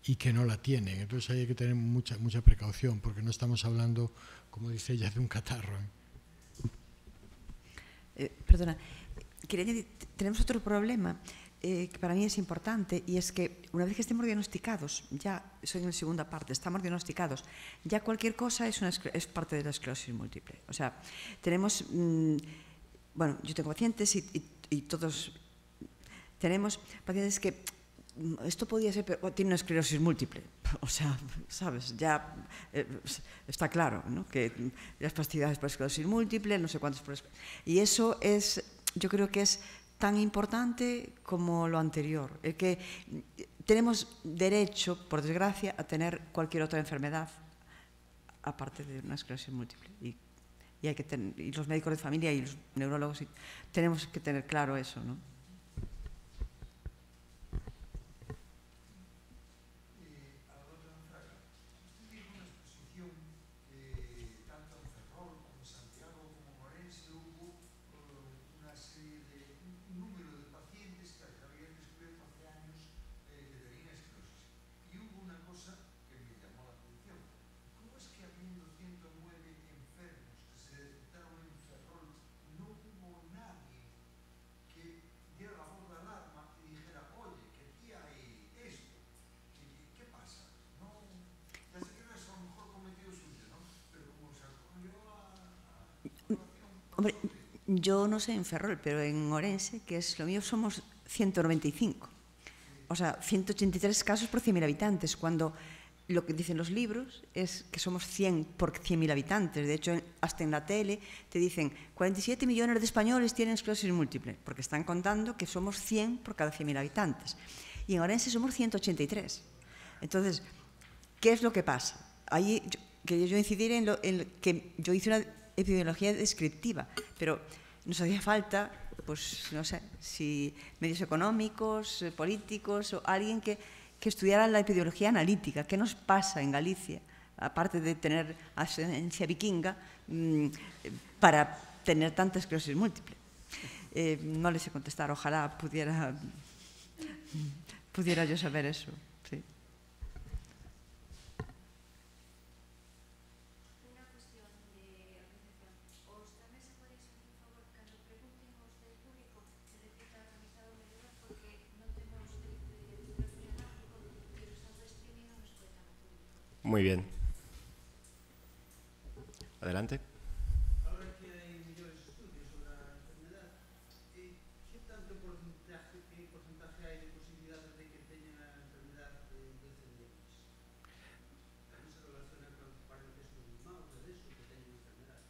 y que no la tienen. Entonces ahí hay que tener mucha precaución porque no estamos hablando, como dice ella, de un catarro. Perdona, quería añadir, tenemos otro problema que para mí es importante, y es que una vez que estemos diagnosticados, ya soy en la segunda parte, estamos diagnosticados, ya cualquier cosa es parte de la esclerosis múltiple. O sea, tenemos, bueno, yo tengo pacientes y todos tenemos pacientes que esto podía ser, pero tiene una esclerosis múltiple. O sea, sabes, ya está claro, ¿no? Que las pastillas por esclerosis múltiple, no sé cuántos por esclerosis. Y eso es, yo creo que es tan importante como lo anterior, el que tenemos derecho, por desgracia, a tener cualquier otra enfermedad aparte de una esclerosis múltiple. Y hay que y los médicos de familia y los neurólogos tenemos que tener claro eso, ¿no? Hombre, yo no sé en Ferrol, pero en Orense, que es lo mío, somos 195. O sea, 183 casos por 100.000 habitantes, cuando lo que dicen los libros es que somos 100 por 100.000 habitantes. De hecho, hasta en la tele te dicen 47 millones de españoles tienen esclerosis múltiple, porque están contando que somos 100 por cada 100.000 habitantes. Y en Orense somos 183. Entonces, ¿qué es lo que pasa? Ahí quería yo incidir en que yo hice una epidemiología descriptiva, pero nos hacía falta, pues no sé, si medios económicos, políticos o alguien que estudiara la epidemiología analítica. ¿Qué nos pasa en Galicia, aparte de tener ascendencia vikinga, para tener tanta esclerosis múltiple? No les sé contestar, ojalá pudiera yo saber eso. Sí. Muy bien. Adelante. Ahora que hay millores de estudios sobre la enfermedad, ¿qué porcentaje hay de posibilidades de que tengan la enfermedad descendientes? También se relaciona con parentesco de maus, de eso, que tengan enfermedad.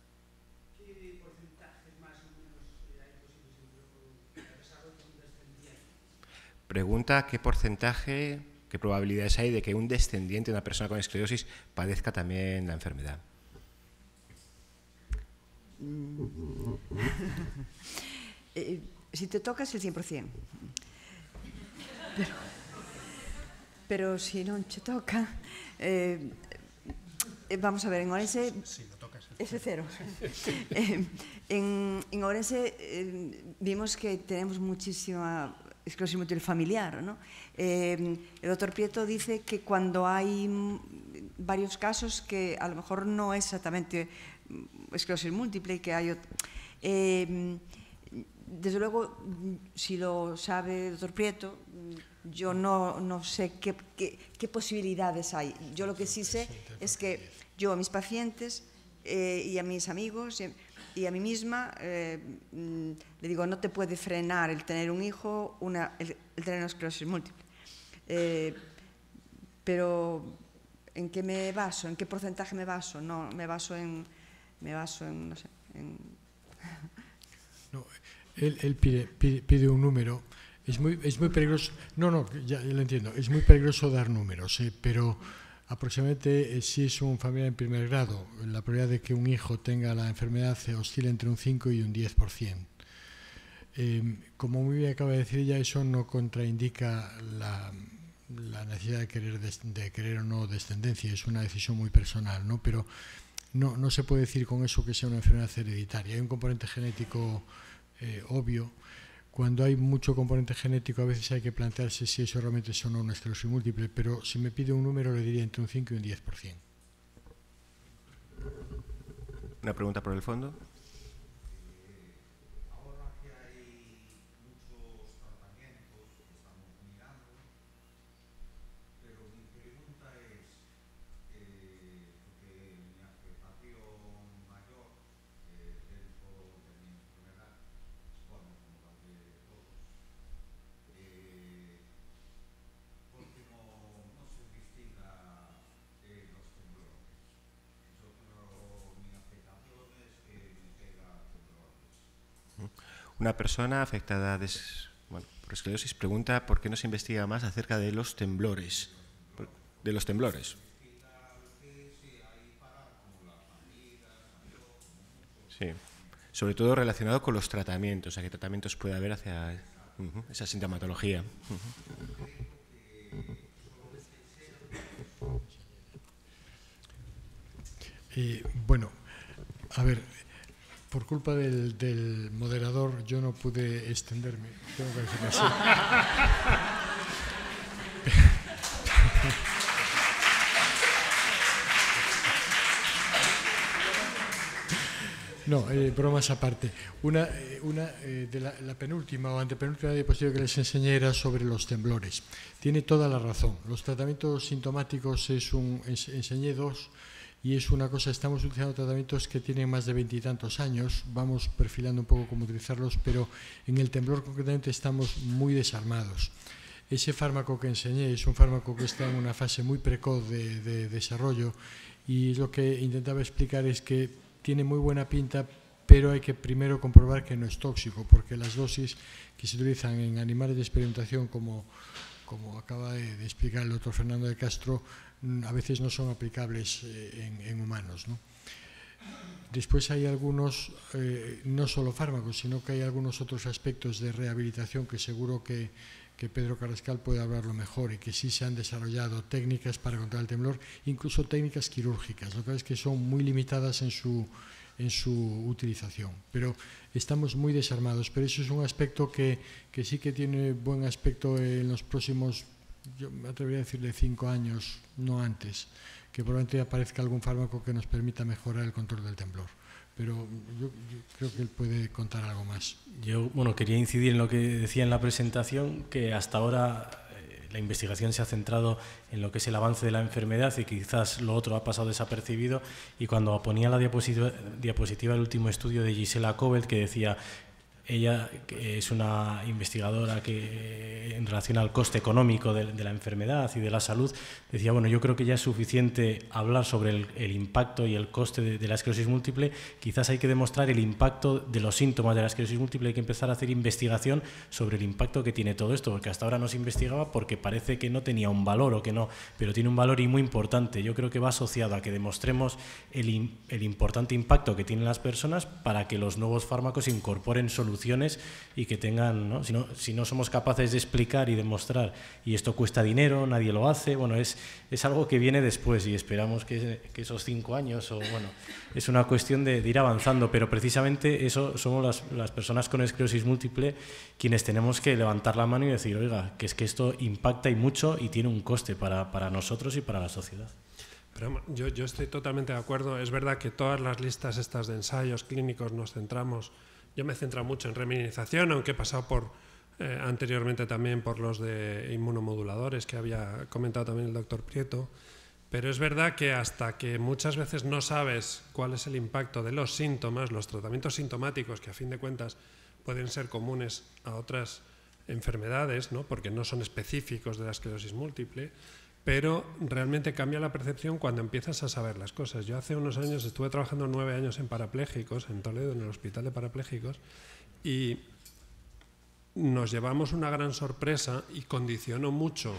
¿Qué porcentajes más o menos hay posibles de desarrollo de un descendiente? Pregunta qué porcentaje, qué probabilidades hay de que un descendiente de una persona con esclerosis padezca también la enfermedad. Si te toca es el 100%. Pero si non te toca, Vamos a ver, en Ourense... F0. En Ourense vimos que tenemos muchísima esclerosis múltiple familiar, ¿no? El doctor Prieto dice que cuando hay varios casos que a lo mejor no es exactamente esclerosis múltiple y que hay... desde luego, si lo sabe el doctor Prieto, yo no sé qué posibilidades hay. Yo lo que sí sé es que yo a mis pacientes y a mis amigos y a mí misma le digo, no te puede frenar el tener un hijo, el tener una esclerosis múltiple. Pero ¿en qué me baso? ¿En qué porcentaje me baso? No, me baso en no sé, No, él pide un número. Es muy peligroso. No, ya lo entiendo. Es muy peligroso dar números, pero aproximadamente si es un familiar en primer grado, la probabilidad de que un hijo tenga la enfermedad oscila entre un 5 y un 10%. Como muy bien acaba de decir ella, eso no contraindica la necesidad de querer o no descendencia. Es una decisión muy personal, ¿no? Pero no se puede decir con eso que sea una enfermedad hereditaria. Hay un componente genético obvio. Cuando hay mucho componente genético, a veces hay que plantearse si eso realmente es o no una esclerosis múltiple, pero si me pide un número, le diría entre un 5 y un 10%. Una pregunta por el fondo. Ahora que hay muchos tratamientos que estamos mirando, pero mi pregunta es, porque mi afectación mayor dentro de mi enfermedad, bueno, como la de todos, porque no se investiga los temblores. Yo creo mi afectación es que me pega temblores. Una persona afectada por esclerosis pregunta por qué no se investiga más acerca de los temblores. De los temblores. Sí, sobre todo relacionado con los tratamientos, a qué tratamientos puede haber hacia esa sintomatología. Bueno, a ver, por culpa del moderador yo no pude extenderme. Tengo que decirlo así. No, bromas aparte. Una de la penúltima o antepenúltima diapositiva que les enseñé era sobre los temblores. Tiene toda la razón. Los tratamientos sintomáticos enseñé dos. Y es una cosa, estamos utilizando tratamientos que tienen más de 20 y tantos años, vamos perfilando un poco cómo utilizarlos, pero en el temblor concretamente estamos muy desarmados. Ese fármaco que enseñé es un fármaco que está en una fase muy precoz de desarrollo y lo que intentaba explicar es que tiene muy buena pinta, pero hay que primero comprobar que no es tóxico, porque las dosis que se utilizan en animales de experimentación, como acaba de explicar el doctor Fernando de Castro, a veces no son aplicables en humanos, ¿no? Después hay algunos, no solo fármacos, sino que hay algunos otros aspectos de rehabilitación que seguro que Pedro Carrascal puede hablarlo mejor y que sí se han desarrollado técnicas para controlar el temblor, incluso técnicas quirúrgicas. Lo que pasa es que son muy limitadas en su utilización, pero estamos muy desarmados. Pero eso es un aspecto que sí que tiene buen aspecto en los próximos, yo me atrevería a decirle 5 años, no antes, que probablemente aparezca algún fármaco que nos permita mejorar el control del temblor. Pero yo creo que él puede contar algo más. Yo, quería incidir en lo que decía en la presentación, que hasta ahora la investigación se ha centrado en lo que es el avance de la enfermedad y quizás lo otro ha pasado desapercibido. Y cuando ponía la diapositiva del último estudio de Gisela Kobelt, que decía, ella que es una investigadora que en relación al coste económico de la enfermedad y de la salud, decía, yo creo que ya es suficiente hablar sobre el impacto y el coste de la esclerosis múltiple, quizás hay que demostrar el impacto de los síntomas de la esclerosis múltiple, hay que empezar a hacer investigación sobre el impacto que tiene todo esto, porque hasta ahora no se investigaba porque parece que no tenía un valor o que no, pero tiene un valor y muy importante. Yo creo que va asociado a que demostremos el importante impacto que tienen las personas para que los nuevos fármacos incorporen soluciones soluciones y que tengan, ¿no? Si no somos capaces de explicar y demostrar, y esto cuesta dinero, nadie lo hace, bueno, es algo que viene después y esperamos que esos 5 años, o bueno, es una cuestión de ir avanzando, pero precisamente eso somos las personas con esclerosis múltiple quienes tenemos que levantar la mano y decir, oiga, que es que esto impacta y mucho y tiene un coste para nosotros y para la sociedad. Pero yo estoy totalmente de acuerdo. Es verdad que todas las listas estas de ensayos clínicos nos centramos, yo me centro mucho en reminización, aunque he pasado por anteriormente también por los de inmunomoduladores que había comentado también el doctor Prieto, pero es verdad que hasta que muchas veces no sabes cuál es el impacto de los síntomas, los tratamientos sintomáticos, que a fin de cuentas pueden ser comunes a otras enfermedades, ¿no? Porque no son específicos de la esclerosis múltiple, pero realmente cambia la percepción cuando empiezas a saber las cosas. Yo hace unos años estuve trabajando 9 años en parapléjicos, en Toledo, en el Hospital de Parapléjicos, y nos llevamos una gran sorpresa y condicionó mucho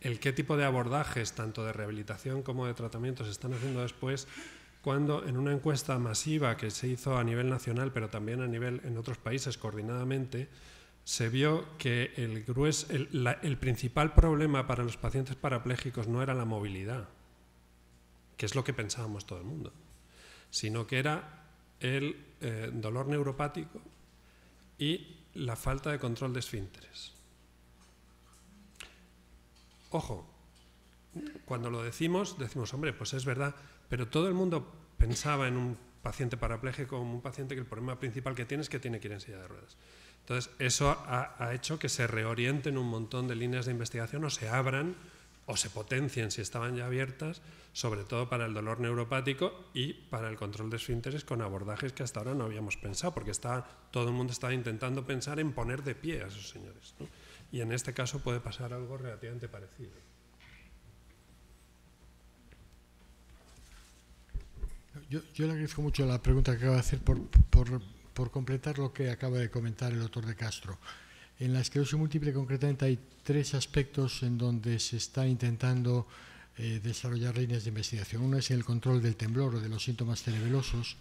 el qué tipo de abordajes, tanto de rehabilitación como de tratamiento, se están haciendo después, cuando en una encuesta masiva que se hizo a nivel nacional, pero también a nivel en otros países coordinadamente, se vio que el principal problema para los pacientes parapléjicos no era la movilidad, que es lo que pensábamos todo el mundo, sino que era el dolor neuropático y la falta de control de esfínteres. Ojo, cuando lo decimos, hombre, pues es verdad, pero todo el mundo pensaba en un paciente parapléjico como un paciente que el problema principal que tiene es que tiene que ir en silla de ruedas. Entonces, eso ha hecho que se reorienten un montón de líneas de investigación o se abran o se potencien si estaban ya abiertas, sobre todo para el dolor neuropático y para el control de esfínteres con abordajes que hasta ahora no habíamos pensado, porque todo el mundo estaba intentando pensar en poner de pie a esos señores, ¿no? Y en este caso puede pasar algo relativamente parecido. Yo le agradezco mucho la pregunta que acaba de hacer por completar lo que acaba de comentar el doctor de Castro. En la esclerosis múltiple concretamente hay 3 aspectos en donde se está intentando desarrollar líneas de investigación. Uno es el control del temblor o de los síntomas cerebelosos,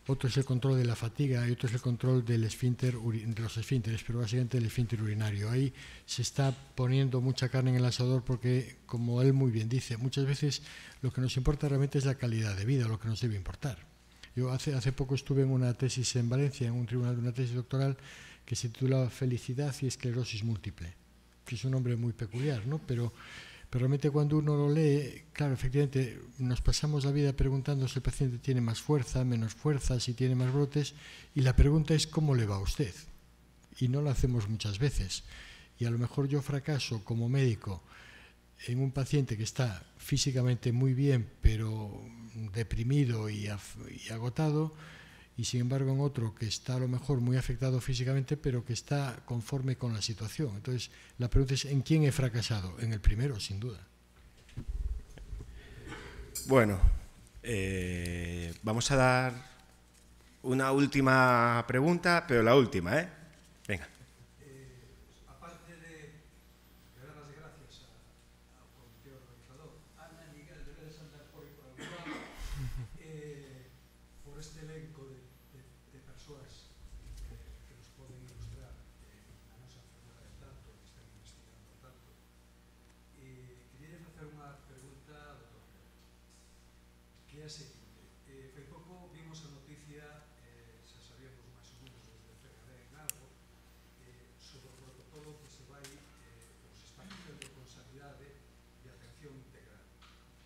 otro es el control de la fatiga y otro es el control del esfínter, de los esfínteres, pero básicamente el esfínter urinario. Ahí se está poniendo mucha carne en el asador porque, como él muy bien dice, muchas veces lo que nos importa realmente es la calidad de vida, lo que nos debe importar. Yo hace poco estuve en una tesis en Valencia, en un tribunal de una tesis doctoral que se titulaba Felicidad y esclerosis múltiple, que es un nombre muy peculiar, ¿no? Pero realmente cuando uno lo lee, claro, efectivamente nos pasamos la vida preguntando si el paciente tiene más fuerza, menos fuerza, si tiene más brotes, y la pregunta es ¿cómo le va a usted? Y no lo hacemos muchas veces. Y a lo mejor yo fracaso como médico en un paciente que está físicamente muy bien, pero deprimido y agotado, y sin embargo en otro que está a lo mejor muy afectado físicamente, pero que está conforme con la situación. Entonces, la pregunta es, ¿en quién he fracasado? En el primero, sin duda. Bueno, vamos a dar una última pregunta, pero la última, ¿eh? Venga. Aparte de dar las gracias al comité organizador, Ana y Miguel deben andar por algún lado, por este elenco de persoas que nos poden ilustrar a nosa enfermedade tanto, que están investigando tanto. Queria facer unha pregunta ao doutor, que é a seguinte. Foi pouco vimos a noticia, xa sabíamos máis ou menos desde FEGADEN en algo, sobre o protocolo que se vai, ou se está facendo con sanidade de atención integral.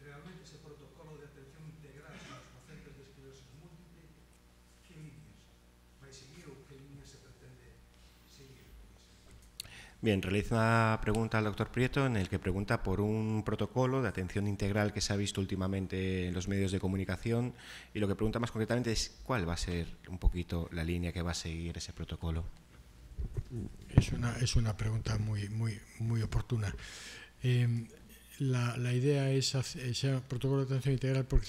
Realmente ese protocolo de atención integral aos pacientes de esclerosis múltiple, que líneas vai seguir ou que líneas se pretende seguir? Bien, realiza una pregunta al doctor Prieto en el que pregunta por un protocolo de atención integral que se ha visto últimamente en los medios de comunicación, y lo que pregunta más concretamente es cuál va a ser un poquito la línea que va a seguir ese protocolo. Es una pregunta muy oportuna. La idea es ese protocolo de atención integral porque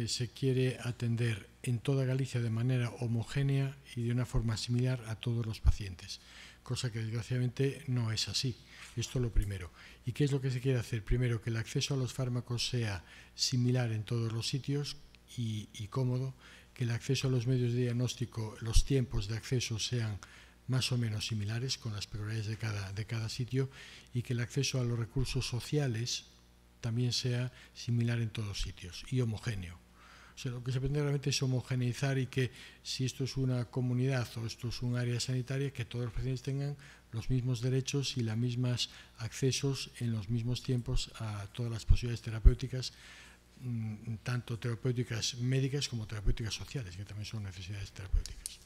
se quiere atender en toda Galicia de manera homogénea y de una forma similar a todos los pacientes, cosa que desgraciadamente no es así. Esto es lo primero. ¿Y qué es lo que se quiere hacer? Primero, que el acceso a los fármacos sea similar en todos los sitios y cómodo. que el acceso a los medios de diagnóstico, los tiempos de acceso sean más o menos similares con las prioridades de cada sitio, y que el acceso a los recursos sociales también sea similar en todos sitios y homogéneo. O sea, lo que se pretende realmente es homogeneizar, y que si esto es una comunidad o esto es un área sanitaria, que todos los pacientes tengan los mismos derechos y los mismos accesos en los mismos tiempos a todas las posibilidades terapéuticas, tanto terapéuticas médicas como terapéuticas sociales, que también son necesidades terapéuticas.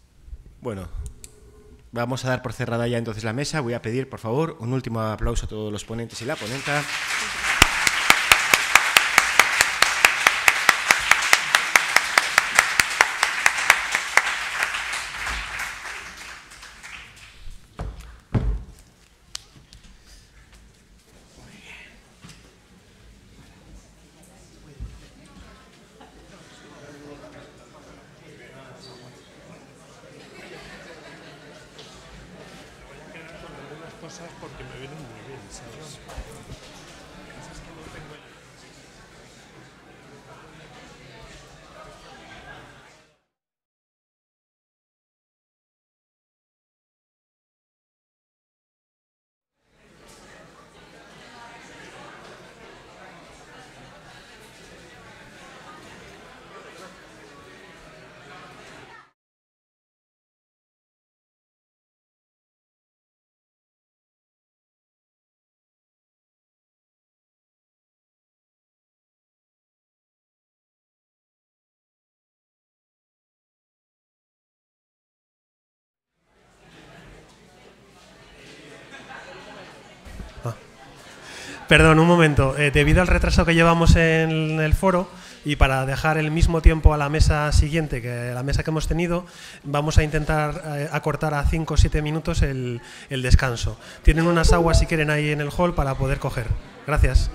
Bueno, vamos a dar por cerrada ya entonces la mesa. Voy a pedir, por favor, un último aplauso a todos los ponentes y la ponenta. Porque me vienen muy bien, ¿sabes? Perdón, un momento. Debido al retraso que llevamos en el foro y para dejar el mismo tiempo a la mesa siguiente que la mesa que hemos tenido, vamos a intentar acortar a 5 o 7 minutos el descanso. Tienen unas aguas si quieren ahí en el hall para poder coger. Gracias.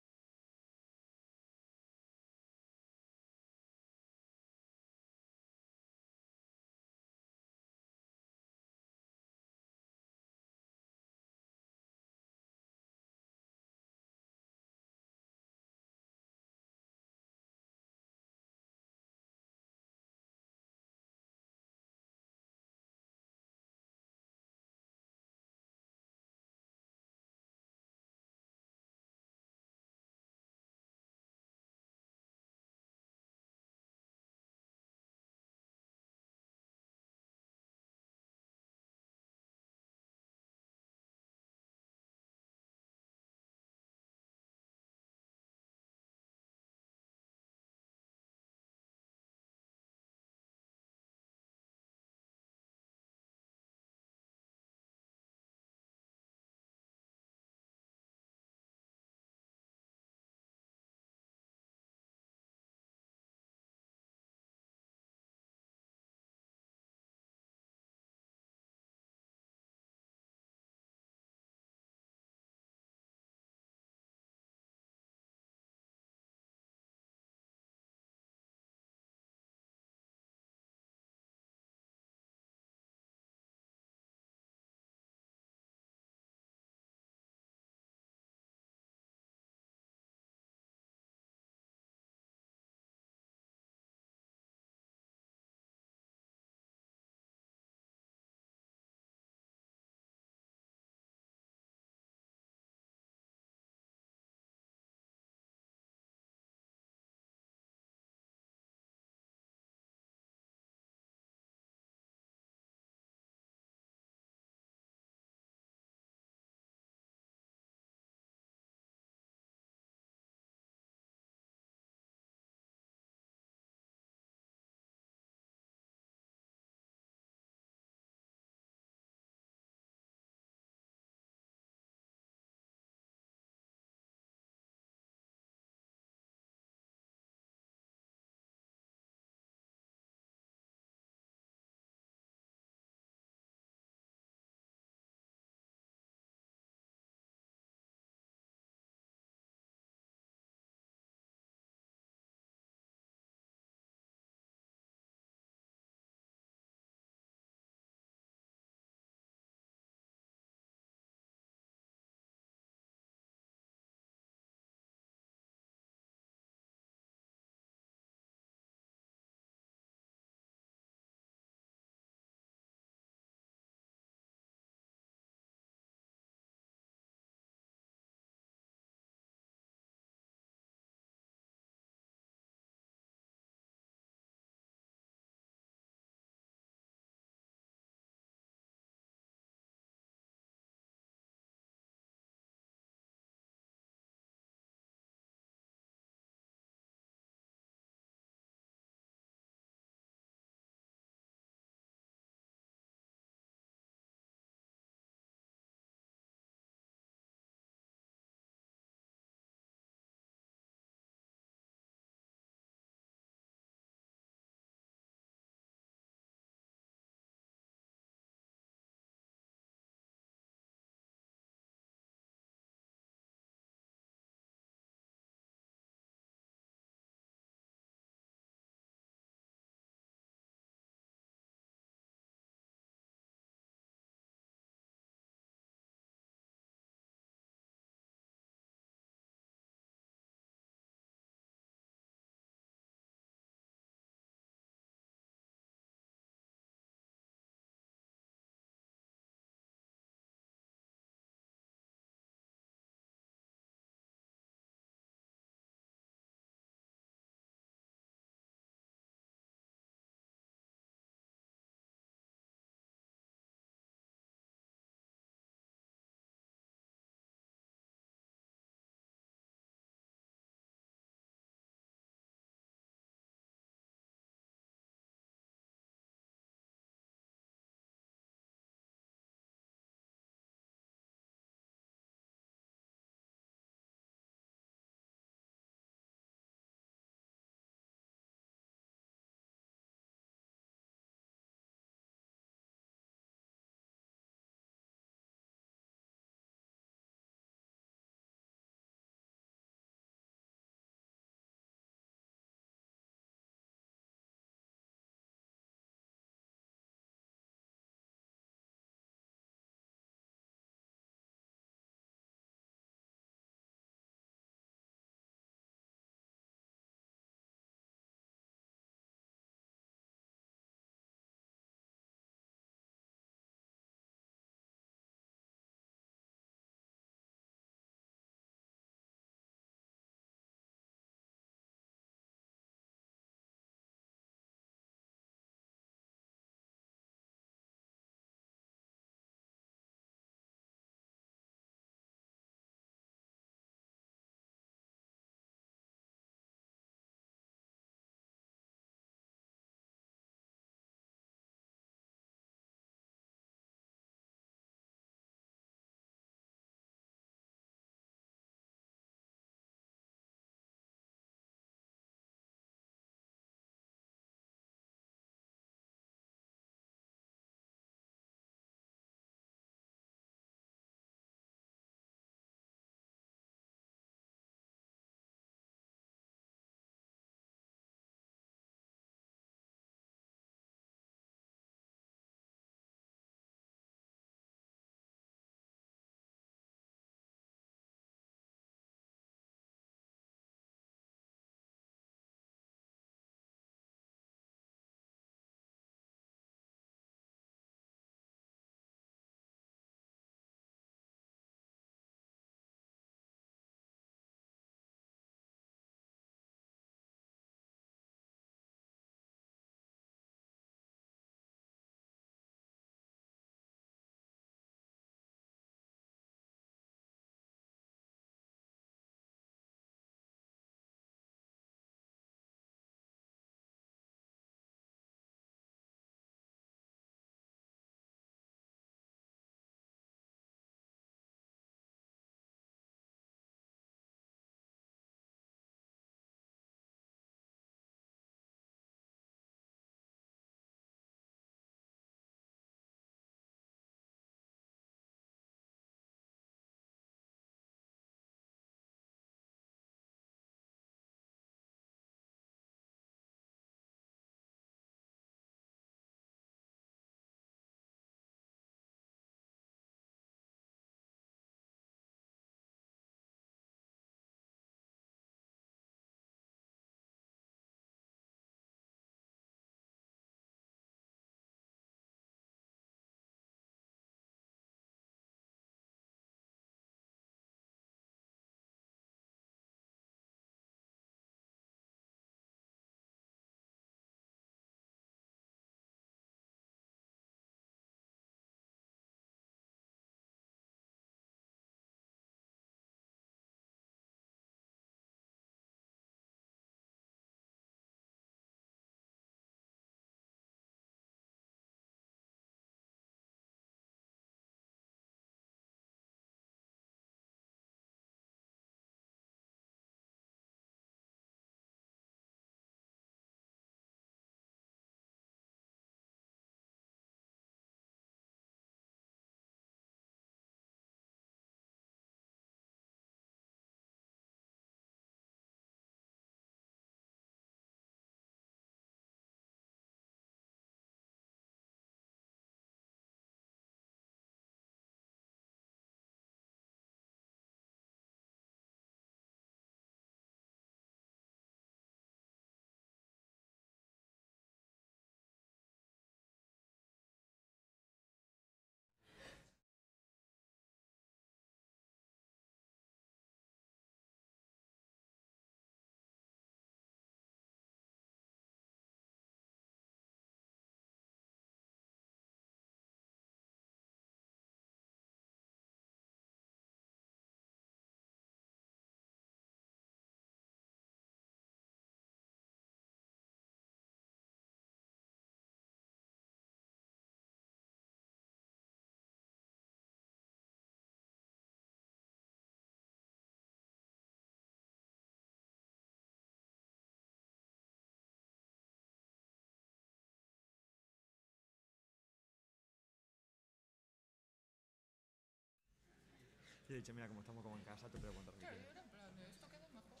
he dicho, mira, como estamos como en casa, te puedo contar lo que quieras. Claro, en plan, esto queda mejor.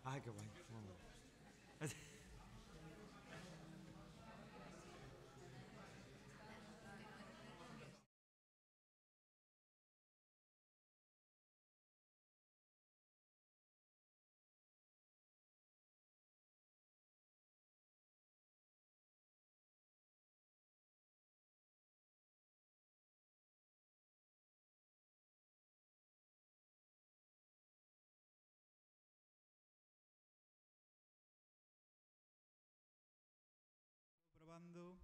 Ay, qué guay. Probando.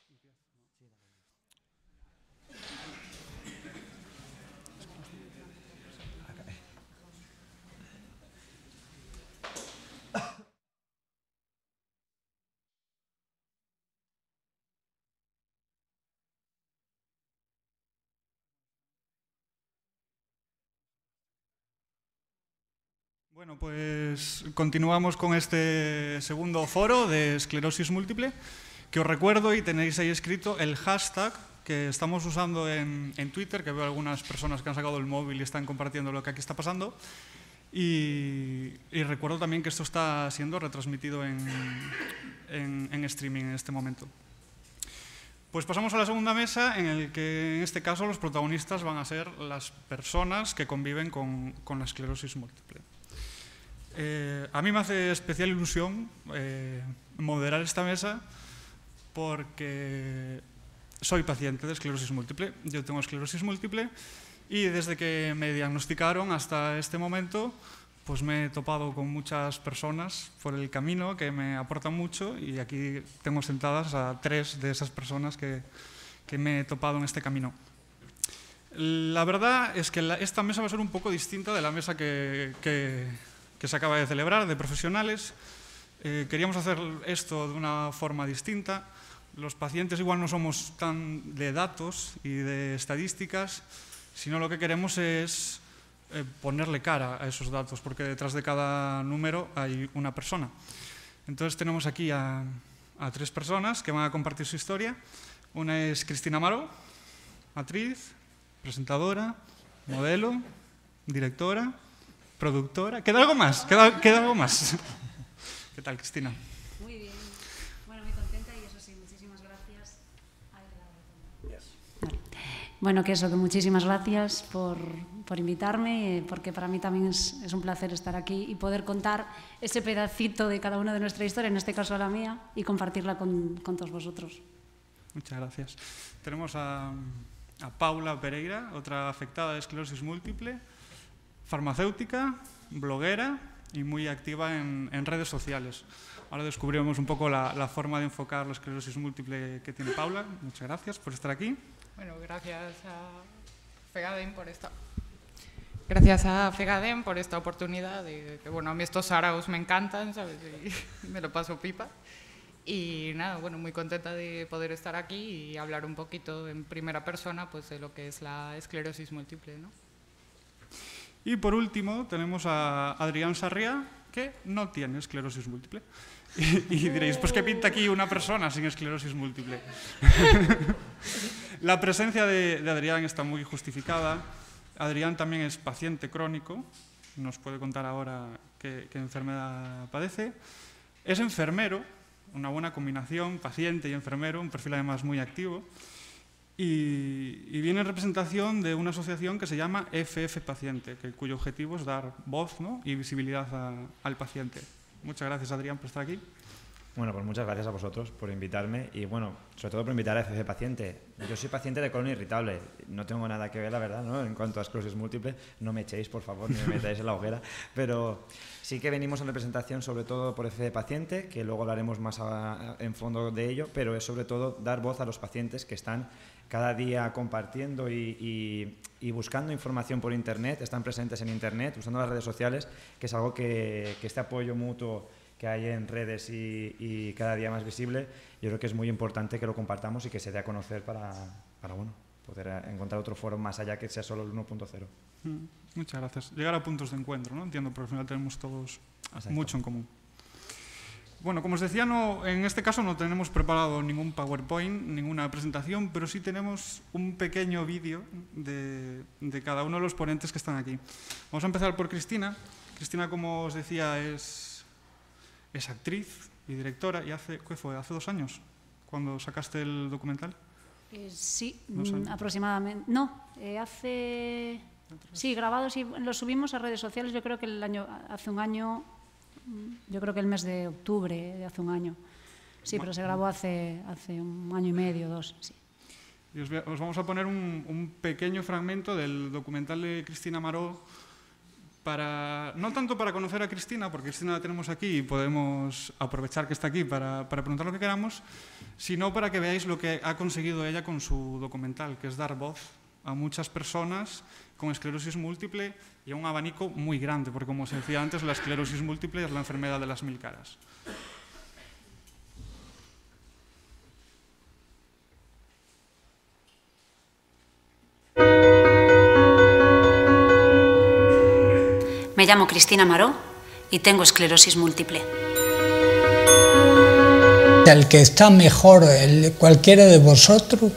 ¿Me oyen? ¿Me escuchan? ¿Me sienten? Sí, dale. Bueno, pues continuamos con este segundo foro de esclerosis múltiple, que os recuerdo y tenéis ahí escrito el hashtag que estamos usando en Twitter, que veo algunas personas que han sacado el móvil y están compartiendo lo que aquí está pasando. Y recuerdo también que esto está siendo retransmitido en streaming en este momento. Pues pasamos a la segunda mesa, en el que en este caso los protagonistas van a ser las personas que conviven con la esclerosis múltiple. A mí me hace especial ilusión moderar esta mesa porque soy paciente de esclerosis múltiple. Yo tengo esclerosis múltiple y desde que me diagnosticaron hasta este momento pues me he topado con muchas personas por el camino que me aportan mucho y aquí tengo sentadas a 3 de esas personas que me he topado en este camino. La verdad es que esta mesa va a ser un poco distinta de la mesa que se acaba de celebrar, de profesionales. Queríamos hacer esto de una forma distinta. Los pacientes igual no somos tan de datos y de estadísticas, sino lo que queremos es ponerle cara a esos datos, porque detrás de cada número hay una persona. Entonces tenemos aquí a 3 personas que van a compartir su historia. Una es Cristina Amaro, actriz, presentadora, modelo, directora, productora. ¿Queda algo más? ¿Queda algo más? ¿Qué tal, Cristina? Muy bien. Bueno, muy contenta y eso sí, muchísimas gracias. Vale. Bueno, que muchísimas gracias por invitarme, porque para mí también es un placer estar aquí y poder contar ese pedacito de cada una de nuestra historia, en este caso la mía, y compartirla con todos vosotros. Muchas gracias. Tenemos a Paula Pereira, otra afectada de esclerosis múltiple, farmacéutica, bloguera y muy activa en redes sociales. Ahora descubrimos un poco la forma de enfocar la esclerosis múltiple que tiene Paula. Muchas gracias por estar aquí. Bueno, gracias a FEGADEM por esta... Gracias a FEGADEM por esta oportunidad de que, bueno, a mí estos saraos me encantan, ¿sabes? Y me lo paso pipa. Y nada, bueno, muy contenta de poder estar aquí y hablar un poquito en primera persona pues, de lo que es la esclerosis múltiple, ¿no? Y por último tenemos a Adrián Sarriá, que no tiene esclerosis múltiple. Y diréis, pues ¿qué pinta aquí una persona sin esclerosis múltiple? La presencia de Adrián está muy justificada. Adrián también es paciente crónico, nos puede contar ahora qué enfermedad padece. Es enfermero, una buena combinación, paciente y enfermero, un perfil además muy activo. Y viene en representación de una asociación que se llama FF Paciente, cuyo objetivo es dar voz, ¿no?, y visibilidad al paciente. Muchas gracias, Adrián, por estar aquí. Bueno, pues muchas gracias a vosotros por invitarme y, bueno, sobre todo por invitar a FC Paciente. Yo soy paciente de colon irritable, no tengo nada que ver, la verdad, ¿no? En cuanto a esclerosis múltiple, no me echéis, por favor, ni me metáis en la hoguera, pero sí que venimos en representación sobre todo por FC Paciente, que luego hablaremos más en fondo de ello, pero es sobre todo dar voz a los pacientes que están cada día compartiendo y buscando información por Internet, están presentes en Internet, usando las redes sociales, que es algo que este apoyo mutuo que hay en redes y cada día más visible, yo creo que es muy importante que lo compartamos y que se dé a conocer para bueno, poder encontrar otro foro más allá que sea solo el 1.0. Muchas gracias. Llegar a puntos de encuentro, ¿no? Entiendo, porque al final tenemos todos mucho en común. Bueno, como os decía, en este caso no tenemos preparado ningún PowerPoint, ninguna presentación, pero sí tenemos un pequeño vídeo de cada uno de los ponentes que están aquí. Vamos a empezar por Cristina. Cristina, como os decía, es actriz y directora, y ¿qué fue? ¿Hace 2 años cuando sacaste el documental? Sí, aproximadamente. No, hace... Sí, grabados y lo subimos a redes sociales, yo creo que hace un año, yo creo que el mes de octubre de hace un año. Sí, pero se grabó hace 1 año y medio, 2, sí. Y os vamos a poner un pequeño fragmento del documental de Cristina Maró, no tanto para conocer a Cristina, porque Cristina la tenemos aquí y podemos aprovechar que está aquí para preguntar lo que queramos, sino para que veáis lo que ha conseguido ella con su documental, que es dar voz a muchas personas con esclerosis múltiple y a un abanico muy grande, porque como os decía antes, la esclerosis múltiple es la enfermedad de las 1000 caras. Me llamo Cristina Maró y tengo esclerosis múltiple. El que está mejor, cualquiera de vosotros,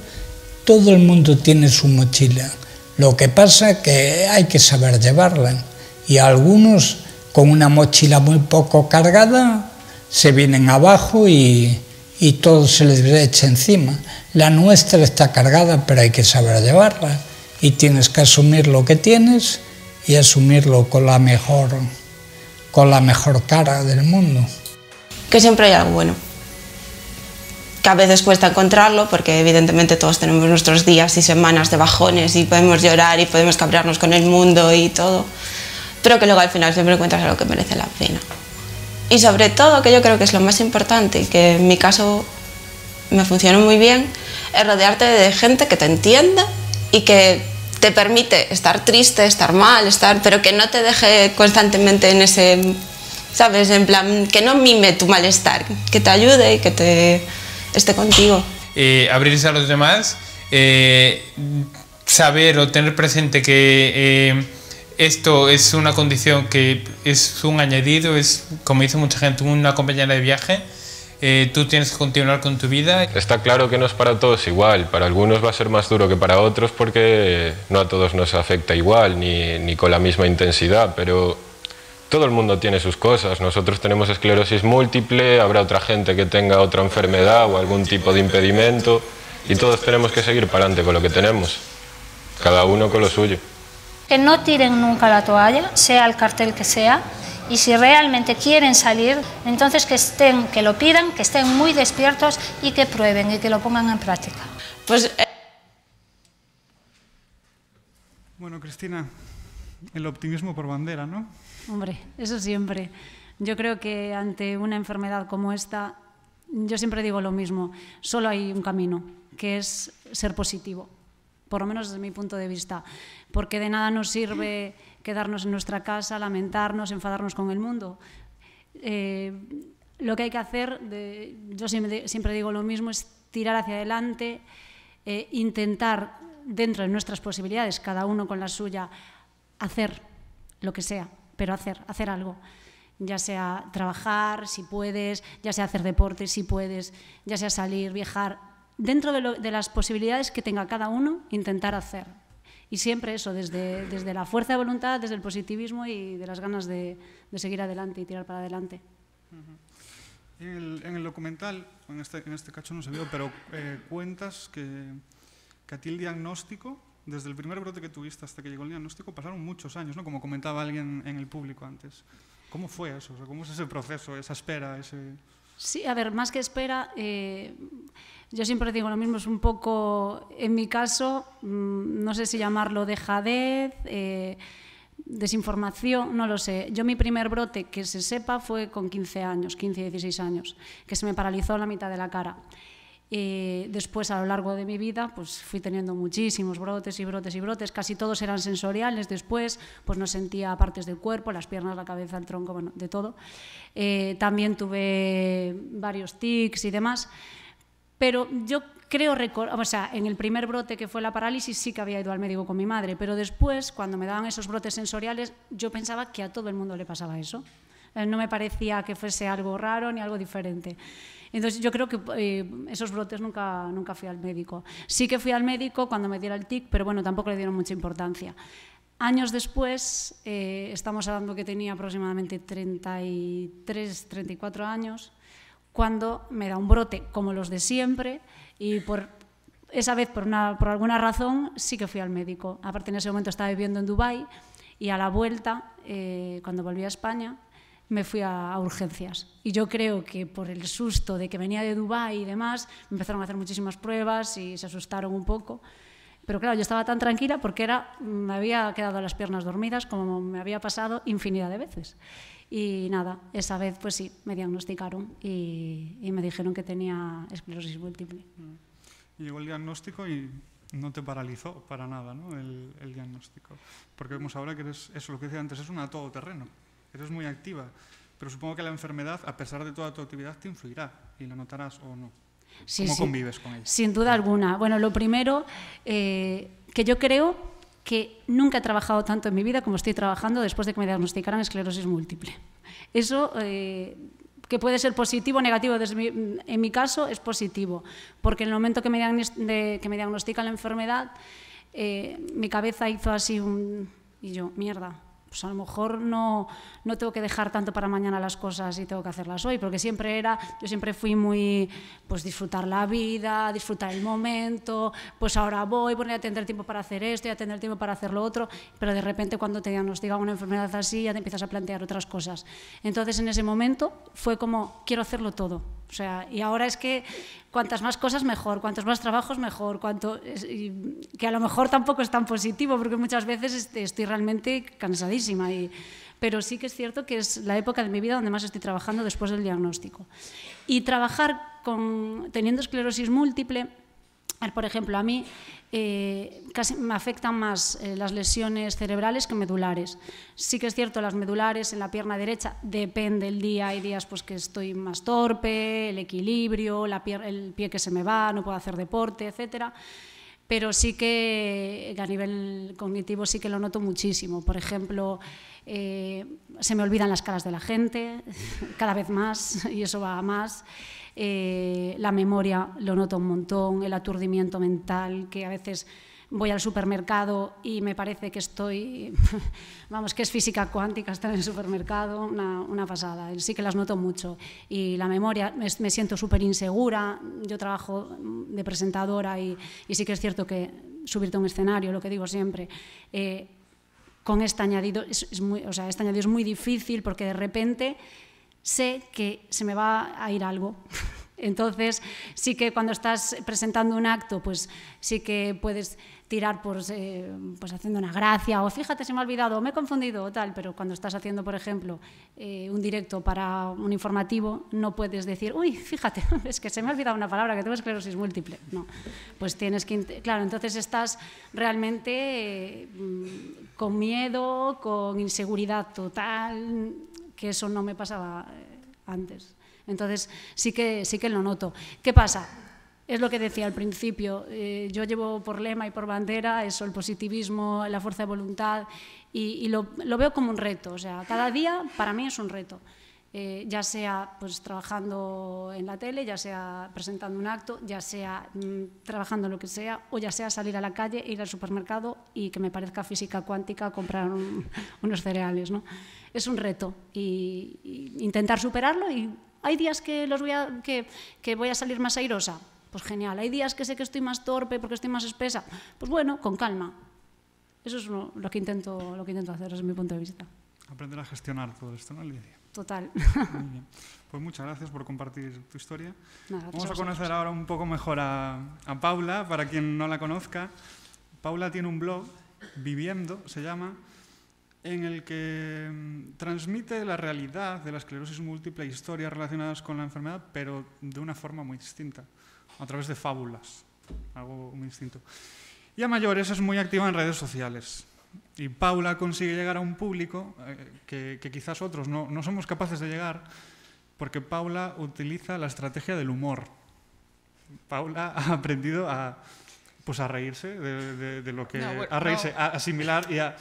todo el mundo tiene su mochila. Lo que pasa es que hay que saber llevarla. Y algunos, con una mochila muy poco cargada, se vienen abajo y todo se les echa encima. La nuestra está cargada, pero hay que saber llevarla. Y tienes que asumir lo que tienes y asumirlo con la mejor cara del mundo. Que siempre hay algo bueno. Que a veces cuesta encontrarlo porque evidentemente todos tenemos nuestros días y semanas de bajones y podemos llorar y podemos cabrearnos con el mundo y todo, pero que luego al final siempre encuentras algo que merece la pena. Y sobre todo, que yo creo que es lo más importante y que en mi caso me funcionó muy bien, es rodearte de gente que te entienda y que te permite estar triste, estar mal, pero que no te deje constantemente en ese, ¿sabes? En plan, que no mime tu malestar, que te ayude y que esté contigo. Abrirse a los demás, saber o tener presente que esto es una condición que es un añadido, es, como dice mucha gente, una compañera de viaje. Tú tienes que continuar con tu vida. Está claro que no es para todos igual, para algunos va a ser más duro que para otros porque no a todos nos afecta igual ni con la misma intensidad, pero todo el mundo tiene sus cosas. Nosotros tenemos esclerosis múltiple, habrá otra gente que tenga otra enfermedad o algún tipo de impedimento y todos tenemos que seguir para adelante con lo que tenemos, cada uno con lo suyo. Que no tiren nunca la toalla, sea el cartel que sea. Y si realmente quieren salir, entonces que lo pidan, que estén muy despiertos y que prueben y que lo pongan en práctica. Bueno, Cristina, el optimismo por bandera, ¿no? Hombre, eso siempre. Yo creo que ante una enfermedad como esta, yo siempre digo lo mismo, solo hay un camino, que es ser positivo, por lo menos desde mi punto de vista, porque de nada nos sirve quedarnos en nuestra casa, lamentarnos, enfadarnos con el mundo. Lo que hay que hacer, yo siempre digo lo mismo, es tirar hacia adelante, intentar, dentro de nuestras posibilidades, cada uno con la suya, hacer lo que sea, pero hacer algo. Ya sea trabajar, si puedes, ya sea hacer deporte, si puedes, ya sea salir, viajar. Dentro de las posibilidades que tenga cada uno, intentar hacer. Y siempre eso, desde la fuerza de voluntad, desde el positivismo y de las ganas de seguir adelante y tirar para adelante. En el documental, en este cacho no se vio, pero cuentas que a ti el diagnóstico, desde el primer brote que tuviste hasta que llegó el diagnóstico, pasaron muchos años, ¿no? Como comentaba alguien en el público antes. ¿Cómo fue eso? O sea, ¿cómo es ese proceso, esa espera, Sí, a ver, más que espera, yo siempre digo lo mismo, es un poco, en mi caso, no sé si llamarlo dejadez, desinformación, no lo sé. Yo mi primer brote, que se sepa, fue con 15 años, 15, 16 años, que se me paralizó la mitad de la cara. Después, a lo largo de mi vida, pues fui teniendo muchísimos brotes y brotes y brotes, casi todos eran sensoriales. Después, pues no sentía partes del cuerpo, las piernas, la cabeza, el tronco, bueno, de todo. También tuve varios tics y demás, pero yo creo, o sea, en el primer brote que fue la parálisis sí que había ido al médico con mi madre, pero después, cuando me daban esos brotes sensoriales, yo pensaba que a todo el mundo le pasaba eso. No me parecía que fuese algo raro ni algo diferente. Entonces yo creo que esos brotes nunca fui al médico. Sí que fui al médico cuando me diera el tic, pero bueno, tampoco le dieron mucha importancia. Años después, estamos hablando que tenía aproximadamente 33, 34 años, cuando me da un brote como los de siempre y esa vez por alguna razón sí que fui al médico. Aparte en ese momento estaba viviendo en Dubái y a la vuelta, cuando volví a España, me fui a urgencias. Y yo creo que por el susto de que venía de Dubái y demás, me empezaron a hacer muchísimas pruebas y se asustaron un poco. Pero claro, yo estaba tan tranquila porque me había quedado las piernas dormidas como me había pasado infinidad de veces. Y nada, esa vez pues sí, me diagnosticaron y me dijeron que tenía esclerosis múltiple. Y llegó el diagnóstico y no te paralizó para nada, ¿no? el diagnóstico. Porque vemos ahora que eres, eso lo que decía antes, es una todoterreno. Eres muy activa, pero supongo que la enfermedad, a pesar de toda tu actividad, te influirá y la notarás o no. Sí, ¿Cómo convives con ella? Sin duda alguna. Bueno, lo primero, que yo creo que nunca he trabajado tanto en mi vida como estoy trabajando después de que me diagnosticaran esclerosis múltiple. Eso, que puede ser positivo o negativo, en mi caso es positivo, porque en el momento que me diagnostican la enfermedad, mi cabeza hizo así y yo, mierda. Pues a lo mejor no tengo que dejar tanto para mañana las cosas y tengo que hacerlas hoy, porque yo siempre fui muy, pues disfrutar la vida, disfrutar el momento, pues ahora voy, bueno, ya tendré tiempo para hacer esto, ya tendré tiempo para hacer lo otro, pero de repente cuando te diagnostican una enfermedad así ya te empiezas a plantear otras cosas. Entonces en ese momento fue como, quiero hacerlo todo. O sea, y ahora es que cuantas más cosas mejor, cuantos más trabajos mejor, que a lo mejor tampoco es tan positivo porque muchas veces estoy realmente cansadísima, pero sí que es cierto que es la época de mi vida donde más estoy trabajando después del diagnóstico. Y trabajar teniendo esclerosis múltiple, por ejemplo, a mí casi me afectan más las lesiones cerebrales que medulares. Sí que es cierto, las medulares en la pierna derecha, depende el día, hay días pues, que estoy más torpe, el equilibrio, el pie que se me va, no puedo hacer deporte, etcétera. Pero sí que a nivel cognitivo sí que lo noto muchísimo. Por ejemplo, se me olvidan las caras de la gente cada vez más y eso va a más. La memoria lo noto un montón, el aturdimiento mental, que a veces voy al supermercado y me parece que vamos, que es física cuántica estar en el supermercado, una pasada. Sí que las noto mucho. Y la memoria, me siento súper insegura. Yo trabajo de presentadora y sí que es cierto que subirte a un escenario, lo que digo siempre, con este añadido es muy difícil porque de repente sé que se me va a ir algo. Entonces, sí que cuando estás presentando un acto, pues sí que puedes tirar pues haciendo una gracia, o fíjate, se me ha olvidado, o me he confundido, o tal, pero cuando estás haciendo, por ejemplo, un directo para un informativo, no puedes decir, uy, fíjate, es que se me ha olvidado una palabra, que tengo esclerosis múltiple. No, pues tienes que... Claro, entonces estás realmente con miedo, con inseguridad total, que eso no me pasaba antes. Entonces sí que lo noto. ¿Qué pasa? Es lo que decía al principio, yo llevo por lema y por bandera eso, el positivismo, la fuerza de voluntad, y lo veo como un reto. O sea, cada día para mí es un reto, ya sea pues trabajando en la tele, ya sea presentando un acto, ya sea trabajando lo que sea, o ya sea salir a la calle, ir al supermercado y que me parezca física cuántica comprar unos cereales, ¿no? Es un reto y intentar superarlo. Y hay días que voy a salir más airosa, pues genial. Hay días que sé que estoy más torpe porque estoy más espesa, pues bueno, con calma. Eso es lo que intento hacer desde mi punto de vista. Aprender a gestionar todo esto, ¿no, Lidia? total. Muy bien. Pues muchas gracias por compartir tu historia. Nada, vamos a conocer ahora un poco mejor a Paula, para quien no la conozca. Paula tiene un blog, Viviendo se llama, en el que transmite la realidad de la esclerosis múltiple, historias relacionadas con la enfermedad, pero de una forma muy distinta, a través de fábulas, algo muy distinto. Y a mayores es muy activa en redes sociales. Y Paula consigue llegar a un público que quizás otros no somos capaces de llegar, porque Paula utiliza la estrategia del humor. Paula ha aprendido a reírse de lo que... a asimilar y a...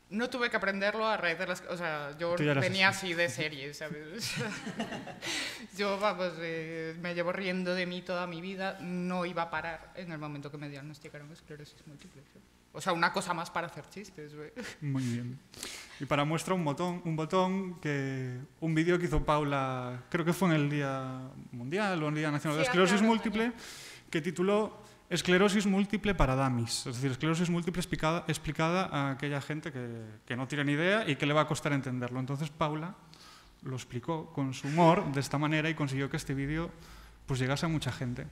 No tuve que aprenderlo a raíz de las... O sea, yo venía así de serie, ¿sabes? Yo, vamos, me llevo riendo de mí toda mi vida. No iba a parar en el momento que me diagnosticaron esclerosis múltiple. O sea, una cosa más para hacer chistes, güey. Muy bien. Y para muestra un botón que... Un vídeo que hizo Paula, creo que fue en el Día Mundial o en el Día Nacional de Esclerosis Múltiple, que tituló Esclerosis múltiple para dummies, es decir, esclerosis múltiple explicada a aquella gente que no tiene ni idea y que le va a costar entenderlo. Entonces Paula lo explicó con su humor de esta manera y consiguió que este vídeo pues llegase a mucha gente.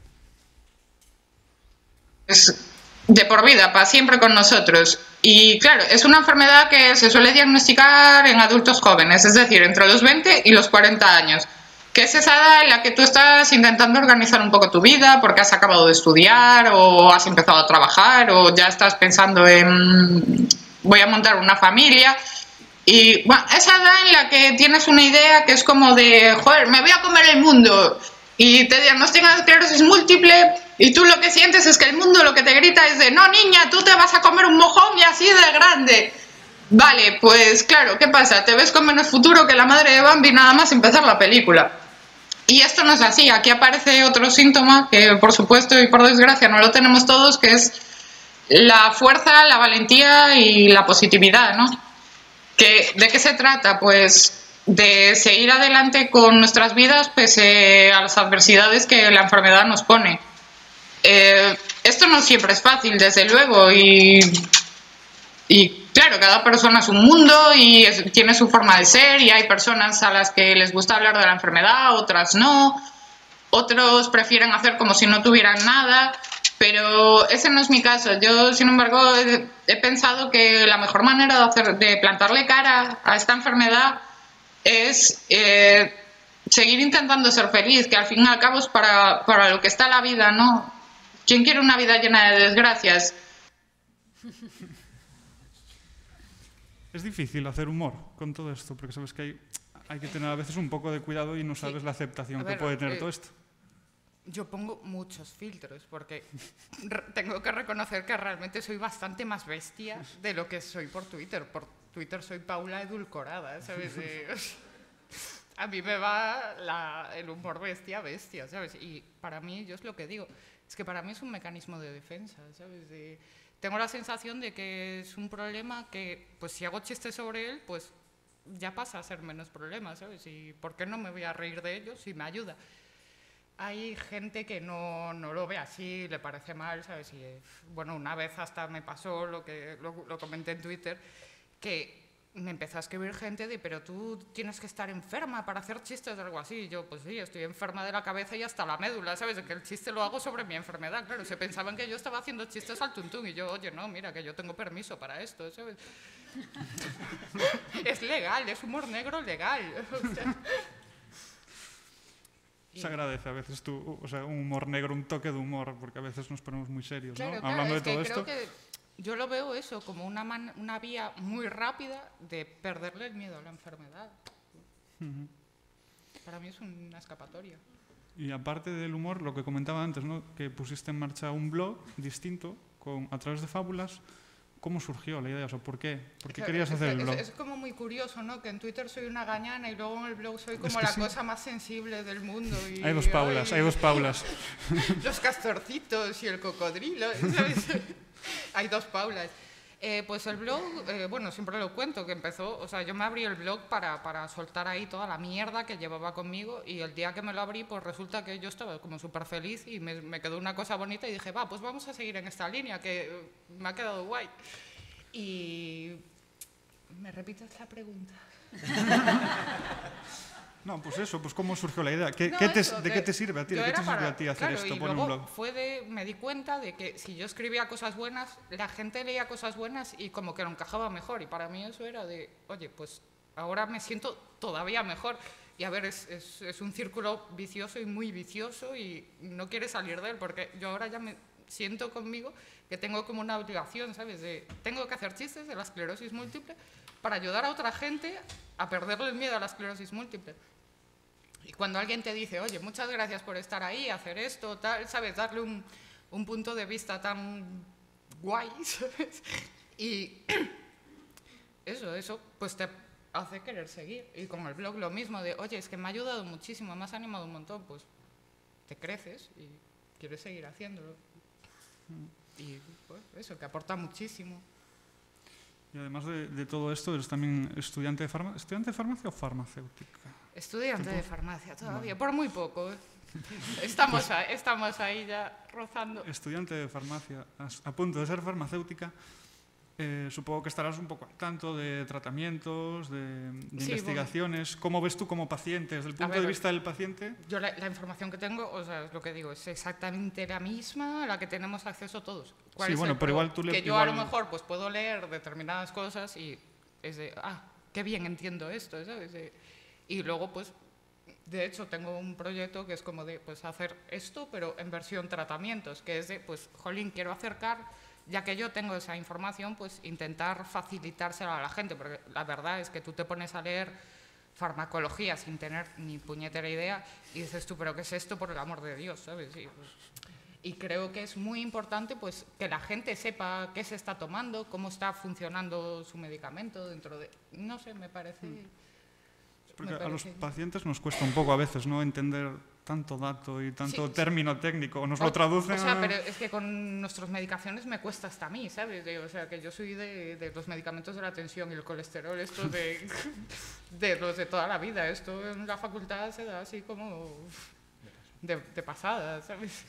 Es de por vida, para siempre con nosotros. Y claro, es una enfermedad que se suele diagnosticar en adultos jóvenes, es decir, entre los 20 y los 40 años. Que es esa edad en la que tú estás intentando organizar un poco tu vida porque has acabado de estudiar o has empezado a trabajar o ya estás pensando en voy a montar una familia. Y bueno, esa edad en la que tienes una idea que es como de, joder, me voy a comer el mundo y te diagnostican esclerosis múltiple y tú lo que sientes es que el mundo lo que te grita es de, no niña, tú te vas a comer un mojón y así de grande. Vale, pues claro, ¿qué pasa? Te ves con menos futuro que la madre de Bambi nada más empezar la película. Y esto no es así, aquí aparece otro síntoma que por supuesto y por desgracia no lo tenemos todos, que es la fuerza, la valentía y la positividad, ¿no? ¿De qué se trata? Pues de seguir adelante con nuestras vidas pese a las adversidades que la enfermedad nos pone. Esto no siempre es fácil, desde luego, y claro, cada persona es un mundo y tiene su forma de ser y hay personas a las que les gusta hablar de la enfermedad, otras no, otros prefieren hacer como si no tuvieran nada, pero ese no es mi caso. Yo, sin embargo, he pensado que la mejor manera de plantarle cara a esta enfermedad es seguir intentando ser feliz, que al fin y al cabo es para lo que está la vida, ¿no? ¿Quién quiere una vida llena de desgracias? Es difícil hacer humor con todo esto, porque sabes que hay que tener a veces un poco de cuidado y no sabes la aceptación que puede tener todo esto. Yo pongo muchos filtros, porque tengo que reconocer que realmente soy bastante más bestia de lo que soy por Twitter. Por Twitter soy Paula edulcorada, ¿sabes? A mí me va el humor bestia, ¿sabes? Y para mí, yo es lo que digo, es que para mí es un mecanismo de defensa, ¿sabes? Tengo la sensación de que es un problema que, pues si hago chistes sobre él, pues ya pasa a ser menos problema, ¿sabes? Y ¿por qué no me voy a reír de ello si me ayuda? Hay gente que no lo ve así, le parece mal, ¿sabes? Y, bueno, una vez hasta me pasó lo comenté en Twitter, que me empezó a escribir gente de, pero tú tienes que estar enferma para hacer chistes o algo así. Y yo, pues sí, estoy enferma de la cabeza y hasta la médula, ¿sabes? Que el chiste lo hago sobre mi enfermedad, claro. Se pensaban que yo estaba haciendo chistes al tuntún y yo, oye, no, mira, que yo tengo permiso para esto, ¿sabes? Es legal, es humor negro legal. O sea, se agradece a veces un humor negro, un toque de humor, porque a veces nos ponemos muy serios, ¿no? Claro, hablando de todo creo esto. Que yo lo veo eso como una vía muy rápida de perderle el miedo a la enfermedad. Para mí es una escapatoria. Y aparte del humor, lo que comentaba antes, ¿no? Que pusiste en marcha un blog distinto a través de fábulas. ¿Cómo surgió la idea? O sea, ¿por qué? ¿Por qué querías hacer el blog? Es como muy curioso, ¿no? Que en Twitter soy una gañana y luego en el blog soy como la cosa más sensible del mundo. Y, hay dos Paulas. Los castorcitos y el cocodrilo, ¿sabes? Hay dos Paulas. Pues el blog, bueno, siempre lo cuento, que empezó, o sea, yo me abrí el blog para soltar ahí toda la mierda que llevaba conmigo y el día que me lo abrí, pues resulta que yo estaba como súper feliz y me quedó una cosa bonita y dije, pues vamos a seguir en esta línea, que me ha quedado guay. Y ¿Me repites la pregunta? No, pues eso, pues cómo surgió la idea. ¿De qué te sirve a ti? ¿De qué te sirve a ti hacer esto? Y Poner un luego blog. me di cuenta de que si yo escribía cosas buenas, la gente leía cosas buenas y como que lo encajaba mejor. Y para mí eso era de, oye, pues ahora me siento todavía mejor. Y a ver, es un círculo vicioso y muy vicioso y no quiere salir de él, porque yo ahora ya me siento conmigo que tengo como una obligación, ¿sabes? Tengo que hacer chistes de la esclerosis múltiple para ayudar a otra gente a perderle el miedo a la esclerosis múltiple. Y cuando alguien te dice, oye, muchas gracias por estar ahí, hacer esto, tal, ¿sabes? Darle un punto de vista tan guay, ¿sabes? Y eso, pues te hace querer seguir. Y con el blog lo mismo, de, oye, es que me ha ayudado muchísimo, me has animado un montón, pues te creces y quieres seguir haciéndolo. Y pues eso, que aporta muchísimo. Y además de todo esto, eres también estudiante de farmacia. ¿Estudiante de farmacia o farmacéutica? Estudiante de farmacia todavía, por muy poco. Estamos ahí ya rozando. Estudiante de farmacia, a punto de ser farmacéutica. Supongo que estarás un poco al tanto de tratamientos, de Sí, investigaciones. bueno. ¿Cómo ves tú como paciente, desde el punto de vista del paciente? Yo la información que tengo, o sea, es lo que digo, es exactamente la misma a la que tenemos acceso todos. Sí, bueno, pero igual tú que yo a lo mejor pues puedo leer determinadas cosas y es de, qué bien entiendo esto, ¿sabes? Y luego, pues, de hecho, tengo un proyecto que es como de, pues, hacer esto, pero en versión tratamientos, que es de, pues, jolín, quiero acercar, ya que yo tengo esa información, pues, intentar facilitársela a la gente, porque la verdad es que tú te pones a leer farmacología sin tener ni puñetera idea y dices tú, pero ¿qué es esto, por el amor de Dios? ¿Sabes? Y creo que es muy importante, pues, que la gente sepa qué se está tomando, cómo está funcionando su medicamento dentro de... No sé, me parece... Porque a los pacientes nos cuesta un poco a veces, ¿no?, entender tanto dato y tanto término técnico. Nos lo traducen... O sea, pero es que con nuestras medicaciones me cuesta hasta a mí, ¿sabes? O sea, que yo soy de los medicamentos de la tensión y el colesterol, esto de los de toda la vida. Esto en la facultad se da así como de pasada, ¿sabes?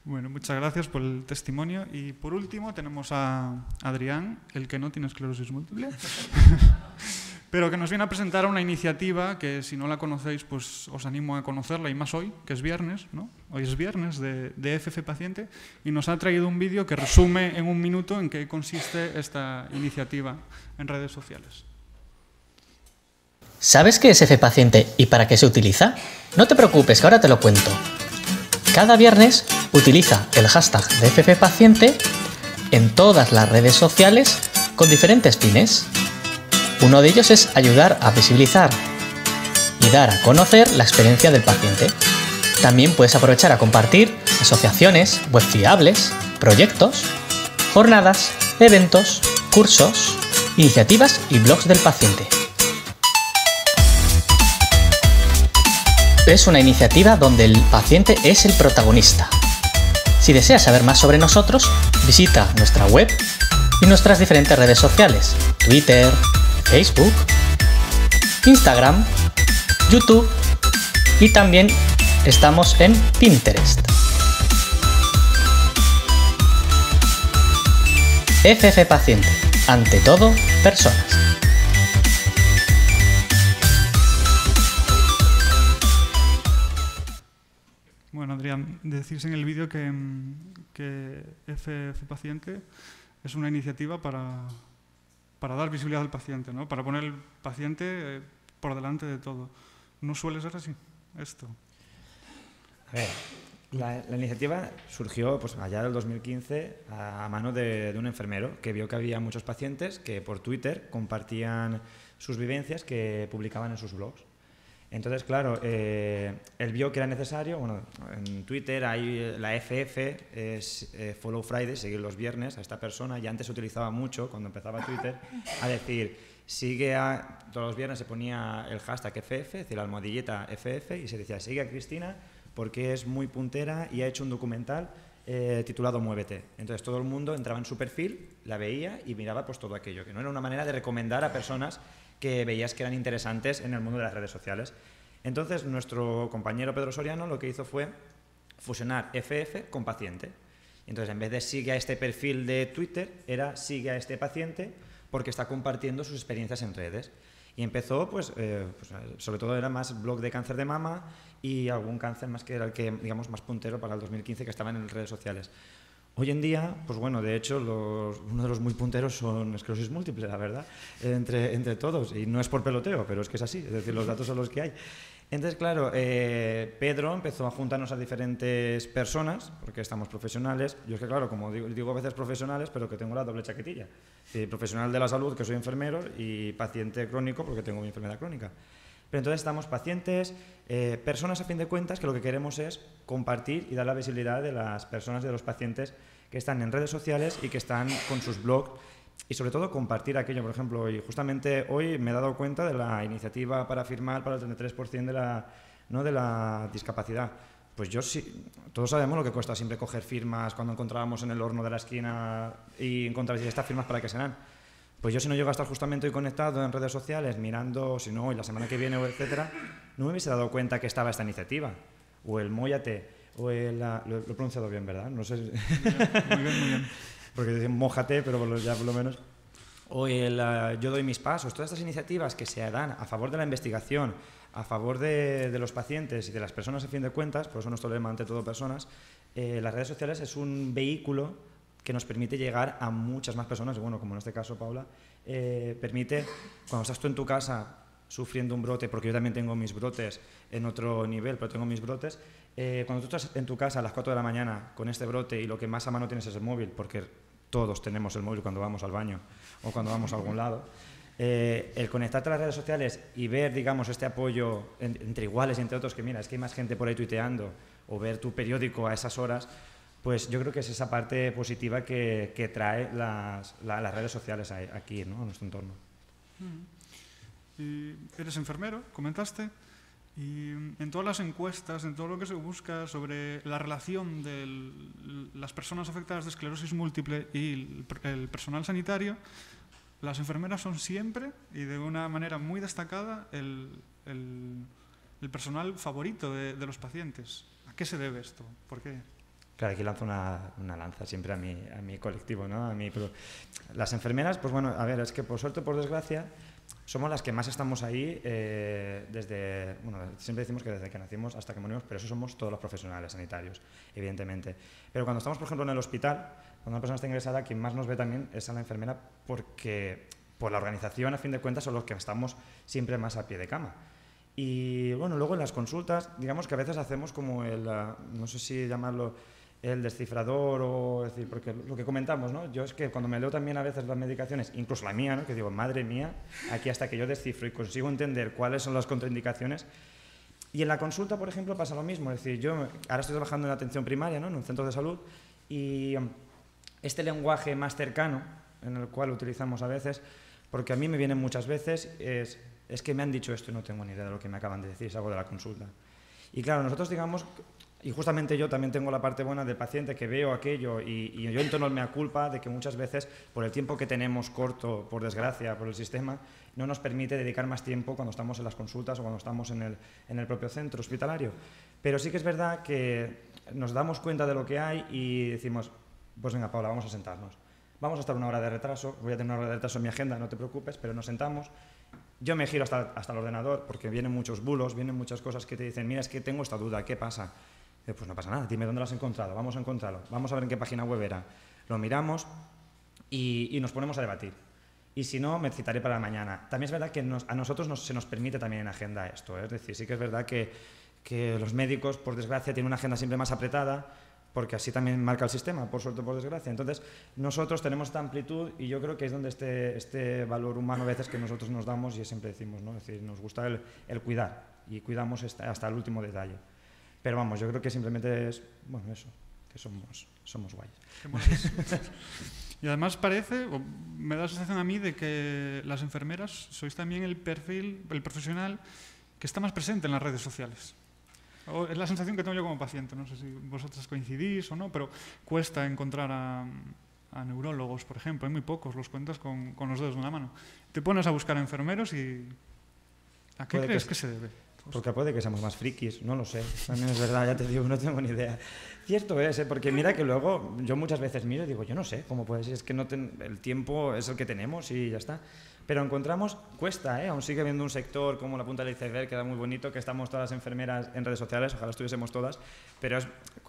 Bueno, muchas gracias por el testimonio. Y por último tenemos a Adrián, el que no tiene esclerosis múltiple, pero que nos viene a presentar una iniciativa que, si no la conocéis, pues os animo a conocerla, y más hoy, que es viernes, ¿no? Hoy es viernes de FF Paciente, y nos ha traído un vídeo que resume en un minuto en qué consiste esta iniciativa en redes sociales. ¿Sabes qué es FF Paciente y para qué se utiliza? No te preocupes, que ahora te lo cuento. Cada viernes utiliza el hashtag de FF Paciente en todas las redes sociales con diferentes fines. Uno de ellos es ayudar a visibilizar y dar a conocer la experiencia del paciente. También puedes aprovechar a compartir asociaciones, web fiables, proyectos, jornadas, eventos, cursos, iniciativas y blogs del paciente. Es una iniciativa donde el paciente es el protagonista. Si deseas saber más sobre nosotros, visita nuestra web y nuestras diferentes redes sociales: Twitter, Facebook, Instagram, YouTube y también estamos en Pinterest. FF Paciente, ante todo, personas. Bueno, Adrián, decís en el vídeo que FF Paciente es una iniciativa para dar visibilidad al paciente, ¿no? Para poner al paciente por delante de todo. ¿No suele ser así esto? A ver, la iniciativa surgió pues, allá del 2015 a mano de un enfermero que vio que había muchos pacientes que por Twitter compartían sus vivencias que publicaban en sus blogs. Entonces, claro, él vio que era necesario, bueno, en Twitter hay la FF, es Follow Friday, seguir los viernes a esta persona, y antes se utilizaba mucho, cuando empezaba Twitter, a decir, todos los viernes se ponía el hashtag FF, es decir, la almohadilleta FF, y se decía, sigue a Cristina porque es muy puntera y ha hecho un documental titulado Muévete. Entonces todo el mundo entraba en su perfil, la veía y miraba pues todo aquello, que no era una manera de recomendar a personas que veías que eran interesantes en el mundo de las redes sociales. Entonces, nuestro compañero Pedro Soriano lo que hizo fue fusionar FF con paciente. Entonces, en vez de sigue a este perfil de Twitter, era sigue a este paciente, porque está compartiendo sus experiencias en redes. Y empezó, pues sobre todo era más blog de cáncer de mama y algún cáncer más que era el que, digamos, más puntero para el 2015 que estaban en redes sociales. Hoy en día, pues bueno, de hecho, uno de los muy punteros son esclerosis múltiple, la verdad, entre todos. Y no es por peloteo, pero es que es así, es decir, los datos son los que hay. Entonces, claro, Pedro empezó a juntarnos a diferentes personas, porque estamos profesionales. Yo es que, claro, como digo a veces profesionales, pero que tengo la doble chaquetilla. Profesional de la salud, que soy enfermero, y paciente crónico, porque tengo mi enfermedad crónica. Pero entonces estamos pacientes, personas a fin de cuentas, que lo que queremos es compartir y dar la visibilidad de las personas, de los pacientes que están en redes sociales y que están con sus blogs, y sobre todo compartir aquello. Por ejemplo, y justamente hoy me he dado cuenta de la iniciativa para firmar para el 33% de la discapacidad. Pues yo sí, todos sabemos lo que cuesta siempre coger firmas cuando encontrábamos en el horno de la esquina y encontrar estas firmas para qué serán. Pues yo, si no llego a estar justamente hoy conectado en redes sociales, mirando, si no hoy, la semana que viene, etcétera, no me hubiese dado cuenta que estaba esta iniciativa. O el Móllate, o el... Lo he pronunciado bien, ¿verdad? No sé. Muy bien, muy bien. Porque dicen mójate, pero ya por lo menos. O el Yo doy mis pasos. Todas estas iniciativas que se dan a favor de la investigación, a favor de los pacientes y de las personas a fin de cuentas, por eso nuestro lema ante todo personas, las redes sociales es un vehículo que nos permite llegar a muchas más personas. Y bueno, como en este caso, Paula, permite, cuando estás tú en tu casa sufriendo un brote, porque yo también tengo mis brotes en otro nivel, pero tengo mis brotes, cuando tú estás en tu casa a las 4 de la mañana con este brote y lo que más a mano tienes es el móvil, porque todos tenemos el móvil cuando vamos al baño o cuando vamos a algún lado, el conectarte a las redes sociales y ver, digamos, este apoyo entre iguales y entre otros, que mira, es que hay más gente por ahí tuiteando, o ver tu periódico a esas horas, pues yo creo que es esa parte positiva que trae las redes sociales aquí, ¿no?, a nuestro entorno. Y eres enfermero, comentaste, y en todas las encuestas, en todo lo que se busca sobre la relación de las personas afectadas de esclerosis múltiple y el personal sanitario, las enfermeras son siempre, y de una manera muy destacada, el personal favorito de los pacientes. ¿A qué se debe esto? ¿Por qué? Claro, aquí lanzo una lanza siempre a mi colectivo, ¿no? Pero las enfermeras, pues bueno, a ver, es que por suerte o por desgracia somos las que más estamos ahí siempre decimos que desde que nacimos hasta que morimos, pero eso somos todos los profesionales sanitarios, evidentemente. Pero cuando estamos, por ejemplo, en el hospital, cuando una persona está ingresada, quien más nos ve también es a la enfermera, porque por la organización, a fin de cuentas, son los que estamos siempre más a pie de cama. Y bueno, luego en las consultas, digamos que a veces hacemos como no sé si llamarlo el descifrador, o decir, porque lo que comentamos, ¿no? Yo es que cuando me leo también a veces las medicaciones, incluso la mía, ¿no?, que digo, madre mía, aquí hasta que yo descifro y consigo entender cuáles son las contraindicaciones. Y en la consulta, por ejemplo, pasa lo mismo. Es decir, yo ahora estoy trabajando en atención primaria, ¿no?, en un centro de salud, y este lenguaje más cercano, en el cual utilizamos a veces, porque a mí me vienen muchas veces, es que me han dicho esto y no tengo ni idea de lo que me acaban de decir, es algo de la consulta. Y claro, nosotros, digamos, y justamente yo también tengo la parte buena del paciente, que veo aquello y yo entono el mea culpa de que muchas veces, por el tiempo que tenemos corto, por desgracia, por el sistema, no nos permite dedicar más tiempo cuando estamos en las consultas o cuando estamos en el propio centro hospitalario. Pero sí que es verdad que nos damos cuenta de lo que hay y decimos, pues venga, Paula, vamos a sentarnos. Vamos a estar una hora de retraso, voy a tener una hora de retraso en mi agenda, no te preocupes, pero nos sentamos. Yo me giro hasta el ordenador porque vienen muchos bulos, vienen muchas cosas que te dicen, mira, es que tengo esta duda, ¿qué pasa? Pues no pasa nada, dime dónde lo has encontrado, vamos a encontrarlo, vamos a ver en qué página web era. Lo miramos y nos ponemos a debatir. Y si no, me citaré para mañana. También es verdad que a nosotros se nos permite también en agenda esto, ¿eh? Es decir, sí que es verdad que los médicos, por desgracia, tienen una agenda siempre más apretada, porque así también marca el sistema, por suerte o por desgracia. Entonces, nosotros tenemos esta amplitud y yo creo que es donde este valor humano a veces que nosotros nos damos y siempre decimos, ¿no? Es decir, nos gusta el cuidar y cuidamos hasta el último detalle. Pero vamos, yo creo que simplemente es, bueno, eso, que somos guayes. Y además parece, o me da la sensación a mí de que las enfermeras sois también el profesional que está más presente en las redes sociales. Es la sensación que tengo yo como paciente, no sé si vosotras coincidís o no, pero cuesta encontrar a neurólogos, por ejemplo, hay muy pocos, los cuentas con los dedos de una mano. Te pones a buscar enfermeros y ¿a qué crees que se debe? Porque puede que seamos más frikis, no lo sé. También es verdad, ya te digo, no tengo ni idea. Cierto es, porque mira que luego yo muchas veces miro y digo, yo no sé cómo puede ser, es que el tiempo es el que tenemos y ya está. Pero encontramos, cuesta, aún sigue habiendo un sector como la punta del iceberg, que da muy bonito, que estamos todas las enfermeras en redes sociales, ojalá estuviésemos todas, pero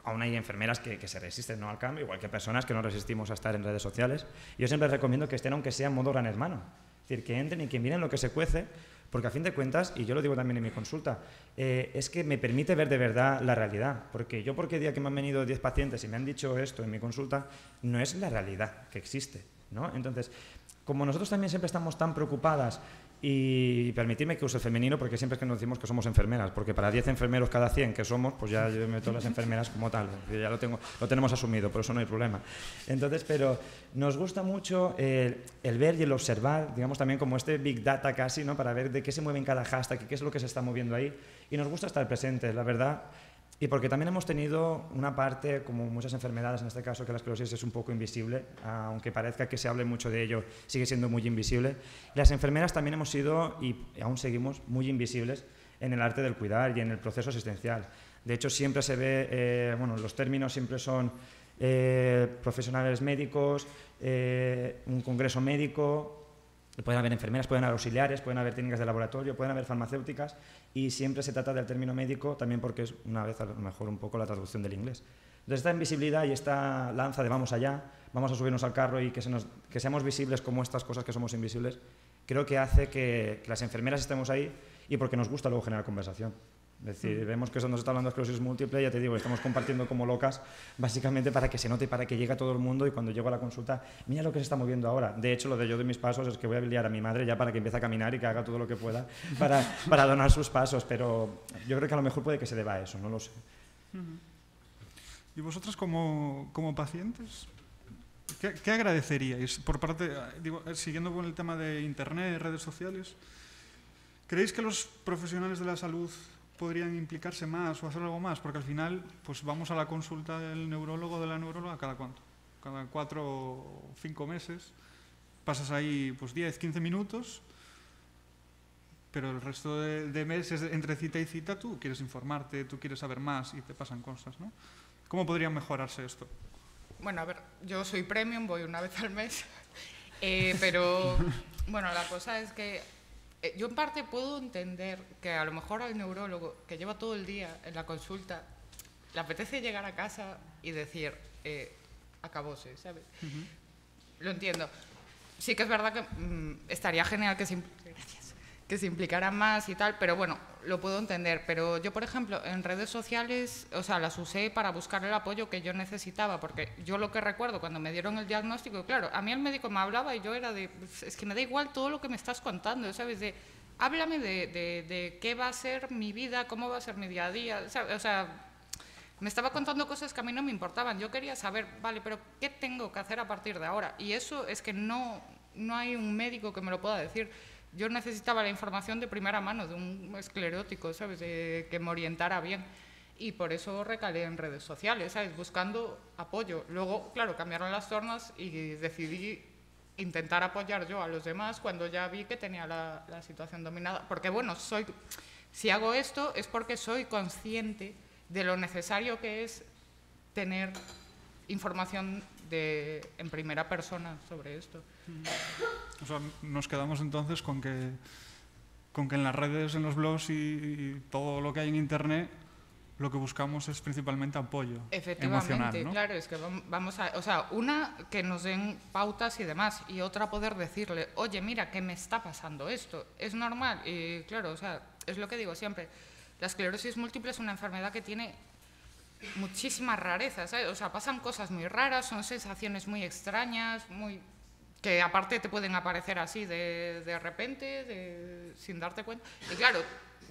aún hay enfermeras que se resisten, ¿no?, al cambio, igual que personas que no resistimos a estar en redes sociales. Yo siempre recomiendo que estén, aunque sea en modo gran hermano, es decir, que entren y que miren lo que se cuece, porque a fin de cuentas, y yo lo digo también en mi consulta, es que me permite ver de verdad la realidad, porque yo porque el día que me han venido 10 pacientes y me han dicho esto en mi consulta, no es la realidad que existe, ¿no? Entonces, como nosotros también siempre estamos tan preocupadas, y permitidme que use el femenino, porque siempre es que nos decimos que somos enfermeras, porque para 10 enfermeros cada 100 que somos, pues ya yo meto las enfermeras como tal, ya lo tenemos asumido, por eso no hay problema. Entonces, pero nos gusta mucho el ver y el observar, digamos también como este big data casi, ¿no?, para ver de qué se mueve en cada hashtag y qué es lo que se está moviendo ahí, y nos gusta estar presentes, la verdad. Y porque también hemos tenido una parte, como muchas enfermedades, en este caso que la esclerosis es un poco invisible, aunque parezca que se hable mucho de ello, sigue siendo muy invisible. Las enfermeras también hemos sido, y aún seguimos, muy invisibles en el arte del cuidar y en el proceso asistencial. De hecho, siempre se ve, los términos siempre son profesionales médicos, un congreso médico. Pueden haber enfermeras, pueden haber auxiliares, pueden haber técnicas de laboratorio, pueden haber farmacéuticas, y siempre se trata del término médico también porque es una vez a lo mejor un poco la traducción del inglés. Entonces esta invisibilidad y esta lanza de vamos allá, vamos a subirnos al carro y que seamos visibles como estas cosas que somos invisibles, creo que hace que las enfermeras estemos ahí, y porque nos gusta luego generar conversación. Es decir, vemos que eso nos está hablando de esclerosis múltiple, ya te digo, estamos compartiendo como locas, básicamente para que se note, para que llegue a todo el mundo, y cuando llego a la consulta, mira lo que se está moviendo ahora. De hecho, lo de yo de mis pasos es que voy a liar a mi madre ya para que empiece a caminar y que haga todo lo que pueda para donar sus pasos, pero yo creo que a lo mejor puede que se deba a eso, no lo sé. ¿Y vosotras como pacientes? ¿Qué agradeceríais por parte, siguiendo con el tema de internet, redes sociales? ¿Creéis que los profesionales de la salud podrían implicarse más o hacer algo más? Porque al final, pues vamos a la consulta del neurólogo o de la neuróloga cada cuánto, cada 4 o 5 meses, pasas ahí pues 10, 15 minutos, pero el resto de meses entre cita y cita tú quieres informarte, tú quieres saber más y te pasan cosas, ¿no? ¿Cómo podría mejorarse esto? Bueno, a ver, yo soy premium, voy una vez al mes, pero bueno, la cosa es que yo en parte puedo entender que a lo mejor al neurólogo que lleva todo el día en la consulta le apetece llegar a casa y decir, acabóse, ¿sabes? Lo entiendo. Sí que es verdad que estaría genial que se implicara más y tal, pero bueno, lo puedo entender. Pero yo, por ejemplo, en redes sociales, o sea, las usé para buscar el apoyo que yo necesitaba, porque yo lo que recuerdo cuando me dieron el diagnóstico, claro, a mí el médico me hablaba y yo era de, es que me da igual todo lo que me estás contando, ¿sabes? Háblame de qué va a ser mi vida, cómo va a ser mi día a día, ¿sabes? O sea, me estaba contando cosas que a mí no me importaban. Yo quería saber, vale, pero ¿qué tengo que hacer a partir de ahora? Y eso es que no hay un médico que me lo pueda decir. Yo necesitaba la información de primera mano de un esclerótico, ¿sabes? Que me orientara bien. Y por eso recalé en redes sociales, ¿sabes? Buscando apoyo. Luego, claro, cambiaron las tornas y decidí intentar apoyar yo a los demás cuando ya vi que tenía la situación dominada. Porque, bueno, si hago esto es porque soy consciente de lo necesario que es tener información en primera persona sobre esto. O sea, nos quedamos entonces con que en las redes, en los blogs y todo lo que hay en internet, lo que buscamos es principalmente apoyo emocional, ¿no? Claro, es que vamos a... O sea, una, que nos den pautas y demás, y otra, poder decirle, oye, mira, que me está pasando esto, es normal. Y claro, o sea, es lo que digo siempre, la esclerosis múltiple es una enfermedad que tiene muchísimas rarezas, ¿sabes? O sea, pasan cosas muy raras, son sensaciones muy extrañas, que aparte te pueden aparecer así de repente, sin darte cuenta. Y claro,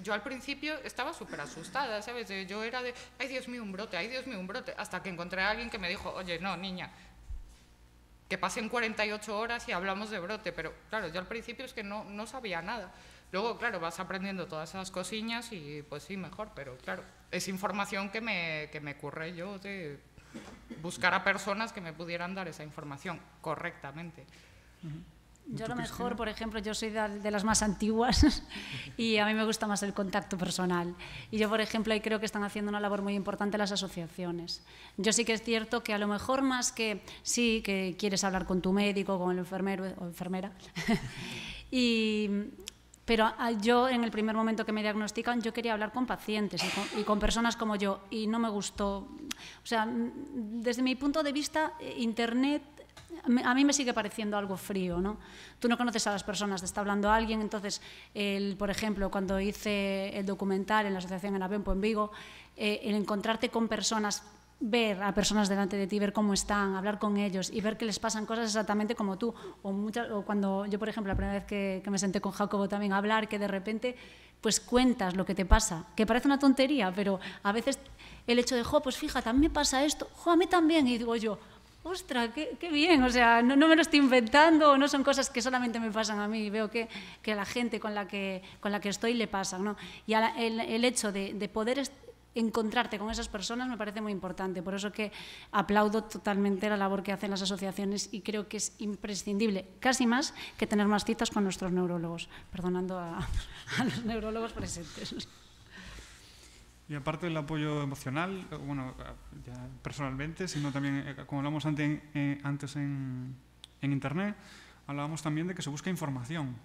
yo al principio estaba súper asustada, ¿sabes? Yo era de, ay Dios mío, un brote, ay Dios mío, un brote, hasta que encontré a alguien que me dijo, oye, no, niña, que pasen 48 horas y hablamos de brote. Pero claro, yo al principio es que no sabía nada. Luego, claro, vas aprendiendo todas esas cosillas y pues sí, mejor, pero claro, es información que me curré yo de buscar a personas que me pudieran dar esa información correctamente. Yo a lo mejor, por ejemplo, yo soy de las más antiguas y a mí me gusta más el contacto personal. Y yo, por ejemplo, ahí creo que están haciendo una labor muy importante las asociaciones. Yo sí que es cierto que a lo mejor más que sí, que quieres hablar con tu médico, con el enfermero o enfermera, pero yo en el primer momento que me diagnostican yo quería hablar con pacientes y con personas como yo y no me gustó. O sea, desde mi punto de vista, Internet a mí me sigue pareciendo algo frío, ¿no? Tú no conoces a las personas, te está hablando alguien, entonces, por ejemplo, cuando hice el documental en la Asociación en Abenpo, en Vigo, el encontrarte con personas, ver a personas delante de ti, ver cómo están, hablar con ellos y ver que les pasan cosas exactamente como tú. O cuando yo, por ejemplo, la primera vez que me senté con Jacobo también a hablar, que de repente pues cuentas lo que te pasa, que parece una tontería, pero a veces el hecho de, pues fíjate, a mí me pasa esto, a mí también, y digo yo, ostras, qué bien, o sea, no me lo estoy inventando, no son cosas que solamente me pasan a mí, veo que a la gente con la que estoy le pasan, ¿no? Y el hecho de poder encontrarte con esas personas me parece muy importante, por eso que aplaudo totalmente la labor que hacen las asociaciones y creo que es imprescindible, casi más que tener más citas con nuestros neurólogos, perdonando a los neurólogos presentes. Y aparte del apoyo emocional, bueno, ya personalmente, sino también, como hablamos antes en Internet, hablábamos también de que se busca información.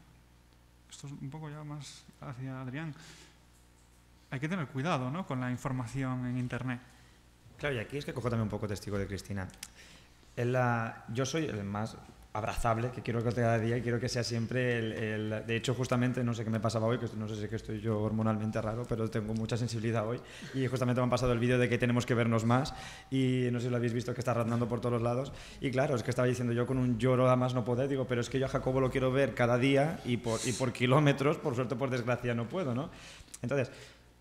Esto es un poco ya más hacia Adrián. Hay que tener cuidado, ¿no?, con la información en Internet. Claro, y aquí es que cojo también un poco testigo de Cristina. Yo soy el más abrazable que quiero que cada día y quiero que sea siempre de hecho, justamente, no sé qué me pasaba hoy, que no sé si es que estoy yo hormonalmente raro, pero tengo mucha sensibilidad hoy y justamente me han pasado el vídeo de que tenemos que vernos más y no sé si lo habéis visto, que está rondando por todos los lados y claro, es que estaba diciendo yo con un lloro a más no poder, digo, pero es que yo a Jacobo lo quiero ver cada día y por kilómetros, por suerte, por desgracia no puedo, ¿no? Entonces,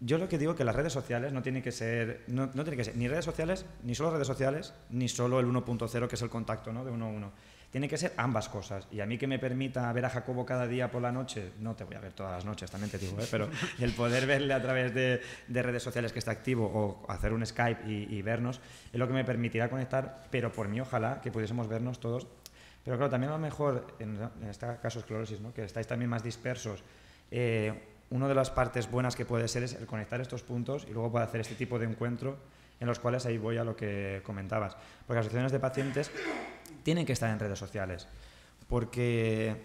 yo lo que digo que las redes sociales no tienen que ser ni redes sociales, ni solo redes sociales, ni solo el 1.0, que es el contacto, ¿no?, de 1 a 1. Tiene que ser ambas cosas. Y a mí que me permita ver a Jacobo cada día por la noche, no te voy a ver todas las noches, también te digo, pero el poder verle a través de redes sociales que está activo o hacer un Skype y vernos, es lo que me permitirá conectar, pero por mí ojalá que pudiésemos vernos todos. Pero claro, también a lo mejor, en este caso esclerosis, ¿no?, que estáis también más dispersos, una de las partes buenas que puede ser es el conectar estos puntos y luego poder hacer este tipo de encuentro en los cuales ahí voy a lo que comentabas. Porque las asociaciones de pacientes tienen que estar en redes sociales, porque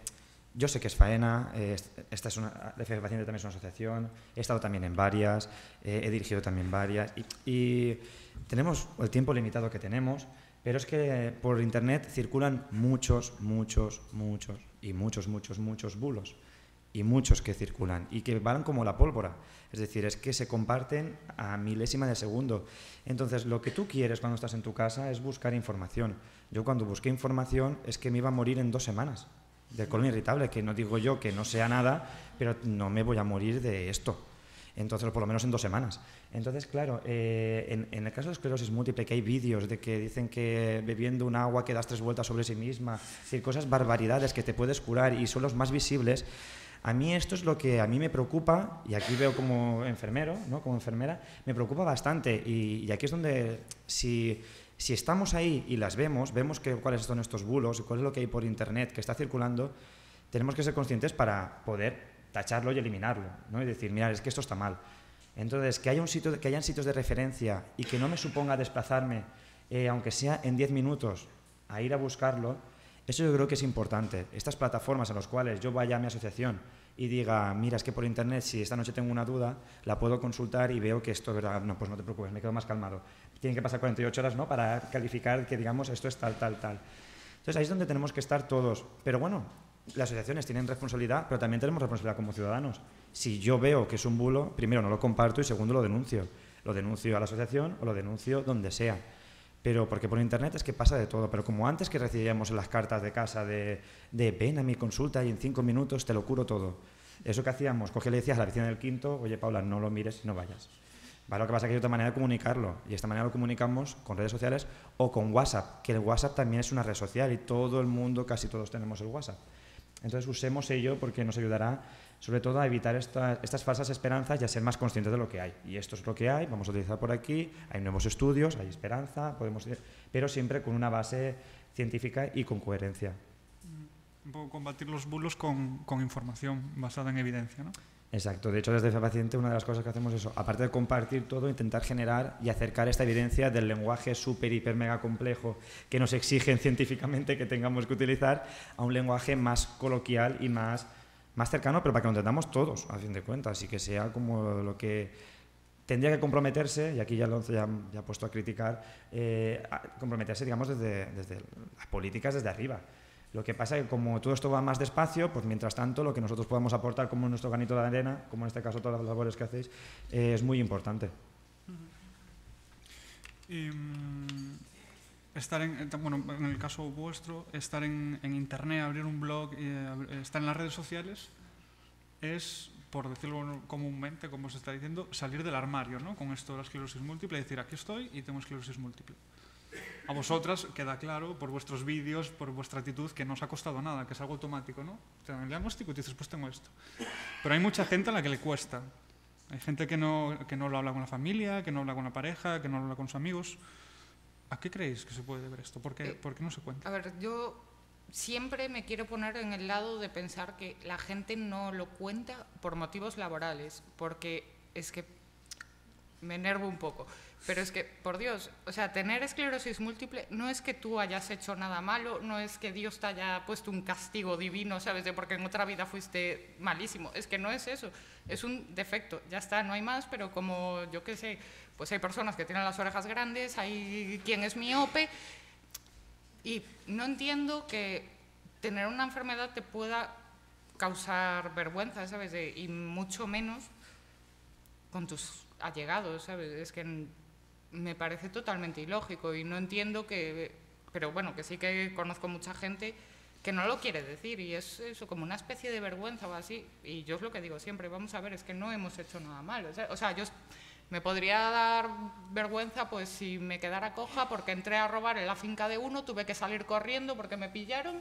yo sé que es faena, esta es FF Paciente también es una asociación, he estado también en varias, he dirigido también varias y tenemos el tiempo limitado que tenemos, pero es que por internet circulan muchos bulos. Y muchos que circulan y que van como la pólvora, es decir, es que se comparten a milésima de segundo. Entonces, lo que tú quieres cuando estás en tu casa es buscar información. Yo cuando busqué información es que me iba a morir en 2 semanas de colon irritable, que no digo yo que no sea nada, pero no me voy a morir de esto. Entonces, por lo menos en 2 semanas. Entonces, claro, en el caso de esclerosis múltiple, que hay vídeos de que dicen que bebiendo un agua que das 3 vueltas sobre sí misma, es decir, cosas barbaridades que te puedes curar y son los más visibles. A mí esto es lo que a mí me preocupa, y aquí veo como enfermero, ¿no?, como enfermera, me preocupa bastante. Y aquí es donde, si estamos ahí y las vemos cuáles son estos bulos y cuál es lo que hay por internet que está circulando, tenemos que ser conscientes para poder tacharlo y eliminarlo, ¿no?, y decir, mira, es que esto está mal. Entonces, que hayan sitios de referencia y que no me suponga desplazarme, aunque sea en 10 minutos, a ir a buscarlo, eso yo creo que es importante. Estas plataformas en las cuales yo vaya a mi asociación y diga, mira, es que por internet, si esta noche tengo una duda, la puedo consultar y veo que esto es verdad, no, pues no te preocupes, me quedo más calmado. Tienen que pasar 48 horas, ¿no?, para calificar que digamos esto es tal. Entonces ahí es donde tenemos que estar todos. Pero bueno, las asociaciones tienen responsabilidad, pero también tenemos responsabilidad como ciudadanos. Si yo veo que es un bulo, primero no lo comparto y segundo lo denuncio. Lo denuncio a la asociación o lo denuncio donde sea. Pero porque por internet es que pasa de todo, pero como antes que recibíamos las cartas de casa de ven a mi consulta y en 5 minutos te lo curo todo. Eso que hacíamos, le decías a la vecina del quinto, oye Paula, no lo mires y no vayas. ¿Vale? Lo que pasa es que hay otra manera de comunicarlo y esta manera lo comunicamos con redes sociales o con WhatsApp, que el WhatsApp también es una red social y todo el mundo, casi todos tenemos el WhatsApp. Entonces usemos ello porque nos ayudará sobre todo a evitar estas falsas esperanzas y a ser más conscientes de lo que hay. Y esto es lo que hay, vamos a utilizar por aquí, hay nuevos estudios, hay esperanza, pero siempre con una base científica y con coherencia. Un poco combatir los bulos con información basada en evidencia, ¿no? Exacto. De hecho, desde FE Paciente una de las cosas que hacemos es eso. Aparte de compartir todo, intentar generar y acercar esta evidencia del lenguaje súper, hiper, mega complejo que nos exigen científicamente que tengamos que utilizar a un lenguaje más coloquial y más cercano, pero para que lo entendamos todos, a fin de cuentas, y que sea como lo que tendría que comprometerse, y aquí ya lo ya he puesto a criticar, comprometerse, digamos, desde las políticas desde arriba. Lo que pasa es que como todo esto va más despacio, pues mientras tanto lo que nosotros podamos aportar como nuestro granito de arena, como en este caso todas las labores que hacéis, es muy importante. Y, estar bueno, en el caso vuestro, estar en internet, abrir un blog, estar en las redes sociales, es, por decirlo comúnmente, como se está diciendo, salir del armario, ¿no? Con esto de la esclerosis múltiple, decir, aquí estoy y tengo esclerosis múltiple. A vosotras queda claro, por vuestros vídeos, por vuestra actitud, que no os ha costado nada, que es algo automático, ¿no? Te dan el diagnóstico y te dices, pues tengo esto. Pero hay mucha gente a la que le cuesta. Hay gente que no lo habla con la familia, que no habla con la pareja, que no lo habla con sus amigos. ¿A qué creéis que se puede deber esto? ¿Por qué no se cuenta? A ver, yo siempre me quiero poner en el lado de pensar que la gente no lo cuenta por motivos laborales, porque es que me enervo un poco. Pero es que, por Dios, o sea, tener esclerosis múltiple no es que tú hayas hecho nada malo, no es que Dios te haya puesto un castigo divino, ¿sabes? De porque en otra vida fuiste malísimo. Es que no es eso, es un defecto, ya está, no hay más, pero como, yo qué sé, pues hay personas que tienen las orejas grandes, hay quien es miope, y no entiendo que tener una enfermedad te pueda causar vergüenza, ¿sabes? Y mucho menos con tus allegados, ¿sabes? Es que me parece totalmente ilógico y no entiendo que, pero bueno, que sí que conozco mucha gente que no lo quiere decir y es eso, como una especie de vergüenza o así. Y yo es lo que digo siempre, vamos a ver, es que no hemos hecho nada malo. O sea, yo me podría dar vergüenza pues si me quedara coja porque entré a robar en la finca de uno, tuve que salir corriendo porque me pillaron,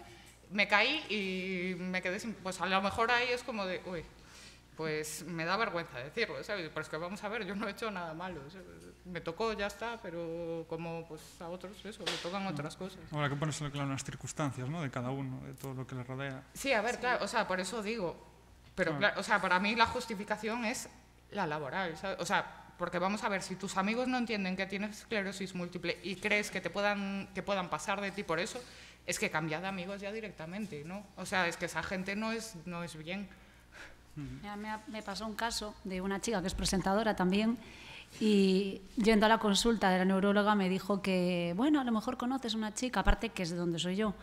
me caí y me quedé sin... Pues a lo mejor ahí es como de, uy, pues me da vergüenza decirlo, ¿sabes? Pero es que vamos a ver, yo no he hecho nada malo, ¿sabes? Me tocó, ya está, pero como pues a otros eso, le tocan otras cosas. Habrá que ponerse claro en las circunstancias, ¿no? De cada uno, de todo lo que le rodea. Sí, a ver, claro, o sea, por eso digo, pero claro, o sea, para mí la justificación es la laboral, ¿sabes? O sea, porque vamos a ver, si tus amigos no entienden que tienes esclerosis múltiple y crees que puedan pasar de ti por eso, es que cambia de amigos ya directamente, ¿no? O sea, es que esa gente no es bien. Me pasó un caso de una chica que es presentadora también y yendo a la consulta de la neuróloga me dijo que, bueno, a lo mejor conoces una chica, aparte que es de donde soy yo,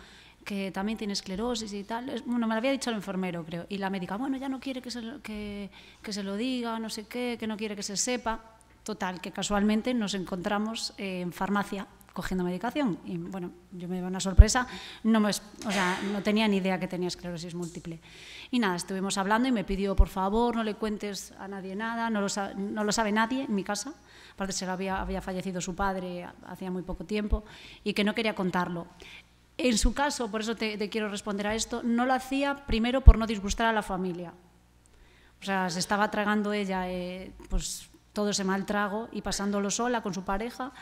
que también tiene esclerosis y tal. Bueno, me lo había dicho el enfermero, creo, y la médica, bueno, ya no quiere que se lo diga, no sé qué, que no quiere que se sepa. Total, que casualmente nos encontramos en farmacia cogiendo medicación y bueno, yo me llevé una sorpresa, no tenía ni idea que tenía esclerosis múltiple. Y nada, estuvimos hablando y me pidió, por favor, no le cuentes a nadie nada, no lo sabe nadie en mi casa, aparte había fallecido su padre hacía muy poco tiempo y que no quería contarlo. En su caso, por eso te quiero responder a esto, no lo hacía primero por no disgustar a la familia. O sea, se estaba tragando ella pues todo ese mal trago y pasándolo sola con su pareja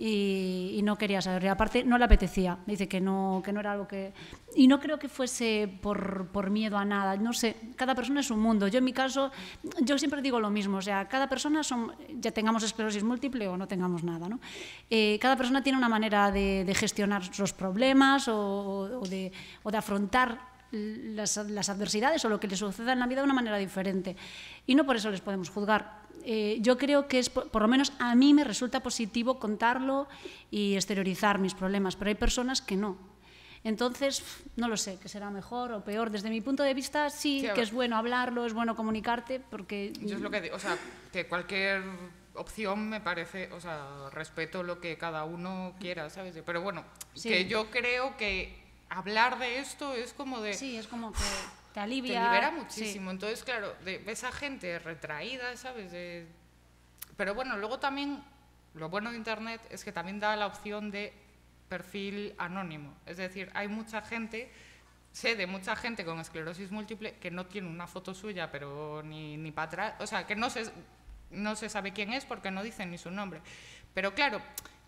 y no quería saber. Y aparte no le apetecía, dice que no era algo que... Y no creo que fuese por miedo a nada, no sé, cada persona es un mundo. Yo en mi caso, yo siempre digo lo mismo, o sea, cada persona, ya tengamos esclerosis múltiple o no tengamos nada, ¿no? Cada persona tiene una manera de gestionar los problemas o de afrontar las adversidades o lo que les suceda en la vida de una manera diferente. Y no por eso les podemos juzgar. Yo creo que por lo menos a mí me resulta positivo contarlo y exteriorizar mis problemas, pero hay personas que no. Entonces, no lo sé, que será mejor o peor. Desde mi punto de vista, sí que es bueno hablarlo, es bueno comunicarte, porque... Yo es lo que digo, o sea, que cualquier opción me parece, o sea, respeto lo que cada uno quiera, ¿sabes? Pero bueno, sí, que yo creo que hablar de esto es como de... Sí, es como que te alivia. Te libera muchísimo. Sí. Entonces, claro, ves a gente retraída, ¿sabes? Pero bueno, luego también, lo bueno de Internet es que también da la opción de perfil anónimo. Es decir, hay mucha gente, sé de mucha gente con esclerosis múltiple que no tiene una foto suya, pero ni para atrás, o sea, que no se sabe quién es porque no dicen ni su nombre. Pero claro,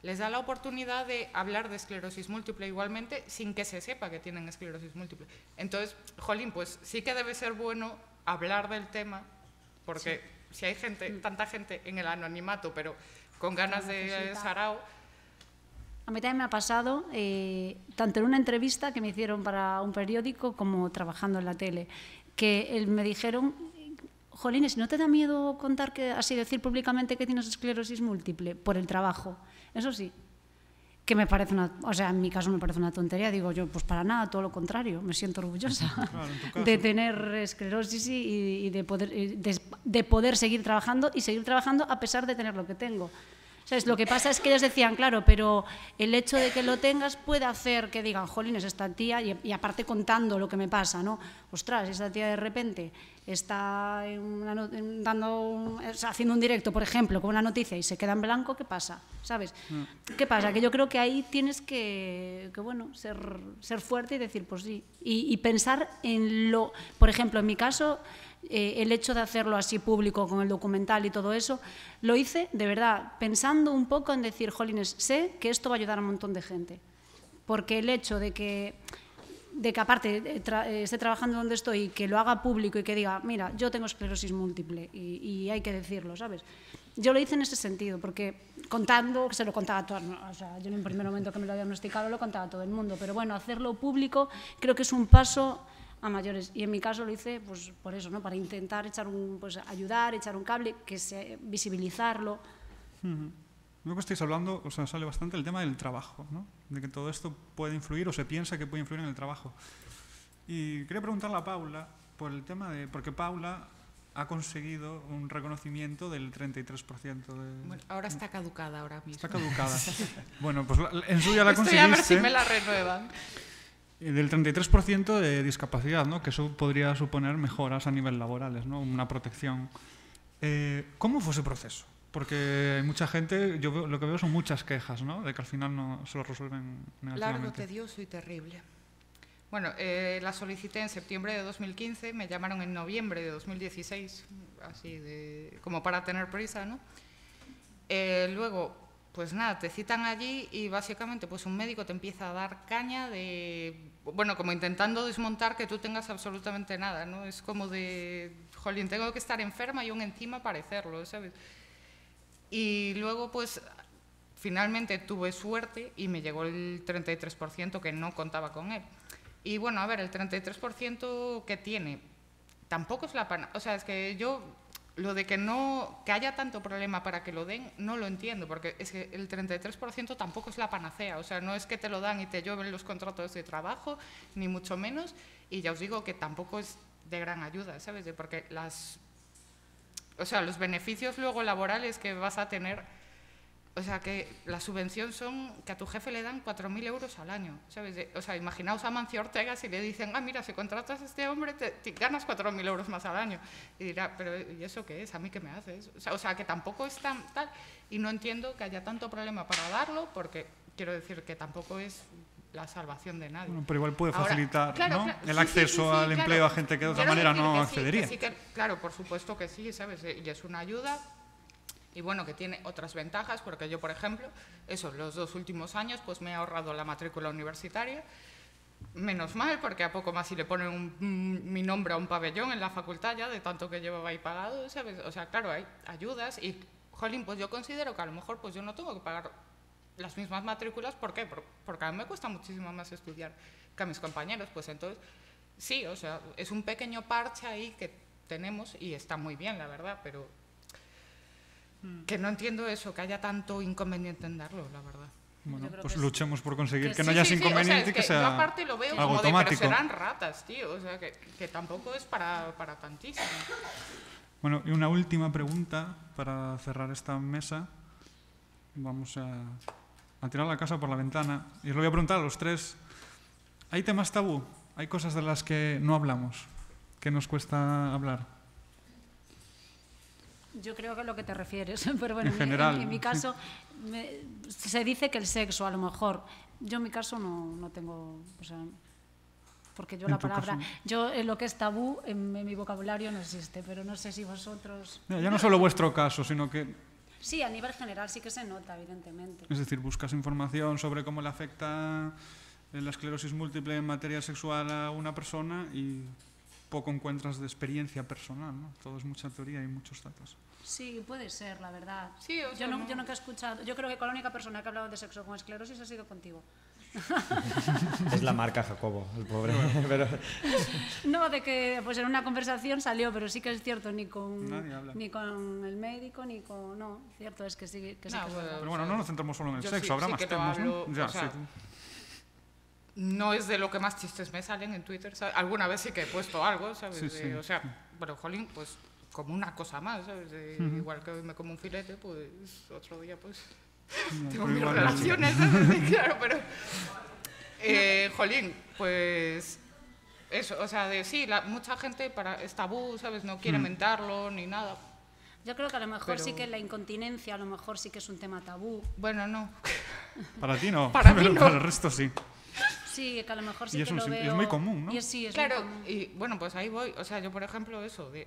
les da la oportunidad de hablar de esclerosis múltiple igualmente sin que se sepa que tienen esclerosis múltiple. Entonces, jolín, pues sí que debe ser bueno hablar del tema, porque si hay gente, tanta gente en el anonimato, pero con ganas de sarao. A mí también me ha pasado, tanto en una entrevista que me hicieron para un periódico como trabajando en la tele, que me dijeron, jolines, ¿no te da miedo contar que, así decir públicamente que tienes esclerosis múltiple por el trabajo? Eso sí, que me parece o sea, en mi caso me parece una tontería. Digo yo, pues para nada, todo lo contrario, me siento orgullosa de tener esclerosis y de poder seguir trabajando a pesar de tener lo que tengo. ¿Sabes? Lo que pasa es que ellos decían, claro, pero el hecho de que lo tengas puede hacer que digan, jolines, esta tía, y aparte contando lo que me pasa, ¿no? Ostras, esta tía de repente está haciendo un directo, por ejemplo, con una noticia y se queda en blanco, ¿qué pasa? ¿Sabes? ¿Qué pasa? Que yo creo que ahí tienes que bueno, ser fuerte y decir, pues sí. Y pensar en lo, por ejemplo, en mi caso, el hecho de hacerlo así público con el documental y todo eso, lo hice de verdad pensando un poco en decir, jolines, sé que esto va a ayudar a un montón de gente, porque el hecho de que aparte esté trabajando donde estoy y que lo haga público y que diga, mira, yo tengo esclerosis múltiple y hay que decirlo, ¿sabes? Yo lo hice en ese sentido, porque se lo contaba a todos, o sea, yo en el primer momento que me lo diagnosticaron lo contaba a todo el mundo, pero bueno, hacerlo público creo que es un paso a mayores, y en mi caso lo hice pues por eso, ¿no? Para intentar ayudar, echar un cable, visibilizarlo. Luego estáis hablando, o sea, sale bastante el tema del trabajo, ¿no? De que todo esto puede influir o se piensa que puede influir en el trabajo. Y quería preguntarle a Paula por el tema de, porque Paula ha conseguido un reconocimiento del 33% de... Bueno, ahora está caducada ahora mismo. Está caducada. Bueno, pues en su día la conseguiste. Estoy a ver si me la renuevan. Del 33% de discapacidad, ¿no? Que eso podría suponer mejoras a nivel laborales, ¿no? Una protección. ¿Cómo fue ese proceso? Porque hay mucha gente, lo que veo son muchas quejas, ¿no? De que al final no se lo resuelven negativamente. Largo, tedioso y terrible. Bueno, la solicité en septiembre de 2015, me llamaron en noviembre de 2016, así como para tener prisa, ¿no? Luego, pues nada, te citan allí y básicamente pues un médico te empieza a dar caña bueno, como intentando desmontar que tú tengas absolutamente nada, ¿no? Es como de, jolín, tengo que estar enferma y aún encima parecerlo, ¿sabes? Y luego pues finalmente tuve suerte y me llegó el 33% que no contaba con él. Y bueno, a ver, el 33% que tiene tampoco es la o sea, es que yo... Lo de que haya tanto problema para que lo den, no lo entiendo, porque es que el 33% tampoco es la panacea, o sea, no es que te lo dan y te llueven los contratos de trabajo, ni mucho menos, y ya os digo que tampoco es de gran ayuda, ¿sabes? Porque los beneficios luego laborales que vas a tener, o sea, que la subvención son que a tu jefe le dan 4.000 euros al año, ¿sabes? O sea, imaginaos a Mancio Ortega si le dicen, mira, si contratas a este hombre te ganas 4.000 euros más al año. Y dirá, pero ¿y eso qué es? ¿A mí qué me haces? O sea, que tampoco es tan tal. Y no entiendo que haya tanto problema para darlo, porque quiero decir que tampoco es la salvación de nadie. Bueno, pero igual puede facilitar, ahora, ¿no? Claro, el acceso al empleo a gente que de otra manera no accedería. Claro, por supuesto que sí, ¿sabes? Y es una ayuda. Y bueno, que tiene otras ventajas, porque yo, por ejemplo, los 2 últimos años, pues me he ahorrado la matrícula universitaria, menos mal, porque a poco más si le ponen mi nombre a un pabellón en la facultad ya, de tanto que llevaba ahí pagado, ¿sabes? O sea, claro, hay ayudas y, jolín, pues yo considero que a lo mejor pues yo no tengo que pagar las mismas matrículas, ¿por qué? Porque a mí me cuesta muchísimo más estudiar que a mis compañeros, pues entonces, sí, o sea, es un pequeño parche ahí que tenemos y está muy bien, la verdad, pero... Que no entiendo eso, que haya tanto inconveniente en darlo, la verdad. Bueno, pues luchemos por conseguir que no haya inconveniente y que sea yo aparte lo veo algo como automático. Pero serán ratas, tío, o sea, que tampoco es para tantísimo. Bueno, y una última pregunta para cerrar esta mesa. Vamos a tirar la casa por la ventana. Y os lo voy a preguntar a los tres. ¿Hay temas tabú? ¿Hay cosas de las que no hablamos? ¿Que nos cuesta hablar? Yo creo que es lo que te refieres, pero bueno, en general, en mi caso se dice que el sexo, a lo mejor. Yo en mi caso no tengo, o sea, porque yo la palabra, yo lo que es tabú en mi vocabulario no existe, pero no sé si vosotros... Ya no solo vuestro caso, sino que Sí, a nivel general sí que se nota, evidentemente. Es decir, buscas información sobre cómo le afecta la esclerosis múltiple en materia sexual a una persona y poco encuentras de experiencia personal, ¿no? Todo es mucha teoría y muchos datos. Sí, puede ser, la verdad. Sí, o sea, yo nunca he escuchado. Yo creo que con la única persona que ha hablado de sexo con esclerosis ha sido contigo. Es la marca Jacobo, el pobre. Pero... No, de que pues en una conversación salió, pero sí que es cierto, ni con el médico, ni con... No, cierto es que sí que, no, pero bueno, no nos centramos solo en el sexo, habrá más temas, ¿no? Ya, o sea, no es de lo que más chistes me salen en Twitter, ¿sabes? Alguna vez sí que he puesto algo, ¿sabes? Sí. O sea, pero jolín, pues como una cosa más, ¿sabes? Igual que hoy me como un filete, pues otro día pues tengo mis relaciones, ¿sabes? Claro, pero jolín, pues eso, o sea, sí, mucha gente es tabú, ¿sabes? No quiere mentarlo ni nada. Yo creo que a lo mejor sí que la incontinencia a lo mejor sí que es un tema tabú. Bueno, no. Para ti no, para mí no. Para el resto sí. Sí, que a lo mejor sí que lo veo. Es muy común, ¿no? Sí, es claro, muy común. Y bueno, pues ahí voy. O sea, yo, por ejemplo,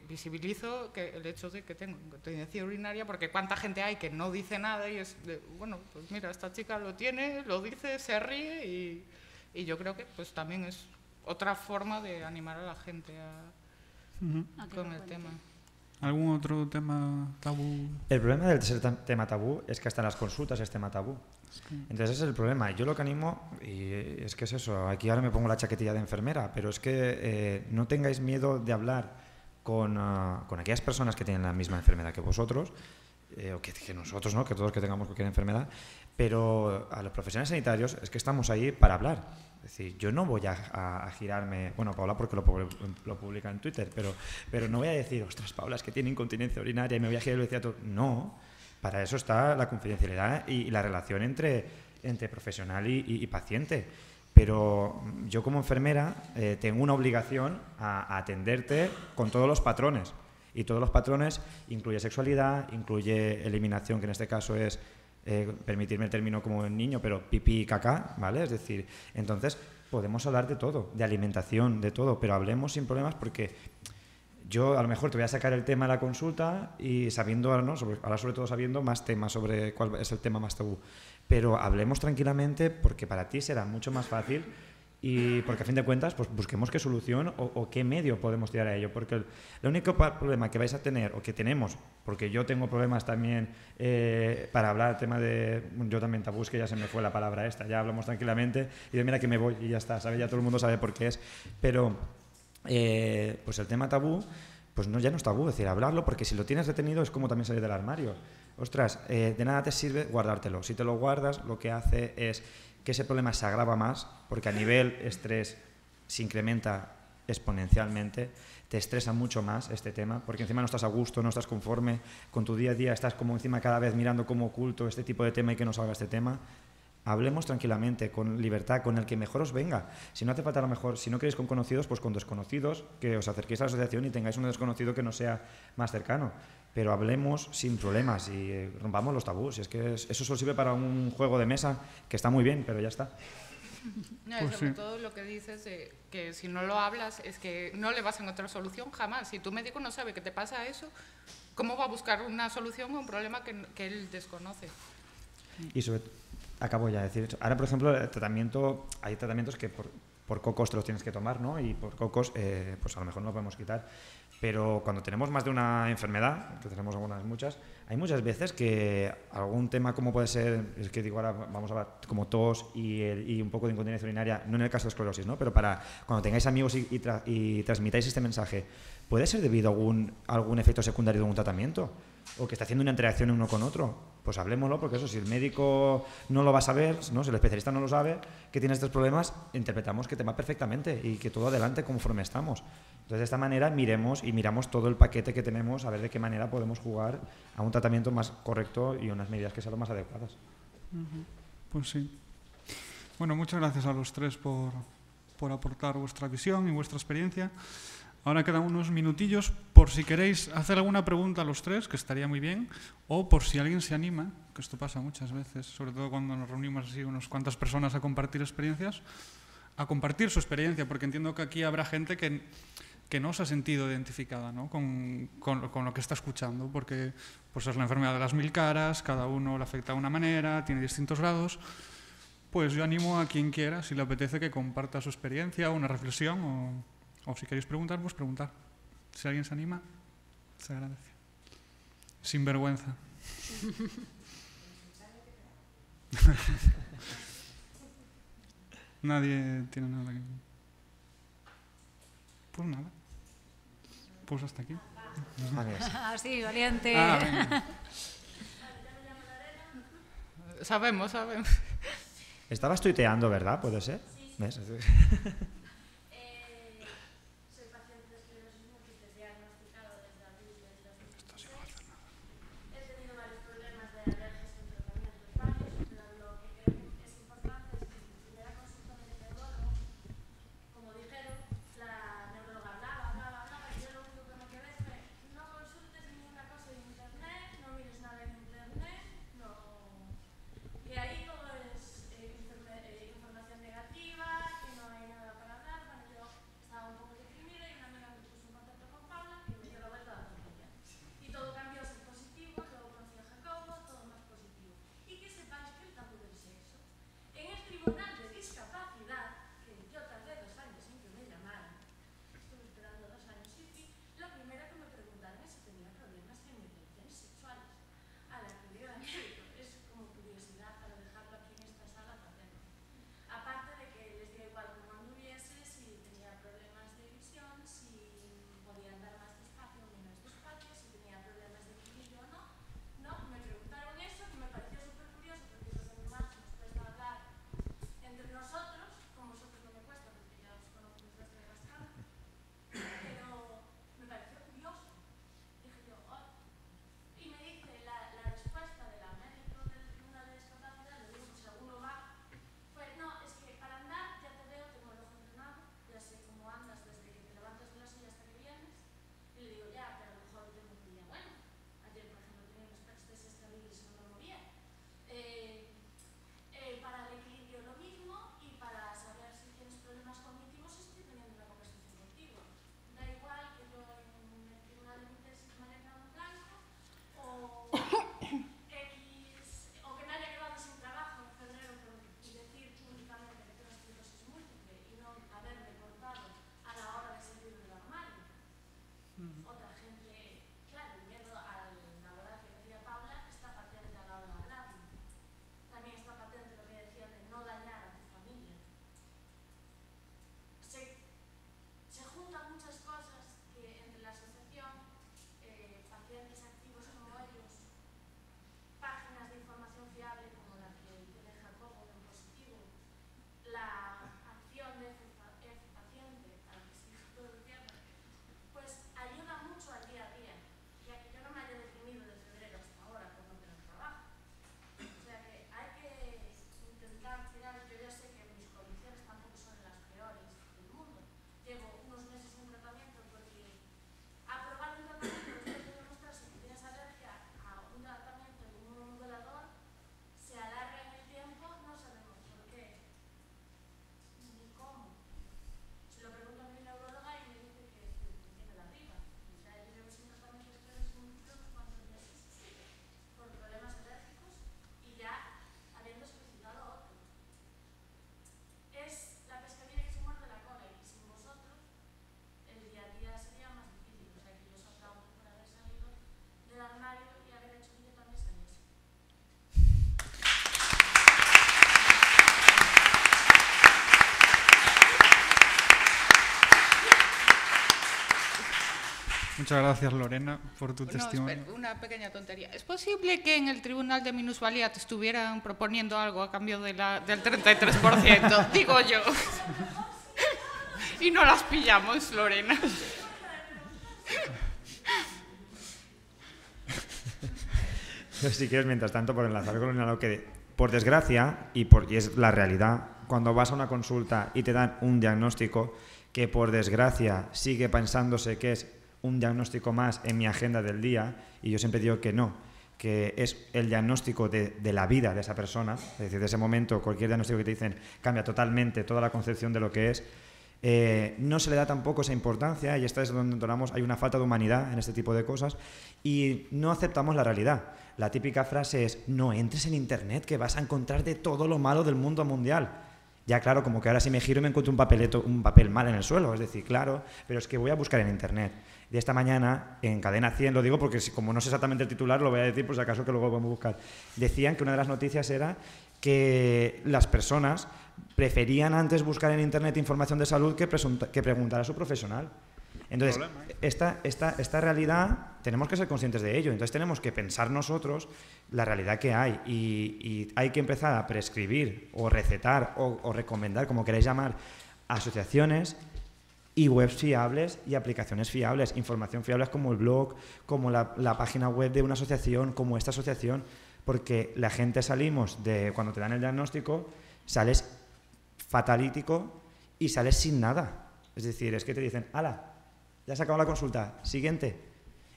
visibilizo el hecho de que tengo incontinencia urinaria, porque cuánta gente hay que no dice nada y es de, bueno, pues mira, esta chica lo tiene, lo dice, se ríe y yo creo que pues también es otra forma de animar a la gente con el tema. ¿Algún otro tema tabú? El problema del tercer tema tabú es que hasta en las consultas es tema tabú. Entonces ese es el problema. Yo lo que animo, y es que es eso, aquí ahora me pongo la chaquetilla de enfermera, pero es que no tengáis miedo de hablar con aquellas personas que tienen la misma enfermedad que vosotros, o que nosotros, ¿no? Que todos que tengamos cualquier enfermedad, pero a los profesionales sanitarios es que estamos ahí para hablar. Es decir, yo no voy a girarme, bueno, Paula porque lo publica en Twitter, pero no voy a decir, ostras, Paula, es que tiene incontinencia urinaria y me voy a girar y lo decía todo. No, para eso está la confidencialidad y la relación entre profesional y paciente. Pero yo como enfermera tengo una obligación a atenderte con todos los patrones. Y todos los patrones incluye sexualidad, incluye eliminación, que en este caso es, permitirme el término como el niño, pero pipí y caca, ¿vale? Es decir, entonces podemos hablar de todo, de alimentación, de todo, pero hablemos sin problemas porque yo a lo mejor te voy a sacar el tema de la consulta y sabiendo, ahora, ¿no? Ahora sobre todo sabiendo más temas sobre cuál es el tema más tabú, pero hablemos tranquilamente porque para ti será mucho más fácil. Y porque a fin de cuentas pues busquemos qué solución o qué medio podemos tirar a ello, porque el único problema que vais a tener o que tenemos, porque yo tengo problemas también para hablar el tema de, yo también tabú, es que ya se me fue la palabra esta, ya hablamos tranquilamente y de mira que me voy y ya está, ¿sabe? Ya todo el mundo sabe por qué es, pero pues el tema tabú pues no, ya no es tabú, es decir, hablarlo, porque si lo tienes retenido es como también salir del armario. Ostras, de nada te sirve guardártelo, si te lo guardas lo que hace es que ese problema se agrava más, porque a nivel estrés se incrementa exponencialmente, te estresa mucho más este tema, porque encima no estás a gusto, no estás conforme con tu día a día, estás como encima cada vez mirando como oculto este tipo de tema y que no salga este tema. Hablemos tranquilamente, con libertad, con el que mejor os venga. Si no hace falta a lo mejor, si no queréis con conocidos, pues con desconocidos, que os acerquéis a la asociación y tengáis un desconocido que no sea más cercano. Pero hablemos sin problemas y rompamos los tabús. Es que eso solo sirve para un juego de mesa, que está muy bien, pero ya está. No, pues sobre todo lo que dices de que si no lo hablas es que no le vas a encontrar solución jamás. Si tu médico no sabe que te pasa eso, ¿cómo va a buscar una solución a un problema que él desconoce? Y acabo ya de decir esto. Ahora, por ejemplo, hay tratamientos que por cocos te los tienes que tomar, ¿no? Y por cocos, pues a lo mejor no lo podemos quitar. Pero cuando tenemos más de una enfermedad, que tenemos muchas, hay muchas veces que algún tema como puede ser, es que digo ahora vamos a hablar como tos y un poco de incontinencia urinaria, no en el caso de esclerosis, ¿no? Pero para cuando tengáis amigos y transmitáis este mensaje, ¿puede ser debido a algún efecto secundario de un tratamiento? ¿O que está haciendo una interacción uno con otro? Pues hablémoslo, porque eso, si el médico no lo va a saber, ¿no? Si el especialista no lo sabe, que tiene estos problemas, interpretamos que te va perfectamente y que todo adelante conforme estamos. Entonces, de esta manera miramos todo el paquete que tenemos, a ver de qué manera podemos jugar a un tratamiento más correcto y unas medidas que sean lo más adecuadas. Pues sí. Bueno, muchas gracias a los tres por aportar vuestra visión y vuestra experiencia. Ahora quedan unos minutillos por si queréis hacer alguna pregunta a los tres, que estaría muy bien, o por si alguien se anima, que esto pasa muchas veces, sobre todo cuando nos reunimos así unas cuantas personas a compartir experiencias, a compartir su experiencia, porque entiendo que aquí habrá gente que que no se ha sentido identificada, ¿no? con lo que está escuchando, porque pues, es la enfermedad de las 1000 caras, cada uno le afecta de una manera, tiene distintos grados. Pues yo animo a quien quiera, si le apetece, que comparta su experiencia, una reflexión, o si queréis preguntar, pues preguntar. Si alguien se anima, se agradece. Sin vergüenza. Nadie tiene nada que... Pues nada. Pues hasta aquí. Así, valiente. Sabemos. Estabas tuiteando, ¿verdad? ¿Puede ser? Sí. ¿Ves? Soy paciente de esclerosis múltiple diagnosticado desde abril del 2016. He tenido varios problemas de alergias en tratamientos varios, pero lo que creo que es importante es que en mi primera consulta de neurólogo, como dijeron, la neuróloga hablaba, y yo lo único que me quedé fue: no consultes ninguna cosa en internet, no mires nada en internet, no. Y ahí todo es información negativa, que no hay nada para hablar. Bueno, yo estaba un poco deprimida y una amiga me puso en contacto con Paula y me dio la vuelta a la tortilla. Y todo cambió a ser positivo, luego conocí a Jacobo, todo más positivo. Y que sepáis que el tabú del sexo, en el Tribunal de Discapacidad, que yo tardé 2 años en que me llamaran, estuve esperando 2 años y fui, lo primero que me preguntaron es si tenía problemas de relaciones sexuales. A la que digo al médico, es como curiosidad para dejarlo aquí en esta sala también. Aparte de que les dio igual cómo anduviese, si tenía problemas de visión, si podía andar más despacio o menos despacio, si tenía problemas de equilibrio o no. No, me preguntaron eso, que me pareció súper curioso, porque los animales nos cuesta hablar entre nosotros, con vosotros no me cuesta, porque ya os conozco desde hace bastante, pero me pareció curioso. Dije yo, oh. Y me dice la respuesta de la médico del Tribunal de Discapacidad, le digo, si alguno va, pues no, es que para andar ya te veo, tengo el ojo entrenado, ya sé cómo andas desde que te levantas de la silla hasta que vienes. Y le digo, ya, pero a lo mejor tengo un día bueno. Ayer, por ejemplo, tenía unos pestes estériles y no me movía. Para el equilibrio lo mismo, y para saber si tienes problemas cognitivos estoy teniendo una conversación contigo. Da igual que yo en el tribunal de mi tesis me haya quedado en blanco, o o que me haya quedado sin trabajo en febrero y decir públicamente que tengo esclerosis múltiple y no haberme cortado a la hora de salir del armario. Otra gente, claro, viendo al laboratorio que decía Paula, está patente a la hora de hablar. También está patente lo que decía de no dañar a tu familia. Se juntan muchas cosas que entre la asociación, pacientes activos como ellos, páginas de información fiable como la que tiene Jacobo en positivo, la acción de F paciente, al que sí todo el tiempo, pues ayuda mucho al día a día, ya que yo no me haya deprimido de febrero hasta ahora por no tener trabajo. O sea que hay que intentar tirar. Yo ya sé que mis condiciones tampoco son las peores del mundo. Llevo unos meses en tratamiento porque aprobar un tratamiento después de demostrarse que tienes alergia a un tratamiento de un inmunomodulador se alarga en el tiempo, no sabemos por qué ni cómo. Se lo pregunto a mi neuróloga y me dice que tiene la arriba. O sea, yo llevo sin tratamiento de esclerosis múltiple unos cuantos meses por problemas alérgicos y ya habiendo solicitado otro. Es la pescadilla que se muerde la cola, y sin vosotros el día a día sería más difícil. O sea que yo os aplaudo por haber salido del armario y haber hecho que yo también saliese. Muchas gracias, Lorena, por tu testimonio. Espera, una pequeña tontería. ¿Es posible que en el Tribunal de Minusvalía te estuvieran proponiendo algo a cambio de del 33%? Digo yo. Y no las pillamos, Lorena. Si quieres, mientras tanto, por enlazar con lo que, por desgracia, y es la realidad, cuando vas a una consulta y te dan un diagnóstico que, por desgracia, sigue pensándose que es un diagnóstico más en mi agenda del día, y yo siempre digo que no, que es el diagnóstico de la vida de esa persona, es decir, de ese momento, cualquier diagnóstico que te dicen cambia totalmente toda la concepción de lo que es, No se le da tampoco esa importancia, y esta es donde entonamos, hay una falta de humanidad en este tipo de cosas, y no aceptamos la realidad. La típica frase es: no entres en Internet, que vas a encontrar de todo lo malo del mundo mundial. Ya claro, como que ahora si me giro me encuentro un papel mal en el suelo, es decir, claro, pero es que voy a buscar en Internet. De esta mañana, en Cadena 100, lo digo porque como no sé exactamente el titular, lo voy a decir por si acaso que luego vamos a buscar. Decían que una de las noticias era que las personas preferían antes buscar en Internet información de salud que preguntar a su profesional. Entonces, esta realidad tenemos que ser conscientes de ello, entonces tenemos que pensar nosotros la realidad que hay y hay que empezar a prescribir o recetar o recomendar, como queráis llamar, asociaciones y webs fiables y aplicaciones fiables, información fiables como el blog, como la página web de una asociación, como esta asociación, porque la gente salimos de, cuando te dan el diagnóstico, sales fatalítico y sales sin nada. Es decir, es que te dicen: ¡hala! Ya has acabado la consulta, siguiente.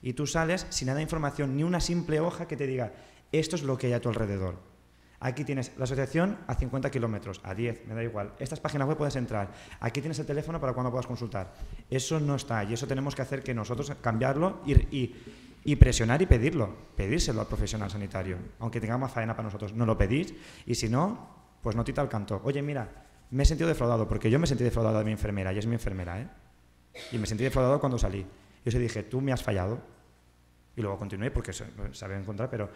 Y tú sales sin nada de información, ni una simple hoja que te diga: esto es lo que hay a tu alrededor. Aquí tienes la asociación a 50 kilómetros, a 10, me da igual. Estas páginas web puedes entrar. Aquí tienes el teléfono para cuando puedas consultar. Eso no está, y eso tenemos que hacer que nosotros cambiarlo y presionar y pedírselo al profesional sanitario. Aunque tenga más faena para nosotros, no lo pedís, y si no, pues notita al canto. Oye, mira, me he sentido defraudado, porque yo me sentí defraudado de mi enfermera, y es mi enfermera, ¿eh? Y me sentí defraudado cuando salí. Yo se dije: tú me has fallado. Y luego continué porque sabía encontrar, pero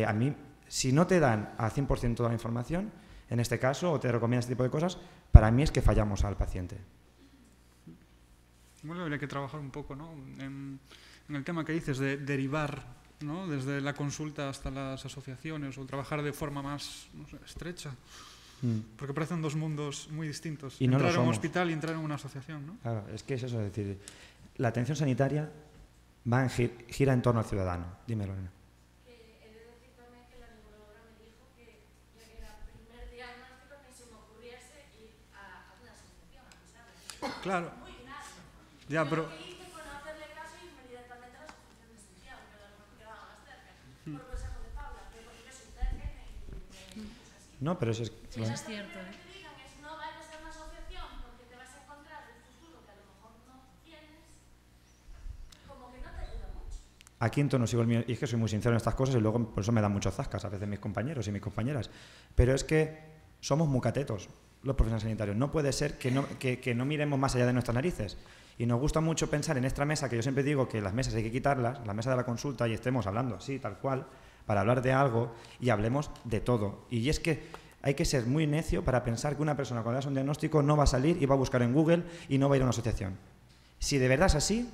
a mí, si no te dan al 100% toda la información, en este caso, o te recomiendan este tipo de cosas, para mí es que fallamos al paciente. Bueno, habría que trabajar un poco, ¿no?, en el tema que dices de derivar, ¿no?, desde la consulta hasta las asociaciones, o trabajar de forma más, no sé, estrecha. Porque parecen dos mundos muy distintos. Y no entrar lo en un somos. hospital y entrar en una asociación, ¿no? Claro, es que es eso, es decir, la atención sanitaria gira en torno al ciudadano. Dime, Lorena. He de decir también que la neuróloga me dijo que ya que era el primer diagnóstico, ni se me ocurriese ir a una asociación, ¿sabes? Claro. Muy nada. Ya, pero... Lo que hice fue no hacerle caso y irme directamente a la asociación de Santiago, que era la que quedaba más cerca, por consejo de Paula, pero porque yo soy terca y No, pero eso es... sí, eso es cierto. Lo que te digan es: no vayas a una asociación porque te vas a encontrar el futuro que a lo mejor no tienes, como que no te ayuda mucho. Aquí en tono sigo el mío, y es que soy muy sincero en estas cosas, y luego por eso me dan muchos zascas a veces mis compañeros y mis compañeras. Pero es que somos muy catetos los profesionales sanitarios. No puede ser que no miremos más allá de nuestras narices. Y nos gusta mucho pensar en esta mesa, que yo siempre digo que las mesas hay que quitarlas, la mesa de la consulta, y estemos hablando así, tal cual, para hablar de algo, y hablemos de todo. Y es que hay que ser muy necio para pensar que una persona cuando le das un diagnóstico no va a salir y va a buscar en Google y no va a ir a una asociación. Si de verdad es así,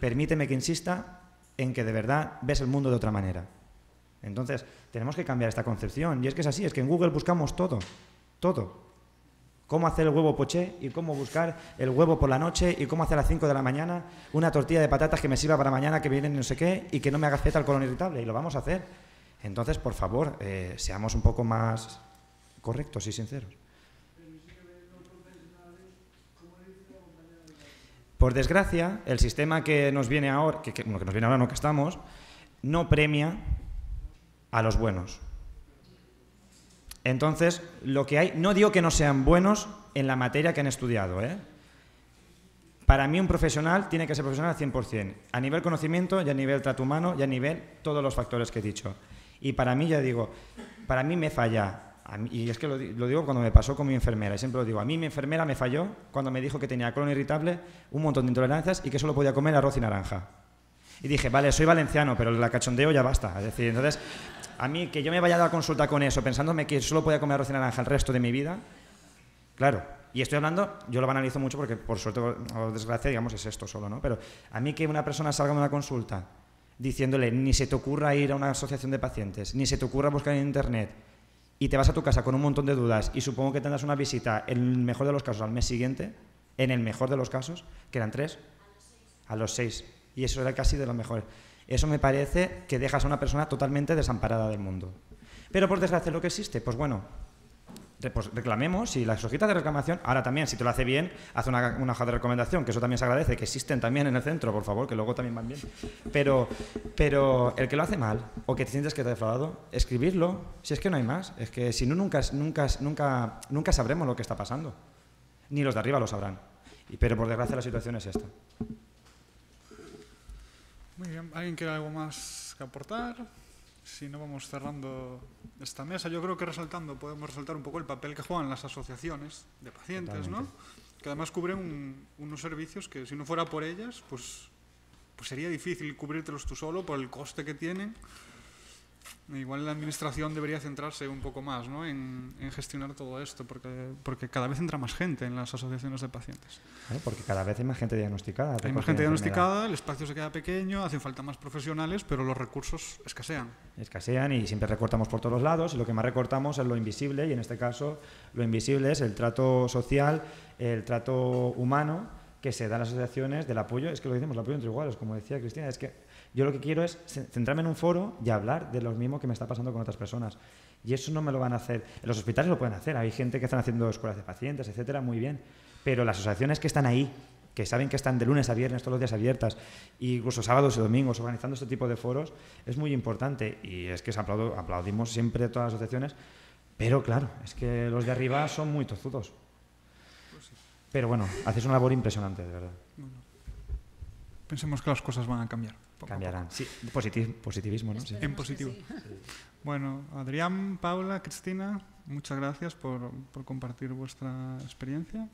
permíteme que insista en que de verdad ves el mundo de otra manera. Entonces, tenemos que cambiar esta concepción. Y es que es así, es que en Google buscamos todo, todo. Cómo hacer el huevo poché, y cómo buscar el huevo por la noche, y cómo hacer a las 5 de la mañana una tortilla de patatas que me sirva para mañana, que viene no sé qué, y que no me haga feta el colon irritable. Y lo vamos a hacer. Entonces, por favor, seamos un poco más correctos y sinceros. Por desgracia, el sistema que nos viene ahora, que nos viene ahora, no que estamos, no premia a los buenos. Entonces, lo que hay, no digo que no sean buenos en la materia que han estudiado, ¿eh? Para mí un profesional tiene que ser profesional al 100%, a nivel conocimiento y a nivel trato humano y a nivel todos los factores que he dicho. Y para mí, ya digo, para mí me falla. Y es que lo digo cuando me pasó con mi enfermera, y siempre lo digo, a mí mi enfermera me falló cuando me dijo que tenía colon irritable, un montón de intolerancias y que solo podía comer arroz y naranja. Y dije, vale, soy valenciano, pero el cachondeo ya basta. Es decir, entonces, a mí que yo me vaya a dar consulta con eso, pensándome que solo podía comer arroz y naranja el resto de mi vida, claro, y estoy hablando, yo lo banalizo mucho porque por suerte o desgracia, digamos, es esto solo, ¿no? Pero a mí que una persona salga de una consulta diciéndole, ni se te ocurra ir a una asociación de pacientes, ni se te ocurra buscar en internet, y te vas a tu casa con un montón de dudas y supongo que tendrás una visita, en el mejor de los casos, al mes siguiente, en el mejor de los casos, que eran 3, a los 6. Y eso era casi de lo mejor. Eso me parece que dejas a una persona totalmente desamparada del mundo. Pero por desgracia lo que existe, pues bueno, pues reclamemos, y las hojitas de reclamación, ahora también, si te lo hace bien, haz una hoja de recomendación, que eso también se agradece, que existen también en el centro, por favor, que luego también van bien. Pero el que lo hace mal, o que te sientes que te ha defraudado, escribirlo, si es que no hay más, es que si no, nunca sabremos lo que está pasando, ni los de arriba lo sabrán. Pero por desgracia la situación es esta. Muy bien. ¿Alguien quiere algo más que aportar? Si no, vamos cerrando esta mesa. Yo creo que podemos resaltar un poco el papel que juegan las asociaciones de pacientes, ¿no? Que además cubren unos servicios que si no fuera por ellas, pues sería difícil cubrírtelos tú solo por el coste que tienen. Igual la administración debería centrarse un poco más, ¿no? en gestionar todo esto, porque cada vez entra más gente en las asociaciones de pacientes. Claro, porque cada vez hay más gente diagnosticada. Hay más gente diagnosticada, el espacio se queda pequeño, hacen falta más profesionales, pero los recursos escasean. Escasean y siempre recortamos por todos los lados, y lo que más recortamos es lo invisible, y en este caso lo invisible es el trato social, el trato humano que se da en las asociaciones, del apoyo, es que lo decimos, el apoyo entre iguales, como decía Cristina, es que yo lo que quiero es centrarme en un foro y hablar de lo mismo que me está pasando con otras personas. Y eso no me lo van a hacer. En los hospitales lo pueden hacer, hay gente que están haciendo escuelas de pacientes, etcétera, muy bien. Pero las asociaciones que están ahí, que saben que están de lunes a viernes, todos los días abiertas, e incluso sábados y domingos, organizando este tipo de foros, es muy importante. Y es que aplaudimos siempre a todas las asociaciones, pero claro, es que los de arriba son muy tozudos. Pero bueno, haces una labor impresionante, de verdad. Pensemos que las cosas van a cambiar. Cambiarán. Sí, positivismo, ¿no? Sí. En positivo. Sí. Bueno, Adrián, Paula, Cristina, muchas gracias por compartir vuestra experiencia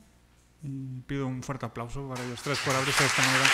y pido un fuerte aplauso para ellos tres por abrirse de esta manera.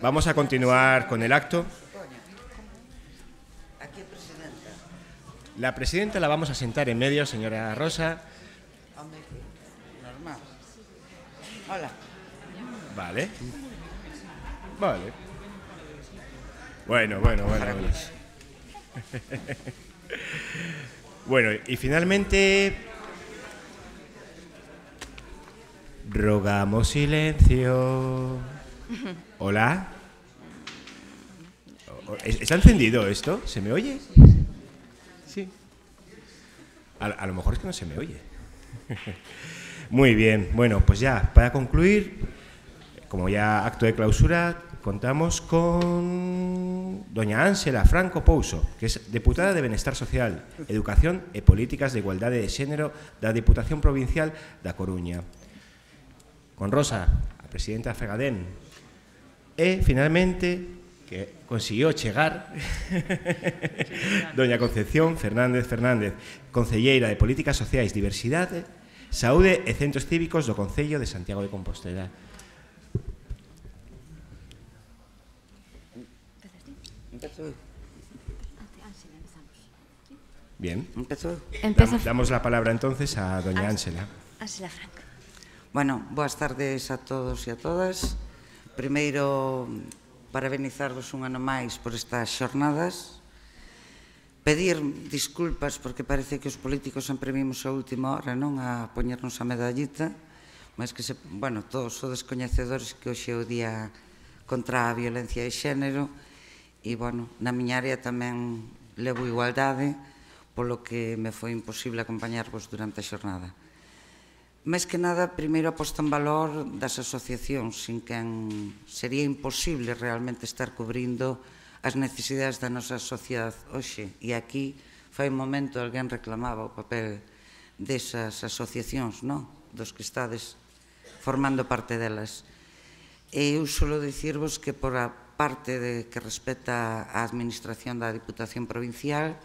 Vamos a continuar con el acto. Aquí a presidenta. La presidenta la vamos a sentar en medio, señora Rosa. Home, normal. Hola. Vale. Vale. Bueno. Bueno, y finalmente rogamos silencio. Hola. ¿Está encendido esto? ¿Se me oye? Sí. A lo mejor es que no se me oye. Muy bien. Bueno, pues ya, para concluir, como ya acto de clausura, contamos con doña Ánsela Franco Pouso, que es deputada de Benestar Social, Educación e Políticas de Igualdade de Xénero da Diputación Provincial da Coruña. Con Rosa, a presidenta da FEGADEM. E, finalmente, que consiguió chegar, doña Concepción Fernández, concelleira de Políticas Sociais, Diversidade, Saúde e Centros Cívicos do Concello de Santiago de Compostela. Bien. Damos la palabra entonces a doña Ánsela. Ánsela Franco. Bueno, boas tardes a todos e a todas. Primeiro, parabenizarvos un ano máis por estas xornadas. Pedir disculpas porque parece que os políticos sempre vimos a última hora, non, a poñernos a medallita, mas que, bueno, todos sodes coñecedores que hoxe é o día contra a violencia de xénero e, bueno, na miña área tamén levo igualdade, polo que me foi imposible acompañarvos durante a xornada. Máis que nada, primeiro aposto en valor das asociacións, sin quen sería imposible realmente estar cubrindo as necesidades da nosa sociedade hoxe. E aquí, fai un momento, alguén reclamaba o papel desas asociacións, non? Dos que estades formando parte delas. E eu solo dicirvos que por a parte que respecta á administración da Diputación Provincial,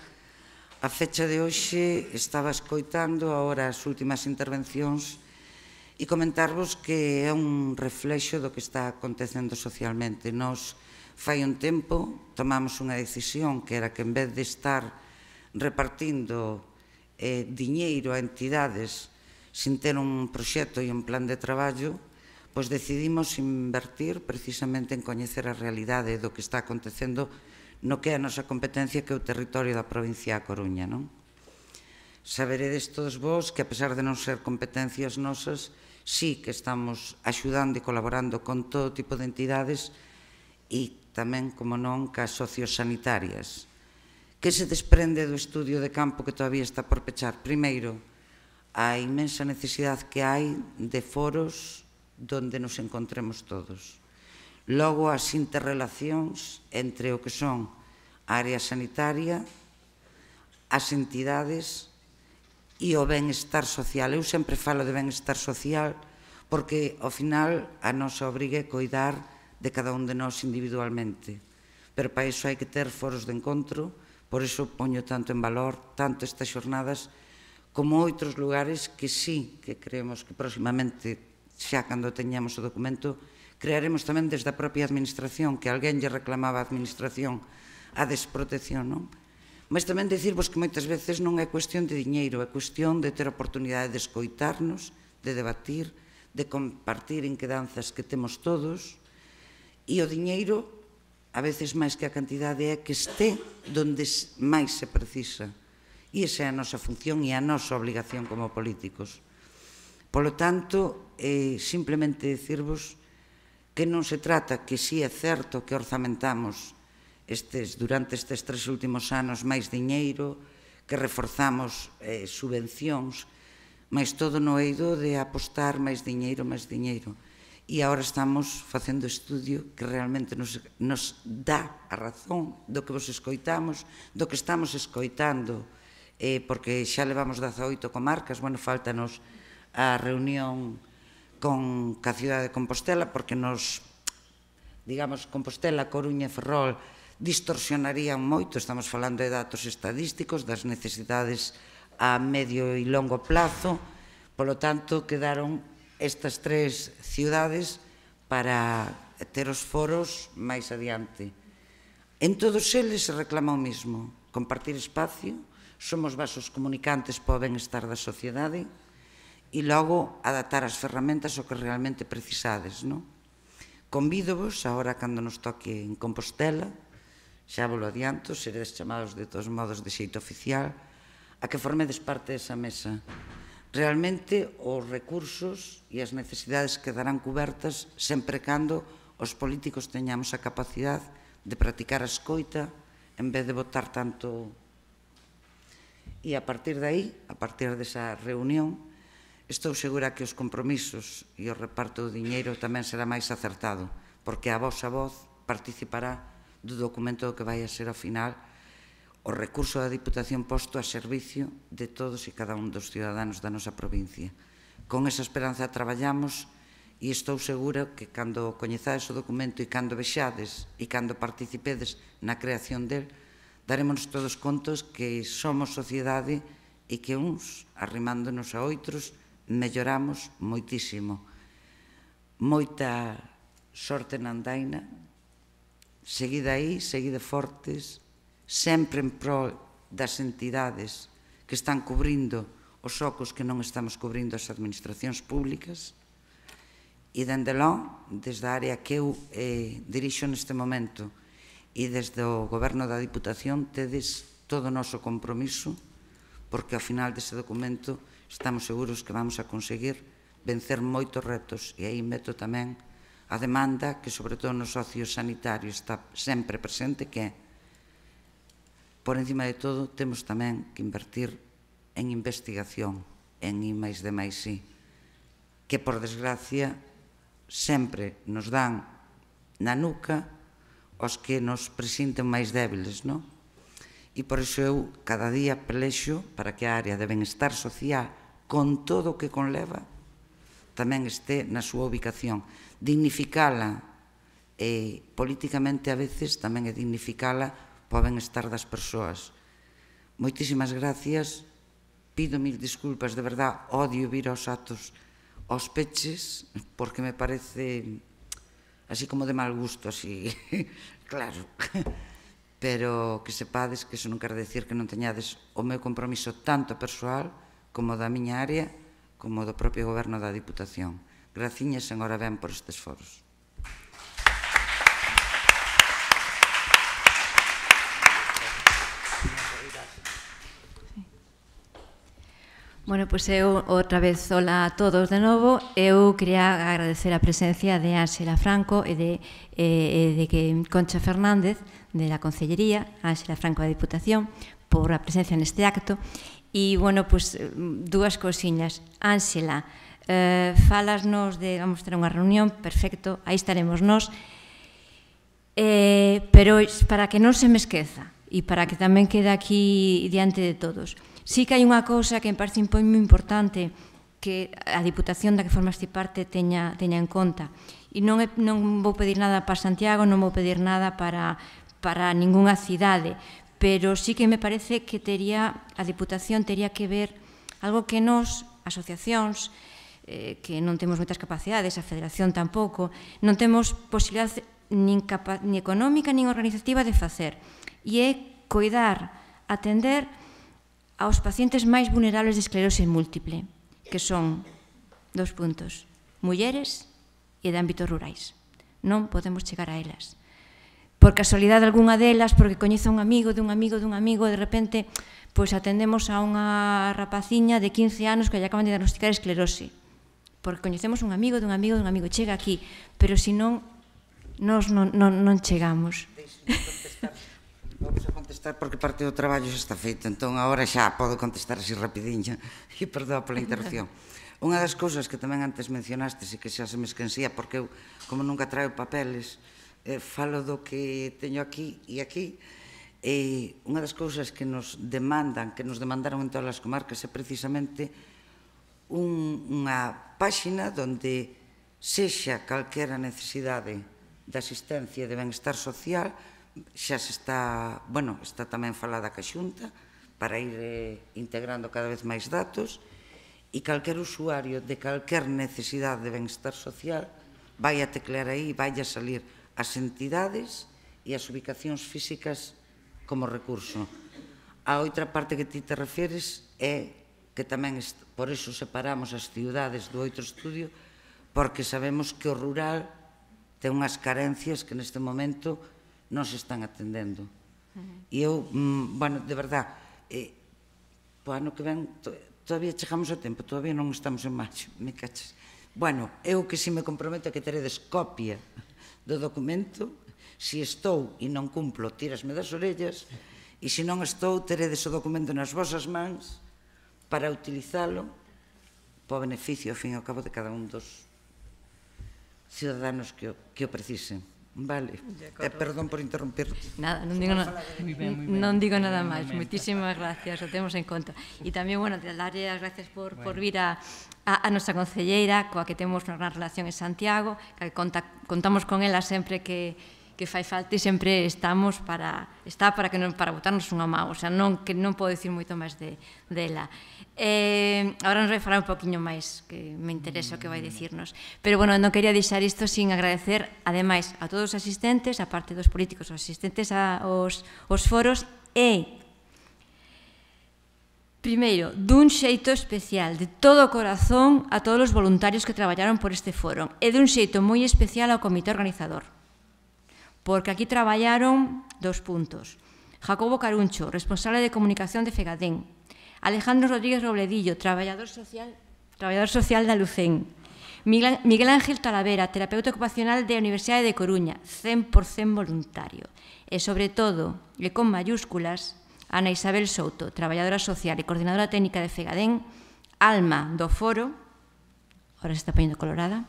a fecha de hoxe estaba escoitando agora as últimas intervencións e comentarvos que é un reflexo do que está acontecendo socialmente. Nos, fai un tempo, tomamos unha decisión que era que en vez de estar repartindo diñeiro a entidades sin ter un proxecto e un plan de traballo, pois decidimos invertir precisamente en coñecer a realidade do que está acontecendo no que é a nosa competencia, que é o territorio da provincia da Coruña, non? Saberedes todos vós que, a pesar de non ser competencias nosas, sí que estamos axudando e colaborando con todo tipo de entidades e tamén, como non, cas sociosanitarias. Que se desprende do estudio de campo que todavía está por pechar? Primeiro, a inmensa necesidade que hai de foros donde nos encontremos todos. Logo, as interrelacións entre o que son a área sanitaria, as entidades e o benestar social. Eu sempre falo de benestar social porque, ao final, a nosa obriga é coidar de cada un de nós individualmente. Pero para iso hai que ter foros de encontro, por iso poño tanto en valor tanto estas xornadas como outros lugares que sí que creemos que próximamente, xa cando teñamos o documento, crearemos tamén desde a propia administración, que alguén lle reclamaba a administración a desprotección, non? Mas tamén dicirvos que moitas veces non é cuestión de diñeiro, é cuestión de ter oportunidade de escoitarnos, de debatir, de compartir inquedanzas que temos todos, e o diñeiro, a veces máis que a cantidade, é que este donde máis se precisa. E esa é a nosa función e a nosa obligación como políticos. Polo tanto, simplemente dicirvos que non se trata, que si é certo que orzamentamos durante estes 3 últimos anos máis diñeiro, que reforzamos subvencións, mas todo no eido de apostar máis diñeiro. E agora estamos facendo estudio que realmente nos dá a razón do que vos escoitamos, do que estamos escoitando, porque xa levamos 18 comarcas, bueno, faltanos a reunión con a cidade de Compostela, porque nos, digamos, Compostela, Coruña e Ferrol distorsionarían moito, estamos falando de datos estadísticos, das necesidades a medio e longo plazo, polo tanto, quedaron estas 3 ciudades para ter os foros máis adiante. En todos eles se reclama o mesmo, compartir espacio, somos vasos comunicantes para o benestar da sociedade e logo adaptar as ferramentas ao que realmente precisades, non? Convídovos, agora cando nos toque en Compostela, xa vos lo adianto, seredes chamados de todos modos de xeito oficial, a que formedes parte desa mesa. Realmente os recursos e as necesidades quedarán cubertas sempre cando os políticos teñamos a capacidade de practicar a escoita en vez de votar tanto. E a partir de aí, a partir desa reunión, estou segura que os compromisos e o reparto do diñeiro tamén será máis acertado, porque a vosa voz participará do documento que vai a ser ao final o recurso da Diputación posto a servicio de todos e cada un dos ciudadanos da nosa provincia. Con esa esperanza traballamos e estou segura que cando coñezades o documento e cando vexades e cando participedes na creación del, daremos todos contos que somos sociedade e que uns, arrimándonos a outros, melloramos moitísimo. Moita sorte na andaina, seguide aí, seguide fortes, sempre en prol das entidades que están cubrindo os ocos que non estamos cubrindo as administracións públicas, e dende lá, desde a área que eu dirixo neste momento e desde o Goberno da Diputación, tedes todo o noso compromiso, porque ao final dese documento estamos seguros que vamos a conseguir vencer moitos retos, e aí meto tamén a demanda que, sobre todo no socio sanitario, está sempre presente, que é, por encima de todo, temos tamén que invertir en investigación, en I+D+I, que, por desgracia, sempre nos dan na nuca os que nos presinten máis débiles, non? E por iso eu cada día pelexo para que a área de benestar social, con todo o que conleva, tamén este na súa ubicación. Dignificala políticamente a veces tamén é dignificala para o benestar das persoas. Moitísimas gracias, pido mil disculpas, de verdad, odio vir aos actos aos peches, porque me parece así como de mal gusto, así, claro. Pero que sepades que iso non quer decir que non teñades o meu compromiso tanto persoal como da miña área, como do propio Goberno da Diputación. Graciñas, enhora ben por estes foros. Bueno, pois eu outra vez hola a todos de novo. Eu quería agradecer a presencia de Ángela Franco e de Concha Fernández de la Concellería, Ángela Franco da Diputación, por a presencia neste acto. E, bueno, pois dúas cousiñas. Ángela, falasnos de, vamos ter unha reunión, perfecto, aí estaremos nós, pero para que non se me esqueza e para que tamén quede aquí diante de todos. Sí que hai unha cousa que me parece moi importante que a Diputación da que formaste parte teña en conta. E non vou pedir nada para Santiago, non vou pedir nada para ningunha cidade, pero sí que me parece que a Diputación tería que ver algo que nos, asociacións, que non temos moitas capacidades, a Federación tampouco, non temos posibilidade nin económica nin organizativa de facer, e é coidar, atender aos pacientes máis vulnerables de esclerose múltiple, que son, 2 puntos, mulleres e de ámbitos rurais. Non podemos chegar a elas. Por casualidade algunha delas, porque coñezo un amigo dun amigo dun amigo, de repente, pois atendemos a unha rapaciña de 15 anos que lle acaban de diagnosticar esclerose. Porque coñecemos un amigo dun amigo dun amigo, chega aquí, pero se non, nos non chegamos. Vamos a contestar porque parte do traballo xa está feito, entón agora xa podo contestar así rapidinho, e perdoa pola interrupción. Unha das cousas que tamén antes mencionastes e que xa se me esquecía, porque eu, como nunca traio papeles, falo do que teño aquí e aquí, e unha das cousas que nos demandaron en todas as comarcas é precisamente unha páxina onde sexa calquera necesidade de asistencia e de benestar social, xa se está, bueno, está tamén falada ca Xunta para ir integrando cada vez máis datos, e calquer usuario de calquer necesidade de benestar social vai a teclear aí, vai a salir as entidades e as ubicacións físicas como recurso. A outra parte que ti te refieres é que tamén, por iso separamos as ciudades do outro estudio, porque sabemos que o rural ten unhas carencias que neste momento non se están atendendo. E eu, bueno, de verdad, o ano que ven, todavía chegamos a tempo, todavía non estamos en maio, me caches. Bueno, eu que si me comprometo a que teredes copia do documento, se estou e non cumplo, tírasme das orellas, e se non estou, teredes o documento nas vosas mans para utilizalo para o beneficio, ao fin e ao cabo, de cada un dos ciudadanos que o precisen. Vale. Perdón por interrumpir. Nada, non digo nada máis. Moitísimas gracias, o temos en conta. E tamén, bueno, darlle as gracias por vir a nosa concelleira, coa que temos unha gran relación en Santiago, que contamos con ela sempre que fai falta e sempre estamos para botarnos unha mão, o sea, que non podo dicir moito máis dela. Agora nos vai falar un poquinho máis, que me interesa o que vai dicirnos. Pero, bueno, non quería deixar isto sin agradecer, ademais, a todos os asistentes, a parte dos políticos, os asistentes aos foros, e, primeiro, dun xeito especial, de todo o corazón, a todos os voluntarios que traballaron por este foro, e dun xeito moi especial ao comité organizador. Porque aquí traballaron 2 puntos. Jacobo Caruncho, responsable de comunicación de Fegadén. Alejandro Rodríguez Robledillo, traballador social da Lucén. Miguel Ángel Talavera, terapeuta ocupacional da Universidade de Coruña, 100% voluntario. E, sobre todo, e con mayúsculas, Ana Isabel Souto, traballadora social e coordinadora técnica de Fegadén, alma do foro, ahora se está poñendo colorada,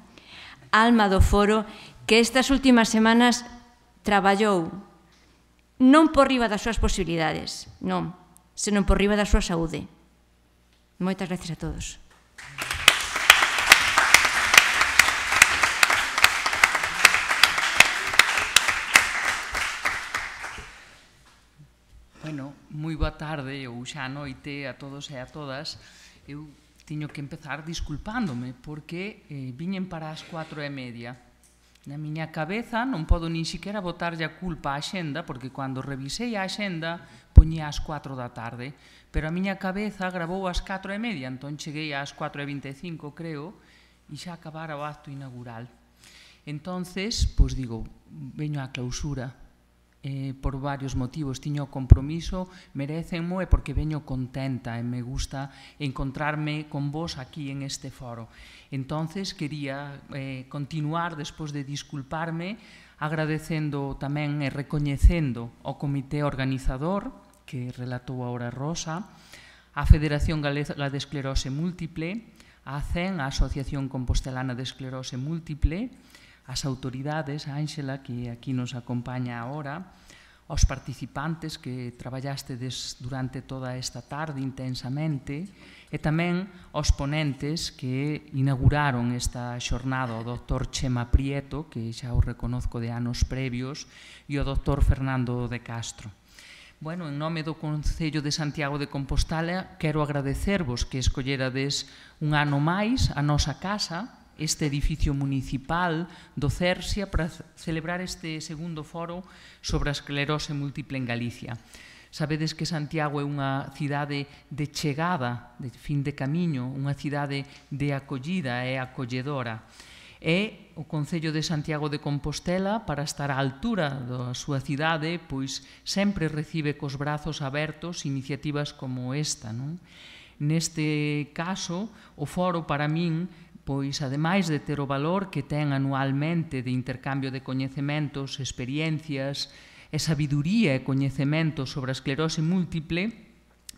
alma do foro, que estas últimas semanas traballou non por riba das súas posibilidades, non, senón por riba da súa saúde. Moitas gracias a todos. Bueno, moi boa tarde ou xa noite a todos e a todas. Eu teño que empezar disculpándome porque viñen para as 4:30. Na miña cabeza non podo nin siquiera botarlle a culpa á xenda, porque cando revisei a xenda poñía ás 4 da tarde, pero a miña cabeza grabou ás 4:30, entón cheguei ás 4:25, creo, e xa acabara o acto inaugural. Entonces, pois digo, veño á clausura, por varios motivos, tiño compromiso, merecenmo e porque veño contenta e me gusta encontrarme con vos aquí en este foro. Entonces, quería continuar, despois de disculparme, agradecendo tamén e recoñecendo ao comité organizador, que relatou agora Rosa, a Federación Galega de Esclerose Múltiple, a ACEN, a Asociación Compostelana de Esclerose Múltiple, as autoridades, a Ángela, que aquí nos acompaña agora, aos participantes que traballastedes durante toda esta tarde intensamente, e tamén aos ponentes que inauguraron esta xornada, o Dr. Chema Prieto, que xa o reconozco de anos previos, e o Dr. Fernando de Castro. Bueno, en nome do Concello de Santiago de Compostela, quero agradecervos que escollerades un ano máis a nosa casa, este edificio municipal do Cersia, para celebrar este segundo foro sobre a esclerose múltiple en Galicia. Sabedes que Santiago é unha cidade de chegada, de fin de camiño, unha cidade de acollida e acolledora. E o Concello de Santiago de Compostela, para estar á altura da súa cidade, pois sempre recibe cos brazos abertos iniciativas como esta, non? Neste caso, o foro para min, pois, ademais de ter o valor que ten anualmente de intercambio de coñecementos, experiencias e sabiduría e coñecemento sobre a esclerose múltiple,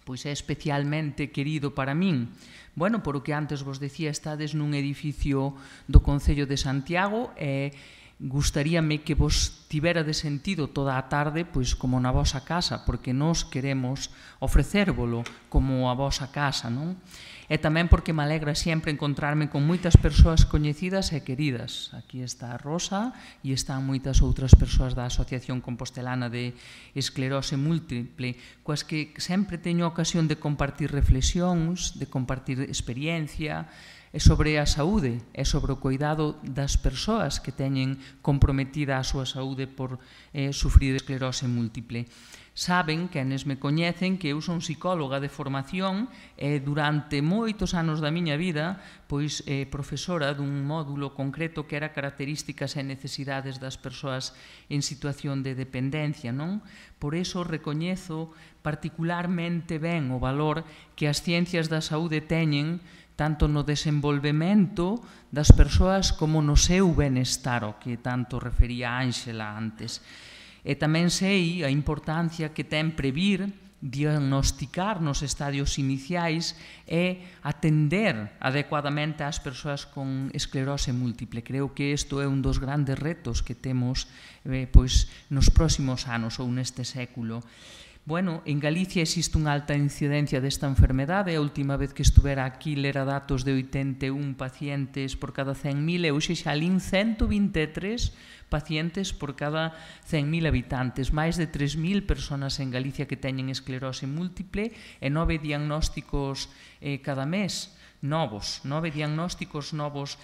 pois é especialmente querido para min. Bueno, por o que antes vos decía, estades nun edificio do Concello de Santiago e gustaríame que vos tiverades sentido toda a tarde pois como na vosa casa, porque nós queremos ofrecérvolo como a vosa casa, non? E tamén porque me alegra sempre encontrarme con moitas persoas coñecidas e queridas. Aquí está a Rosa e están moitas outras persoas da Asociación Compostelana de Esclerose Múltiple, coas que sempre teño ocasión de compartir reflexións, de compartir experiencia, é sobre a saúde, é sobre o cuidado das persoas que teñen comprometida a súa saúde por sufrir esclerose múltiple. Saben, quenes me coñecen, que eu son psicóloga de formación e durante moitos anos da miña vida pois profesora dun módulo concreto que era características e necesidades das persoas en situación de dependencia, non? Por iso recoñezo particularmente ben o valor que as ciencias da saúde teñen tanto no desenvolvemento das persoas como no seu benestar, o que tanto refería Ángela antes. E tamén sei a importancia que ten previr, diagnosticar nos estadios iniciais e atender adecuadamente ás persoas con esclerose múltiple. Creo que isto é un dos grandes retos que temos nos próximos anos ou neste século. Bueno, en Galicia existe unha alta incidencia desta enfermedade. A última vez que estuvera aquí lera datos de 81 pacientes por cada 100.000 e hoxe xa lín 123 pacientes por cada 100.000 habitantes. Máis de 3.000 personas en Galicia que teñen esclerose múltiple e 9 diagnósticos cada mes. 9 diagnósticos novos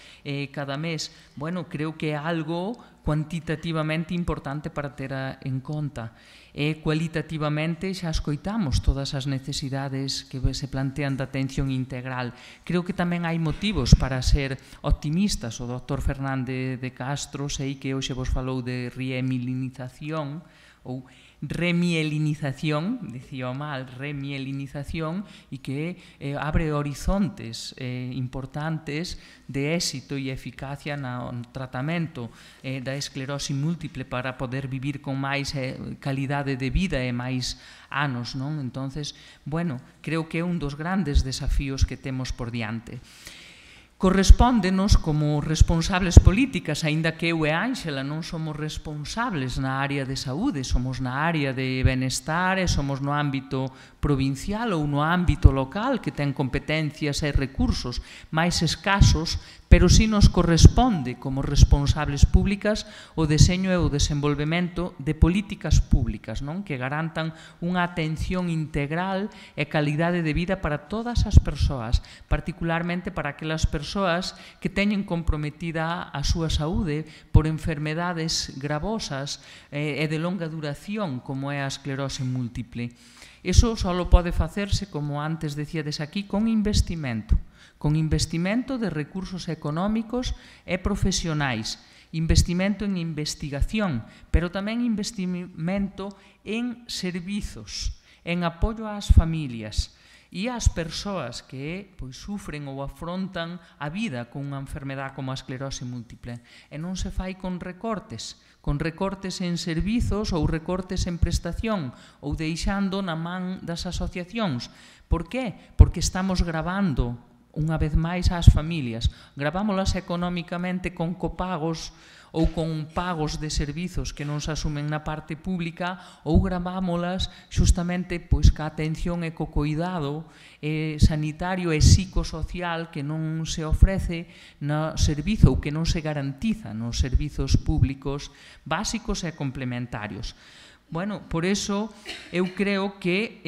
cada mes. Bueno, creo que é algo cuantitativamente importante para ter en conta. E cualitativamente xa escoitamos todas as necesidades que se plantean da atención integral. Creo que tamén hai motivos para ser optimistas. O Dr. Fernández de Castro sei que hoxe vos falou de remielinización ou remielinización, dicía mal, remielinización, e que abre horizontes importantes de éxito e eficacia no tratamento da esclerose múltiple para poder vivir con máis calidade de vida e máis anos, non? Entonces, bueno, creo que é un dos grandes desafíos que temos por diante. Correspóndenos como responsables políticas, aínda que eu e Ángela non somos responsables na área de saúde, somos na área de benestar e somos no ámbito provincial ou no ámbito local que ten competencias e recursos máis escasos, pero si nos corresponde como responsables públicas o deseño e o desenvolvemento de políticas públicas, non? Que garantan unha atención integral e calidade de vida para todas as persoas, particularmente para aquelas persoas que teñen comprometida a súa saúde por enfermedades gravosas e de longa duración, como é a esclerose múltiple. Iso só pode facerse, como antes decíades aquí, con investimento de recursos económicos e profesionais, investimento en investigación, pero tamén investimento en servizos, en apoio ás familias e ás persoas que sufren ou afrontan a vida con unha enfermedade como a esclerose múltiple. E non se fai con recortes en servizos ou recortes en prestación ou deixando na man das asociacións. Por qué? Porque estamos gravando unha vez máis ás familias. Gravámolas económicamente con copagos ou con pagos de servizos que non se asumen na parte pública, ou gravámolas xustamente ca atención e co cuidado sanitario e psicosocial que non se ofrece no servizo ou que non se garantiza nos servizos públicos básicos e complementarios. Bueno, por iso eu creo que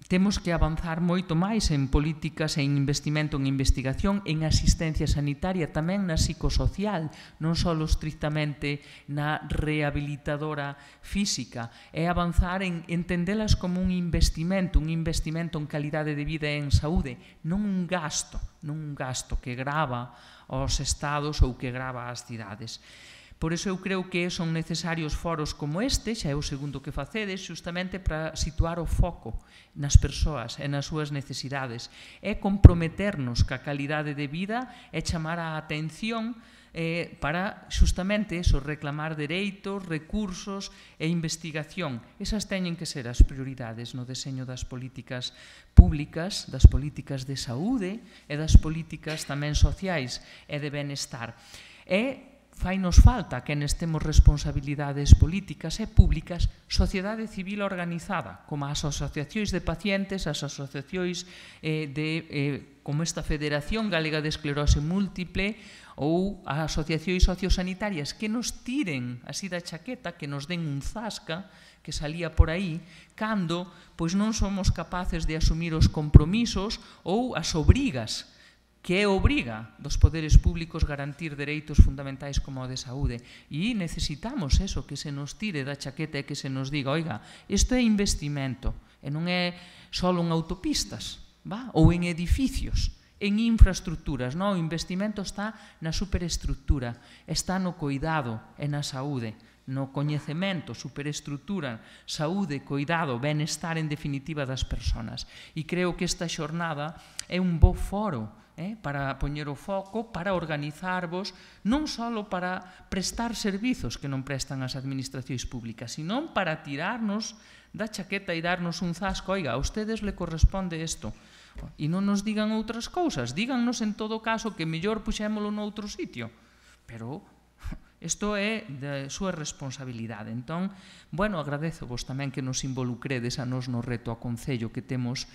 temos que avanzar moito máis en políticas e en investimento en investigación, en asistencia sanitaria, tamén na psicosocial, non só estrictamente na rehabilitadora física, é avanzar en entendelas como un investimento en calidade de vida e en saúde, non un gasto que grava aos estados ou que grava as cidades. Por iso eu creo que son necesarios foros como este, xa é o segundo que facedes, justamente para situar o foco nas persoas e nas súas necesidades. É comprometernos ca calidade de vida e chamar a atención para justamente reclamar dereitos, recursos e investigación. Esas teñen que ser as prioridades no deseño das políticas públicas, das políticas de saúde e das políticas tamén sociais e de benestar. Fainos falta que nestemos responsabilidades políticas e públicas, sociedade civil organizada, como as asociacións de pacientes, as asociacións como esta Federación Galega de Esclerose Múltiple ou as asociacións sociosanitarias que nos tiren así da chaqueta, que nos den un zasca que salía por aí, cando non somos capaces de asumir os compromisos ou as obrigas que é obriga dos poderes públicos garantir dereitos fundamentais como o de saúde. E necesitamos eso, que se nos tire da chaqueta e que se nos diga, oiga, isto é investimento, e non é só en autopistas, ou en edificios, en infraestructuras. O investimento está na superestructura, está no cuidado e na saúde, no coñecemento, superestructura, saúde, cuidado, benestar en definitiva das persoas. E creo que esta xornada é un bo foro para poñer o foco, para organizarvos, non só para prestar servizos que non prestan as administracións públicas, sino para tirarnos da chaqueta e darnos un zasco, oiga, a ustedes le corresponde isto, e non nos digan outras cousas, dígannos en todo caso que mellor puxémolo noutro sitio, pero isto é de súa responsabilidade. Entón, bueno, agradezovos tamén que nos involucredes a nos no reto a Concello, que temos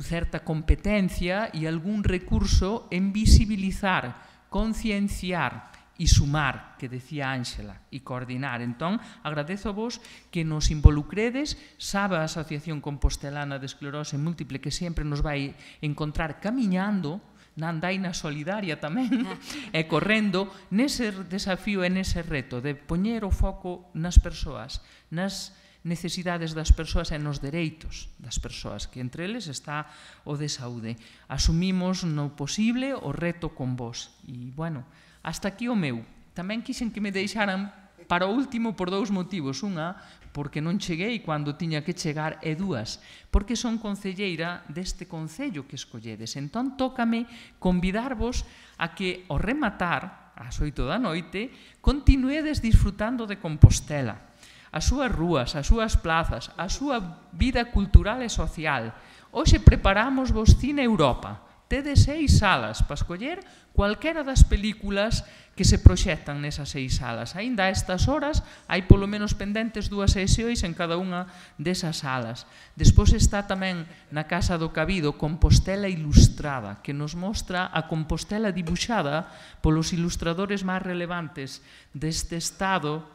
certa competencia e algún recurso en visibilizar, concienciar e sumar, que decía Ángela, e coordinar. Entón, agradezovos que nos involucredes, sabe a Asociación Compostelana de Esclerose Múltiple que sempre nos vai encontrar camiñando, na andaina solidaria tamén, e correndo nese desafío e nese reto de poñer o foco nas persoas, nas necesidades das persoas e nos dereitos das persoas, que entre eles está o de saúde. Asumimos no posible o reto con vos. E, bueno, hasta aquí o meu. Tamén quixen que me deixaran para o último por dous motivos. Unha, porque non cheguei cando tiña que chegar, e dúas, porque son concelleira deste concello que escolledes. Entón, tócame convidarvos a que, ao rematar, ás 8 da noite, continuedes disfrutando de Compostela, as súas rúas, as súas plazas, a súa vida cultural e social. Hoxe preparamos vos Cine Europa. Tedes 6 salas para escoller cualquera das películas que se proxectan nesas 6 salas. Aínda a estas horas hai polo menos pendentes 2 sesións en cada unha desas salas. Despois está tamén na Casa do Cabido Compostela Ilustrada, que nos mostra a Compostela dibuixada polos ilustradores máis relevantes deste estado,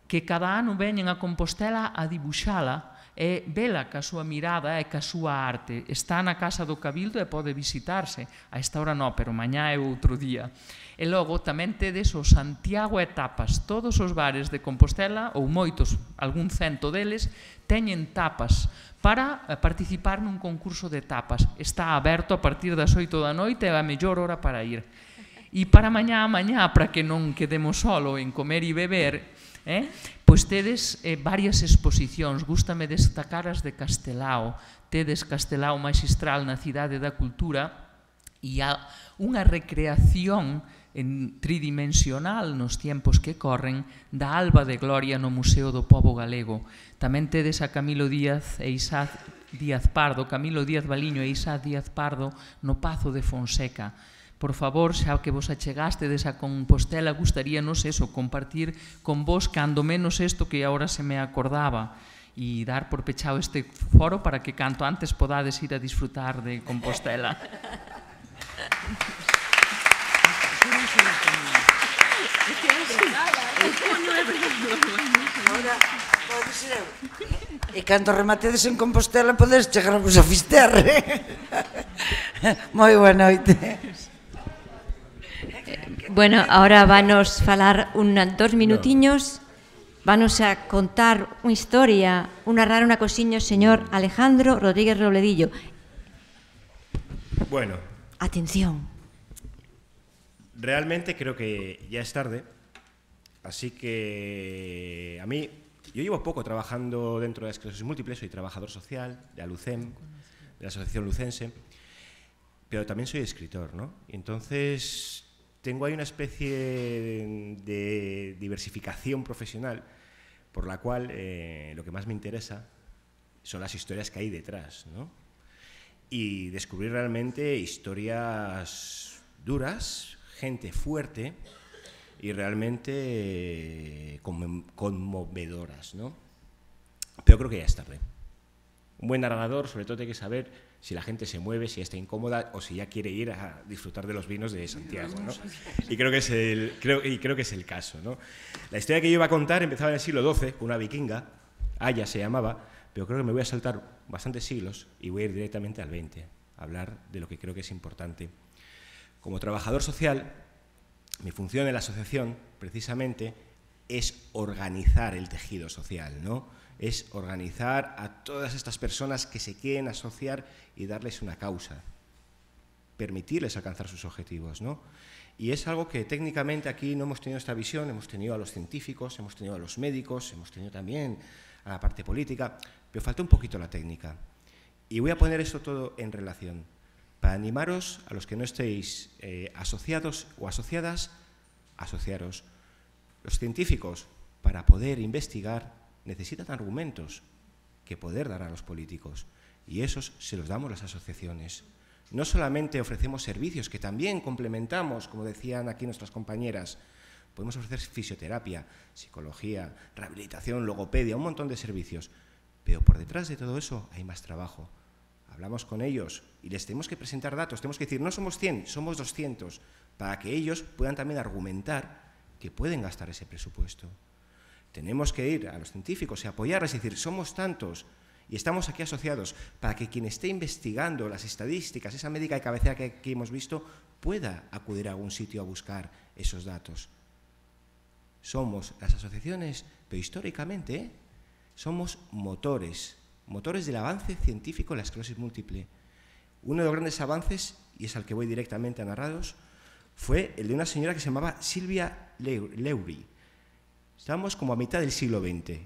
que cada ano veñen a Compostela a dibuixala e vela ca súa mirada e ca súa arte. Está na Casa do Cabildo e pode visitarse. A esta hora non, pero mañá é outro día. E logo tamén tedes o Santiago e Tapas. Todos os bares de Compostela, ou moitos, algún cento deles, teñen tapas para participar nun concurso de tapas. Está aberto a partir das 8 da noite, é a mellor hora para ir. E para mañá, para que non quedemos solo en comer e beber, pois tedes varias exposicións. Gústame destacar as de Castelao. Tedes Castelao Magistral na Cidade da Cultura e há unha recreación tridimensional nos tempos que corren da Alba de Gloria no Museo do Pobo Galego. Tamén tedes a Camilo Díaz e Isaac Díaz Pardo, Camilo Díaz Baliño e Isaac Díaz Pardo no Pazo de Fonseca. Por favor, xa que vos achegastes a Compostela, gustaríanos eso, compartir con vos cando menos isto que agora se me acordaba e dar por pechado este foro para que canto antes podades ir a disfrutar de Compostela. E cando rematedes en Compostela podes chegarvos a Fisterre. Moi boa noite. Bueno, ahora vanos falar 2 minutiños, vanos a contar unha historia, narrar unha cosiña o señor Alejandro Rodríguez Robledillo. Bueno. Atención. Realmente creo que ya es tarde, así que a mí, yo llevo poco trabajando dentro de la esclerosis múltiple, soy trabajador social de ALUCEM, de la Asociación Lucense, pero también soy escritor, ¿no? Y entonces tengo ahí una especie de diversificación profesional por la cual lo que más me interesa son las historias que hay detrás, ¿no? Y descubrir realmente historias duras, gente fuerte y realmente conmovedoras, ¿no? Pero creo que ya es tarde. Un buen narrador, sobre todo, tiene que saber si la gente se mueve, si está incómoda o si ya quiere ir a disfrutar de los vinos de Santiago, ¿no? Y creo que es el caso, ¿no? La historia que yo iba a contar empezaba en el siglo XII con una vikinga, Aya se llamaba, pero creo que me voy a saltar bastantes siglos y voy a ir directamente al XX, hablar de lo que creo que es importante. Como trabajador social, mi función en la asociación, precisamente, es organizar el tejido social, ¿no? Es organizar a todas estas personas que se quieren asociar y darles una causa, permitirles alcanzar sus objetivos, ¿no? Y es algo que técnicamente aquí no hemos tenido esta visión, hemos tenido a los científicos, hemos tenido a los médicos, hemos tenido también a la parte política, pero falta un poquito la técnica. Y voy a poner esto todo en relación, para animaros a los que no estéis asociados o asociadas, asociaros. Los científicos, para poder investigar, necesitan argumentos que poder dar a los políticos, y esos se los damos las asociaciones. No solamente ofrecemos servicios, que también complementamos, como decían aquí nuestras compañeras, podemos ofrecer fisioterapia, psicología, rehabilitación, logopedia, un montón de servicios, pero por detrás de todo eso hay más trabajo. Hablamos con ellos y les tenemos que presentar datos, tenemos que decir, no somos 100, somos 200, para que ellos puedan también argumentar que pueden gastar ese presupuesto. Tenemos que ir a los científicos y apoyarles y decir, somos tantos, y estamos aquí asociados para que quien esté investigando las estadísticas, esa médica de cabecera que aquí hemos visto, pueda acudir a algún sitio a buscar esos datos. Somos las asociaciones, pero históricamente somos motores del avance científico en la esclerosis múltiple. Uno de los grandes avances, y es al que voy directamente a narraros, fue el de una señora que se llamaba Sylvia Lewry. Estábamos como a mitad del siglo XX.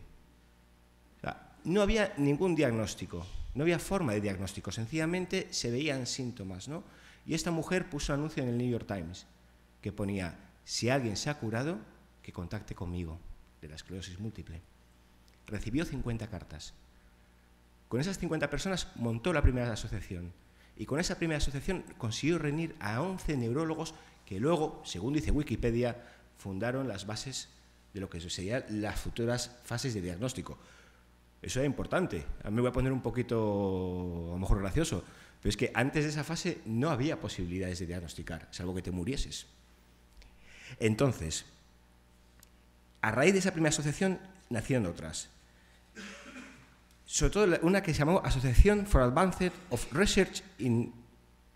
No había ningún diagnóstico, no había forma de diagnóstico, sencillamente se veían síntomas, ¿no? Y esta mujer puso un anuncio en el New York Times que ponía, si alguien se ha curado, que contacte conmigo, de la esclerosis múltiple. Recibió 50 cartas. Con esas 50 personas montó la primera asociación, y con esa primera asociación consiguió reunir a 11 neurólogos que luego, según dice Wikipedia, fundaron las bases de lo que serían las futuras fases de diagnóstico. Eso era importante. A mí me voy a poner un poquito, a lo mejor gracioso, pero es que antes de esa fase no había posibilidades de diagnosticar, salvo que te murieses. Entonces, a raíz de esa primera asociación nacieron otras. Sobre todo una que se llamó Association for Advanced of Research in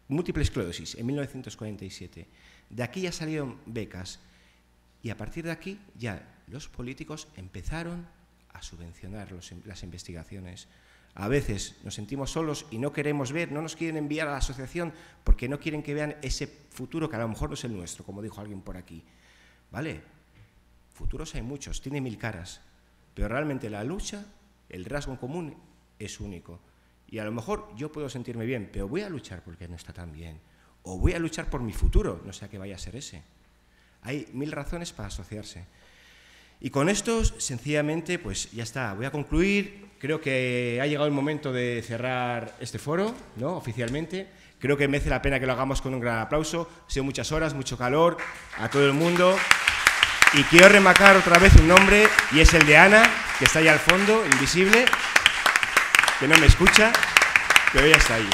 Multiple Sclerosis, en 1947. De aquí ya salieron becas, y a partir de aquí ya los políticos empezaron a subvencionar las investigaciones. A veces nos sentimos solos y no queremos ver, no nos quieren enviar a la asociación porque no quieren que vean ese futuro que a lo mejor no es el nuestro, como dijo alguien por aquí. ¿Vale? Futuros hay muchos, tiene 1000 caras, pero realmente la lucha, el rasgo en común es único. Y a lo mejor yo puedo sentirme bien, pero voy a luchar porque no está tan bien. O voy a luchar por mi futuro, no sé a qué vaya a ser ese. Hay 1000 razones para asociarse. Y con esto, sencillamente, pues ya está. Voy a concluir. Creo que ha llegado el momento de cerrar este foro, ¿no? Oficialmente. Creo que merece la pena que lo hagamos con un gran aplauso. Ha sido muchas horas, mucho calor, a todo el mundo. Y quiero remarcar otra vez un nombre, y es el de Ana, que está ahí al fondo, invisible, que no me escucha, pero ella está ahí.